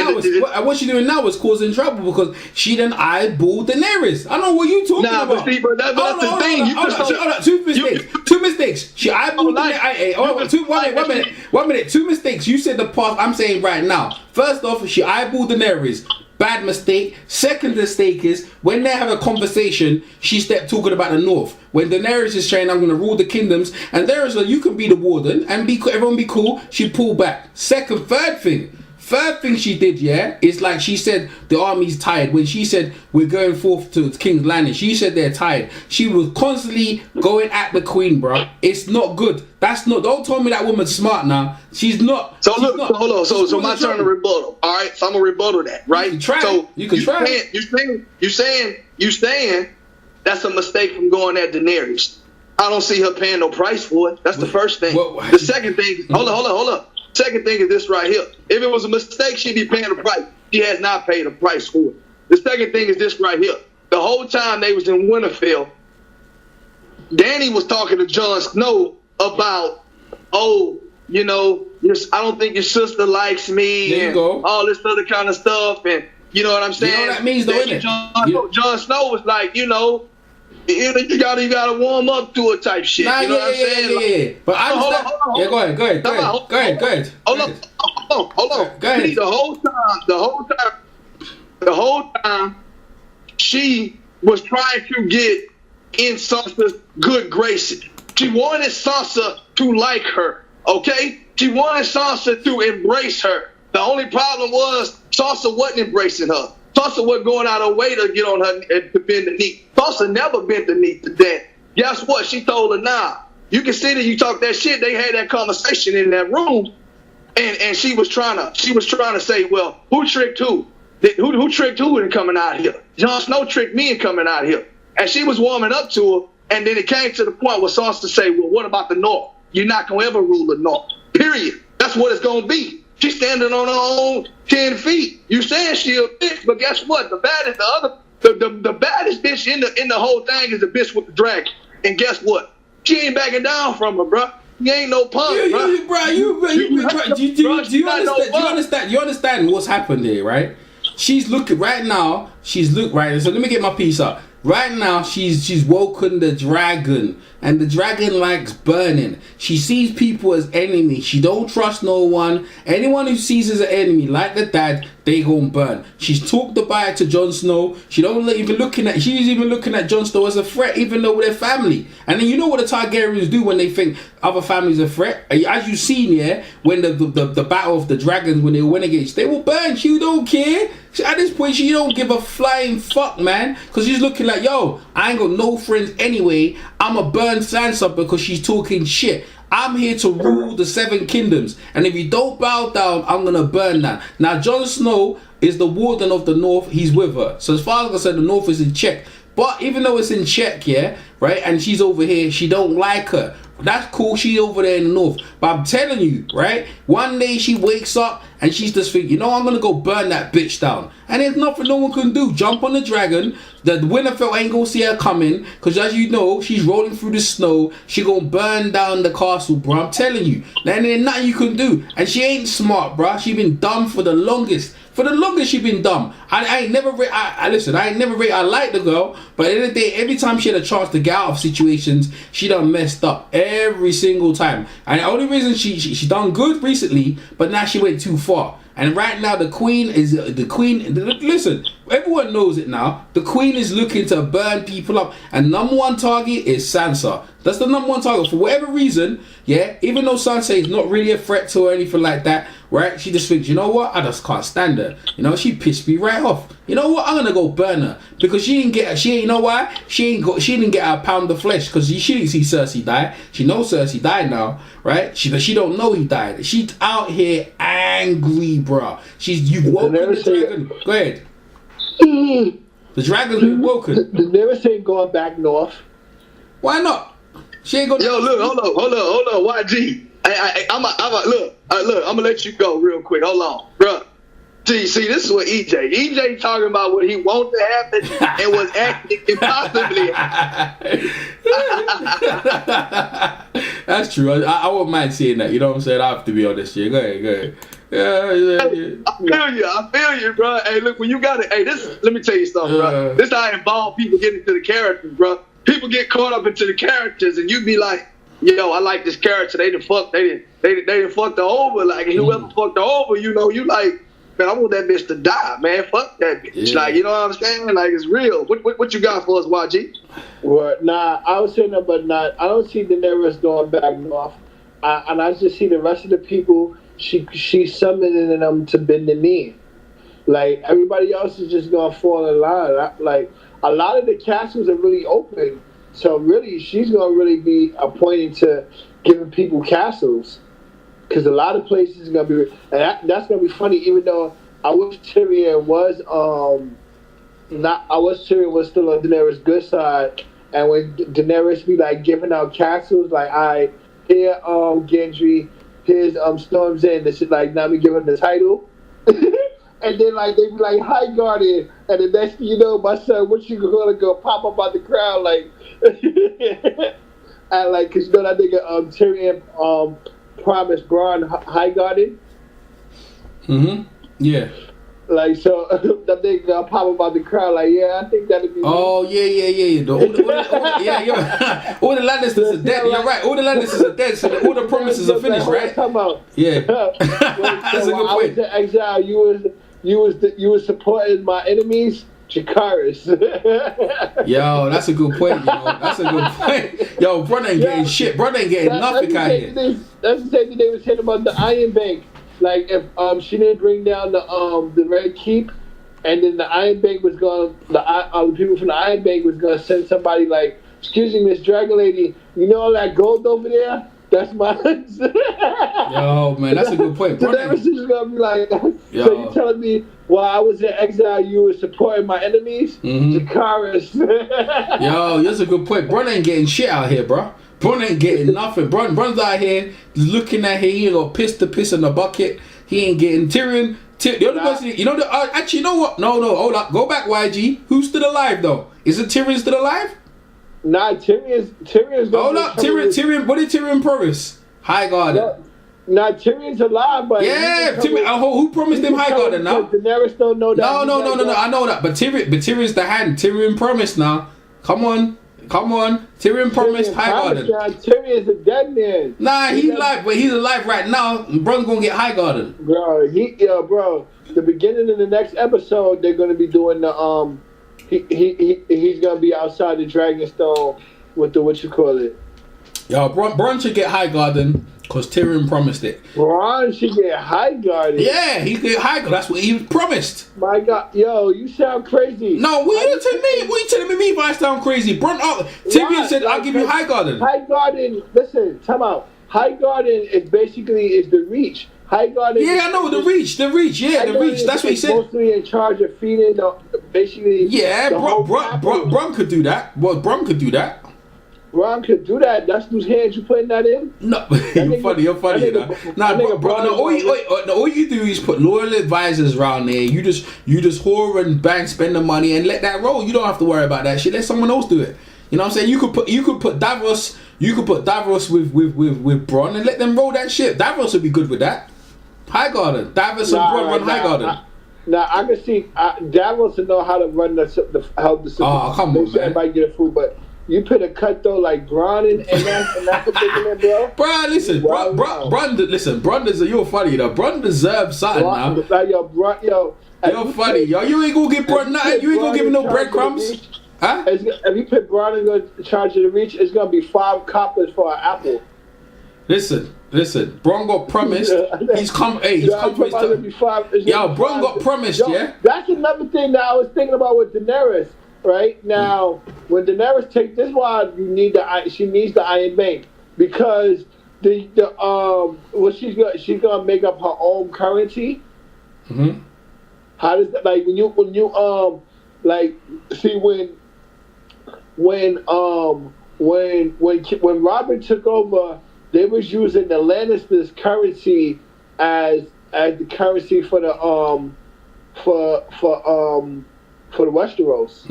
now is causing trouble because she done eyeballed Daenerys. I don't know what you talking about. But that's the thing. Two mistakes. She eyeballed Daenerys. One minute. Two mistakes. You said the past. I'm saying right now. First off, she eyeballed Daenerys. Bad mistake. Second mistake is when they have a conversation, she stepped talking about the North. When Daenerys is saying, I'm going to rule the kingdoms, and there is you can be the warden and everyone be cool, she pulled back. Third thing she did, yeah, is like she said the army's tired. When she said we're going forth to King's Landing, she said they're tired. She was constantly going at the queen, bro. It's not good. Don't tell me that woman's smart now. She's not. So look, hold on. So my turn to rebuttal. All right, so I'm gonna rebuttal that, right? You can try. You saying that's a mistake from going at Daenerys. I don't see her paying no price for it. That's the first thing. The second thing, hold on. Second thing is this right here. If it was a mistake, she'd be paying the price. She has not paid a price for it. The second thing is this right here. The whole time they was in Winterfell, Dany was talking to Jon Snow about, I don't think your sister likes me and all this other kind of stuff. And you know what I'm saying? You know what that means, though, isn't it? Jon Snow was like, you gotta warm up to it type shit. You know what I'm saying? Yeah. But I understand. Yeah, go ahead. Hold on. Go ahead. See, the whole time, she was trying to get in Sansa's good graces. She wanted Sansa to like her, okay? She wanted Sansa to embrace her. The only problem was Sansa wasn't embracing her. Sansa wasn't going out of her way to get on her and to bend the knee. Sansa never bent the knee to that. Guess what? She told her, nah. You can see that you talk that shit. They had that conversation in that room, and she was trying to say, well, who tricked who? Who tricked who in coming out here? Jon Snow tricked me in coming out here. And she was warming up to her, and then it came to the point where Sansa say, well, what about the North? You're not gonna ever rule the North. Period. That's what it's gonna be. She's standing on her own 10 feet. You saying she a bitch, but guess what? The baddest bitch in the whole thing is the bitch with the dragon. And guess what? She ain't backing down from her, bro. You ain't no punk, bro. You understand what's happened there, right? She's looking right now. So let me get my piece up. Right now, she's woken the dragon, and the dragon likes burning. She sees people as enemy. She don't trust no one. Anyone who sees as an enemy, like the dad, they gon' burn. She's talked about it to Jon Snow. She's even looking at Jon Snow as a threat, even though they're family. And then you know what the Targaryens do when they think other families are a threat. As you've seen, yeah, when the battle of the dragons, when they went against, they will burn. She don't care. At this point, she don't give a flying fuck, man. Because she's looking like, yo, I ain't got no friends anyway. I'ma burn Sansa because she's talking shit. I'm here to rule the 7 kingdoms. And if you don't bow down, I'm going to burn that. Now, Jon Snow is the warden of the North. He's with her. So as far as I said, the North is in check. But even though it's in check, yeah, right, and she's over here, she don't like her. That's cool, she's over there in the North. But I'm telling you, right, one day she wakes up and she's just thinking, I'm going to go burn that bitch down. And there's nothing no one can do. Jump on the dragon. The Winterfell ain't going to see her coming. Because as you know, she's rolling through the snow. She going to burn down the castle, bro. I'm telling you. And there's nothing you can do. And she ain't smart, bro. She been dumb for the longest. For the longest she been dumb. I ain't never I like the girl, but at the end of the day, every time she had a chance to get out of situations, she done messed up every single time. And the only reason she done good recently, but now she went too far. And right now the queen. Listen, everyone knows it now. The Queen is looking to burn people up, and number one target is Sansa. That's the number one target for whatever reason. Yeah, even though Sansa is not really a threat to her or anything like that, right? She just thinks, you know what? I just can't stand her. You know, she pissed me right off. You know what? I'm gonna go burn her because she didn't get. You know why? She didn't get a pound of flesh because she didn't see Cersei die. She knows Cersei died now, right? She don't know he died. She's out here angry, bro. You've woken the dragon. Go ahead. The dragon's been woken. Daenerys ain't going back north. Why not? She ain't gonna. Yo, look, hold on, YG. I'm look, I'm gonna let you go real quick. Hold on, bro. See, this is what EJ talking about what he wants to happen and what's acting impossibly. That's true. I wouldn't mind seeing that. You know what I'm saying? I have to be honest. Yeah, go ahead. Yeah. I feel you, bro. Hey, look, when you got it, let me tell you something, bro. This how I involve people getting into the characters, bro. People get caught up into the characters, and you be like, yo, I like this character. They done fucked her over. Like, and whoever fucked her over, you know, you like, man, I want that bitch to die, man. Fuck that bitch. Yeah. Like, you know what I'm saying? Like, it's real. What you got for us, YG? Well, I was saying that, but I don't see Daenerys going back north. And I just see the rest of the people, she's summoning them to bend the knee. Like, everybody else is just going to fall in line. Like, a lot of the castles are really open. So, really, she's going to really be appointing to giving people castles. Because a lot of places are going to be... And that's going to be funny, even though I wish Tyrion was... I wish Tyrion was still on Daenerys' good side. And when Daenerys be, like, giving out castles, like, here, Gendry, here's Storm's End. This is, like, now me giving the title. And then, like, they be like, hi, Guardian. And the next thing you know, my son, what you gonna go pop up out the crowd, like... and, like, because you know that nigga Tyrion promised Bronn High Guardian? Mm-hmm. Yeah. Like, so, that nigga pop up out the crowd, like, yeah, I think that'd be... Oh, yeah. All the Lannisters are dead. You're right. All the Lannisters are dead, so all the promises are finished, right? Yeah. That's a good point. I was in exile, you was supporting my enemies, Jakaris. Yo, that's a good point, That's a good point. Yo, Bron ain't getting shit. Bron ain't getting nothing out here. That's the same thing they were saying about the Iron Bank. Like, if she didn't bring down the Red Keep, and then the Iron Bank was going, the people from the Iron Bank was going to send somebody like, excuse me, Miss Dragon Lady, you know all that gold over there? That's mine. Yo, man, that's a good point. So Daenerys is gonna be like, so you telling me while I was in exile, you were supporting my enemies? Jakaris. Yo, that's a good point. Bron ain't getting shit out here, bro. Bron ain't getting nothing. Bron's out here looking at him. He ain't got piss in the bucket. He ain't getting Tyrion. The other person, actually, you know what? No, hold up. Go back, YG. Who's still alive though? Is it Tyrion still alive? Nah, Tyrion's hold up, Tyrion. What did Tyrion promise? High Garden. Nah, Tyrion's alive, but yeah, Tyrion. Who promised him High Garden now? Daenerys don't know that. No. I know that, but Tyrion's the hand. Tyrion promised now. Come on. Tyrion promised High Garden. Tyrion's a dead man. Nah, he's alive, but he's alive right now. Bron's gonna get High Garden. Bro, bro. The beginning of the next episode, they're gonna be doing the He's gonna be outside the Dragonstone with the Yo, Bron should get High Garden because Tyrion promised it. Bron should get High Garden. Yeah, he get High Garden. That's what he promised. My God, yo, you sound crazy. No, what are you telling me? What are you telling me if I sound crazy? Bron, Tyrion said, "I'll give you High Garden." High Garden. Listen, time out. High Garden is basically the Reach. High Garden. Yeah, I know the reach. Yeah, the reach. That's what he said. Mostly in charge of feeding basically. Yeah, Bron could do that. Well, Bron could do that. Bron could do that. That's whose hands you putting that in. No, you're funny. All you do is put loyal advisors around there. You just whore and bang, spend the money and let that roll. You don't have to worry about that shit. Let someone else do it. You know what I'm saying? You could put Davos. You could put Davos with Bron and let them roll that shit. Davos would be good with that. High Garden. Davos and Bron run High Garden. Now I can see Davos to know how to run the help the. Oh, come on, man. Everybody get a food, but you put a cutthroat like Braun and that's a big man, bro. Bro, listen, Bron, you're funny, though. Bron deserves something now. Like, yo. You're funny, yo. You ain't gonna give Bron nothing. You ain't gonna give him no breadcrumbs. Huh? If you put Braun in charge of the reach, it's gonna be 5 coppers for an apple. Listen. Bron got promised. He's come for his time. Yo, Bron got promised, yeah? That's another thing that I was thinking about with Daenerys. Right now, when Daenerys takes this, why she needs the Iron Bank, because she's gonna make up her own currency. Mm-hmm. How does that, like, when you like, see, when Robert took over, they was using the Lannisters' currency as the currency for the for the Westeros,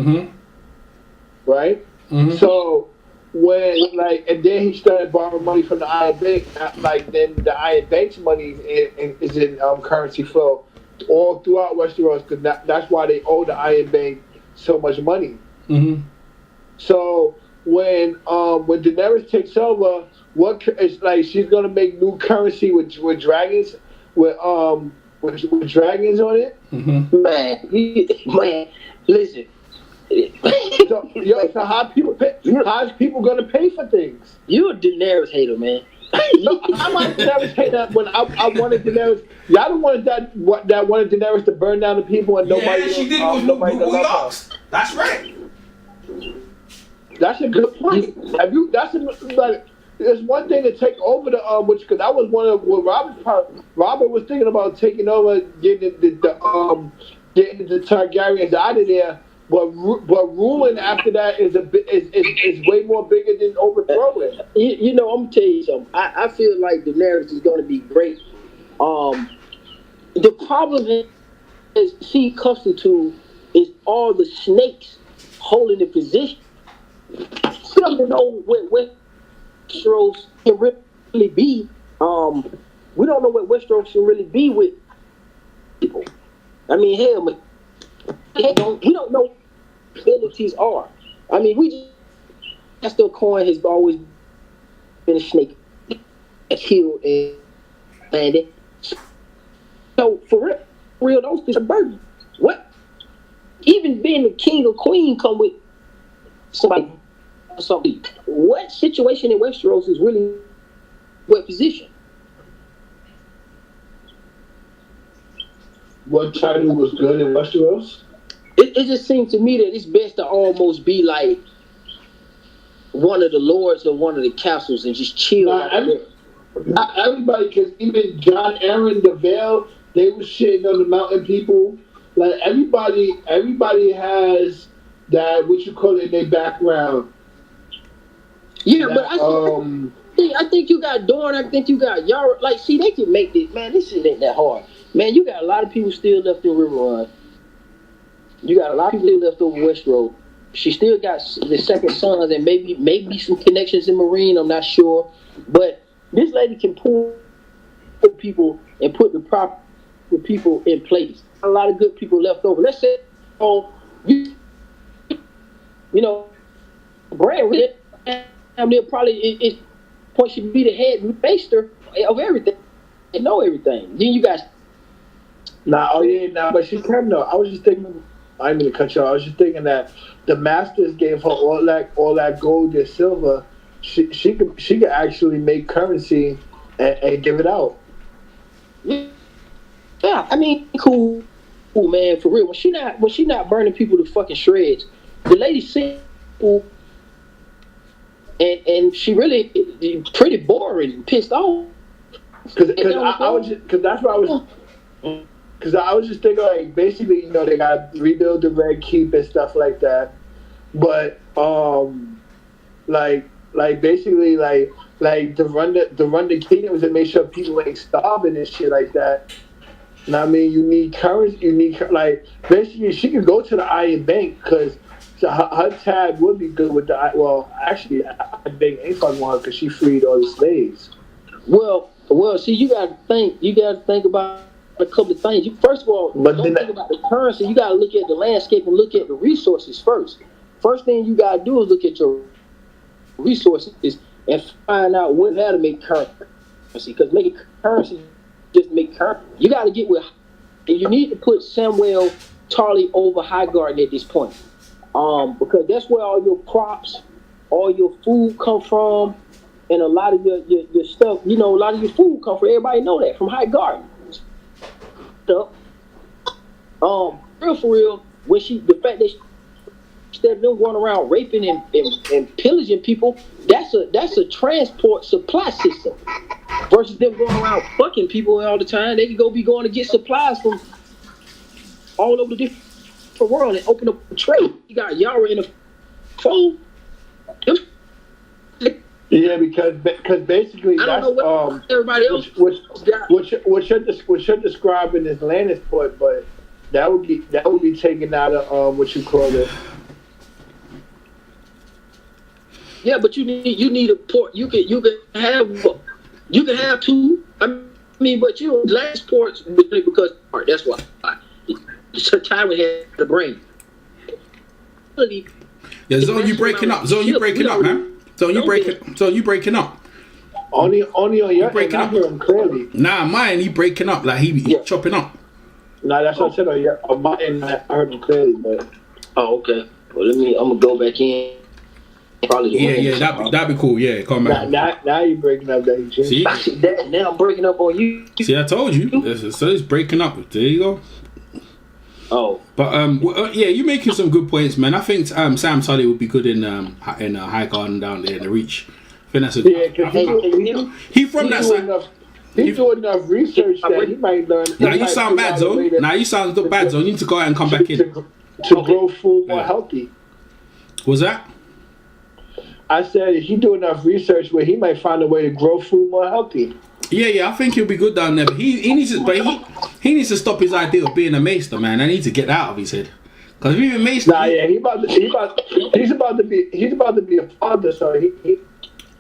right? Mm-hmm. So when and then he started borrowing money from the Iron Bank. Then the Iron Bank's money is in currency flow all throughout Westeros, because that's why they owe the Iron Bank so much money. Mm-hmm. So when Daenerys takes over, it's like she's gonna make new currency with dragons with dragons on it. Mm-hmm. Man, listen. So how is people gonna pay for things? You're a Daenerys hater, man. No, I'm not a Daenerys hater. When I wanted Daenerys, y'all don't want that wanted Daenerys to burn down the people and nobody. Yeah, she did with That's right. That's a good point. There's one thing to take over the because that was one of what Robert was thinking about, taking over, getting the Targaryens out of there. But ruling after that is way more bigger than overthrowing. I'm gonna tell you something. I feel like Daenerys is gonna be great. The problem is she accustomed to is all the snakes holding the position. She doesn't know what Westeros can really be. We don't know what Westeros can really be with people. I mean, hell, we don't know what abilities are. I mean, Esther Coin has always been a snake, killed and landed. So for real, those things are burden. What? Even being the king or queen come with somebody. Something. What situation in Westeros is really what position? What title was good in Westeros? It just seems to me that it's best to almost be like one of the lords of one of the castles and just chill. Not everybody, because even John Aaron, the Vale, they was shitting on the mountain people. Like everybody has that, what you call it, in their background. Yeah, that, but I think you got Dorne. I think you got Yara. Like, see, they can make this. Man, this shit ain't that hard. Man, you got a lot of people still left in River Run. You got a lot of people still left over Westeros. She still got the second sons and maybe some connections in Marine. I'm not sure, but this lady can pull people and put the proper people in place. A lot of good people left over. Let's say, Brand with it. And they'll probably point should be the head maester of everything. They know everything. Then you guys. But she can though. I was just thinking. I didn't mean to cut you off. I was just thinking that the masters gave her all that gold and silver. She could actually make currency and give it out. Yeah, I mean, cool, man, for real. When she not burning people to fucking shreds, the lady simple. And she really pretty boring, pissed off. Because I was just thinking, like, basically, they got to rebuild the Red Keep and stuff like that. But basically to run the kingdom is to make sure people ain't starving and shit like that. And I mean, you need currency. Basically, she could go to the Iron Bank because. So her tag would be good with actually, I think ain't fucking with her because she freed all the slaves. Well, see, you got to think about a couple of things. First of all, don't think about the currency. You got to look at the landscape and look at the resources first. First thing you got to do is look at your resources and find out what how to make currency. Because making currency just make currency. You got to get with, and you need to put Samuel Tarly over Highgarden at this point, because that's where all your crops, all your food come from, and a lot of your stuff. You know, a lot of your food come from. Everybody know that from Highgarden. So, real for real, when the fact that instead of them going around raping and pillaging people, that's a transport supply system. Versus them going around fucking people all the time, they can be going to get supplies from all over the different world and open up a trade. You got Yara in the fold. Yeah, because basically I don't know what everybody else what you're describing is Lannisport, but that would be taken out of what you call it. Yeah, but you need a port. You can have two. I mean, but you last ports because that's why. So Tywin had the brain. Yeah, Zone, you breaking up. Zone, you breaking up, man. Zone, you breaking up. Only on your breaking up. I hear him clearly. Nah, mine he breaking up like he chopping up. Nah, that's what I said. On my end, I heard him clearly, but. Oh, okay. Well, I'm gonna go back in. Yeah, that'd be cool. Yeah, come back. Now you're breaking up, that you. See, now I'm breaking up on you. See, I told you. So it's breaking up. There you go. Oh, but yeah, you're making some good points, man. I think Sam Tully would be good in High Garden down there in the Reach. I think that's a he from that side. He's doing enough research that he might learn. Now you sound bad, Zone. Now you sound bad, Zone. You need to go out and come back in to grow food more healthy. Was that? I said he do enough research where he might find a way to grow food more healthy. Yeah, I think he'll be good down there. But he needs to stop his idea of being a maester, man. I need to get that out of his head. Because if he's a maester, he's about to be a father. So he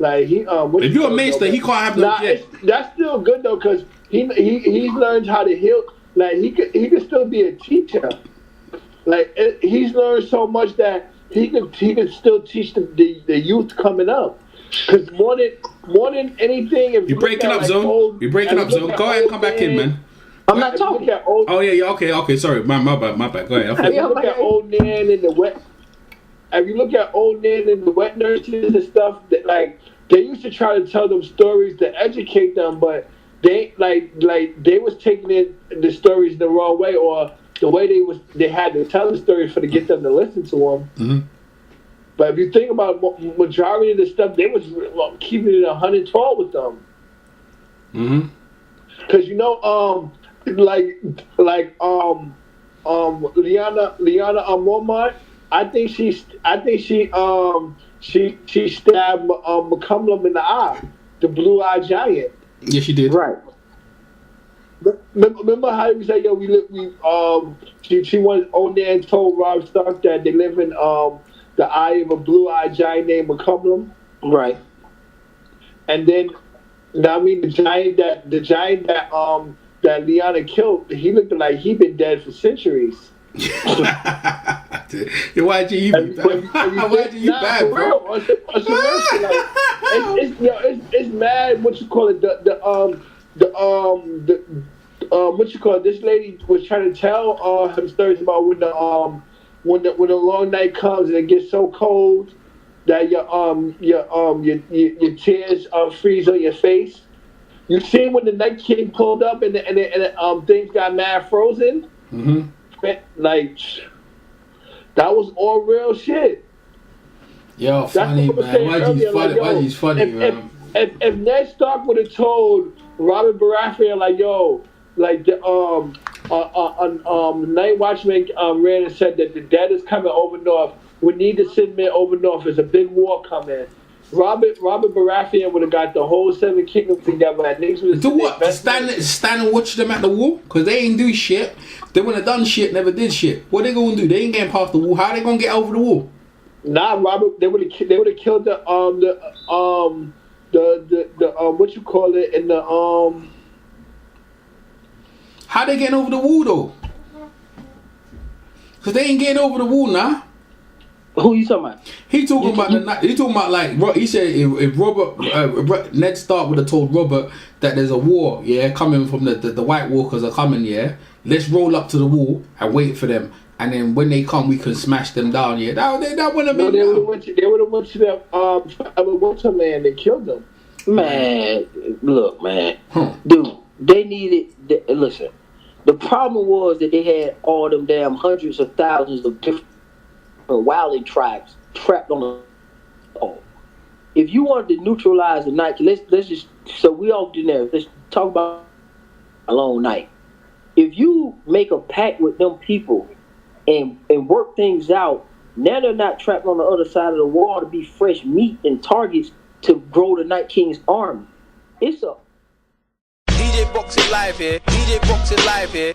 if you're a maester, he can't have no kid. That's still good though, because he's learned how to heal. Like he could still be a teacher. Like he's learned so much that he could still teach the youth coming up. Because more than anything, if you're breaking up, Zone. You're breaking up, Zone. Go ahead and come back in, man. I'm not talking. Okay. Sorry, my bad. Go ahead. If you look at old Nan in the wet, if you look at old Nan and the wet nurses and stuff, that like they used to try to tell them stories to educate them, but they they was taking the stories the wrong way, or the way they had to tell the stories to get them to listen to them. Mm-hmm. But if you think about majority of the stuff, they was keeping it 112 with them. Mm-hmm. Because Lyanna Mormont, I think she stabbed McCullum in the eye, the blue-eyed giant. Yeah, she did. Right. Remember how he said, she wanted Onan told Robb Stark that they live in the eye of a blue-eyed giant named McCullum. Right. And then, the giant that Lyanna killed, he looked like he'd been dead for centuries. Why'd you bad, bro? It's mad. What you call it? What you call it? This lady was trying to tell him stories about when the long night comes and it gets so cold that your tears freeze on your face. You see when the Night King pulled up and things got mad frozen. Mm-hmm. Like that was all real shit. Yo, funny man. Why'd funny, man? If Ned Stark would have told Robert Baratheon Night Watchman ran and said that the dead is coming over north. We need to send men over north. There's a big war coming. Robert Baratheon would have got the whole Seven Kingdoms together. And niggas would have do what? Stand and watch them at the wall? Because they ain't do shit. They wouldn't have done shit, never did shit. What they gonna do? They ain't getting past the wall. How they gonna get over the wall? Nah, Robert. They would have killed the what you call it in the How they getting over the wall though? Because they ain't getting over the wall now. Who you talking about? He talking about the night. He talking about like he said if Robert Ned Stark would have told Robert that there's a war, yeah, coming from the White Walkers are coming, yeah. Let's roll up to the wall and wait for them, and then when they come, we can smash them down, yeah. That would have been. They would have went to that Winterland and killed them. Man, look, man, dude, they needed. Listen, the problem was that they had all them damn hundreds of thousands of different wildling tribes trapped on the wall. If you wanted to neutralize the night, let's just so we all do there. Let's talk about a long night. If you make a pact with them people and work things out, now they're not trapped on the other side of the wall to be fresh meat and targets to grow the Night King's army. It's a DJ Boxing Live here. DJ Boxing Live here.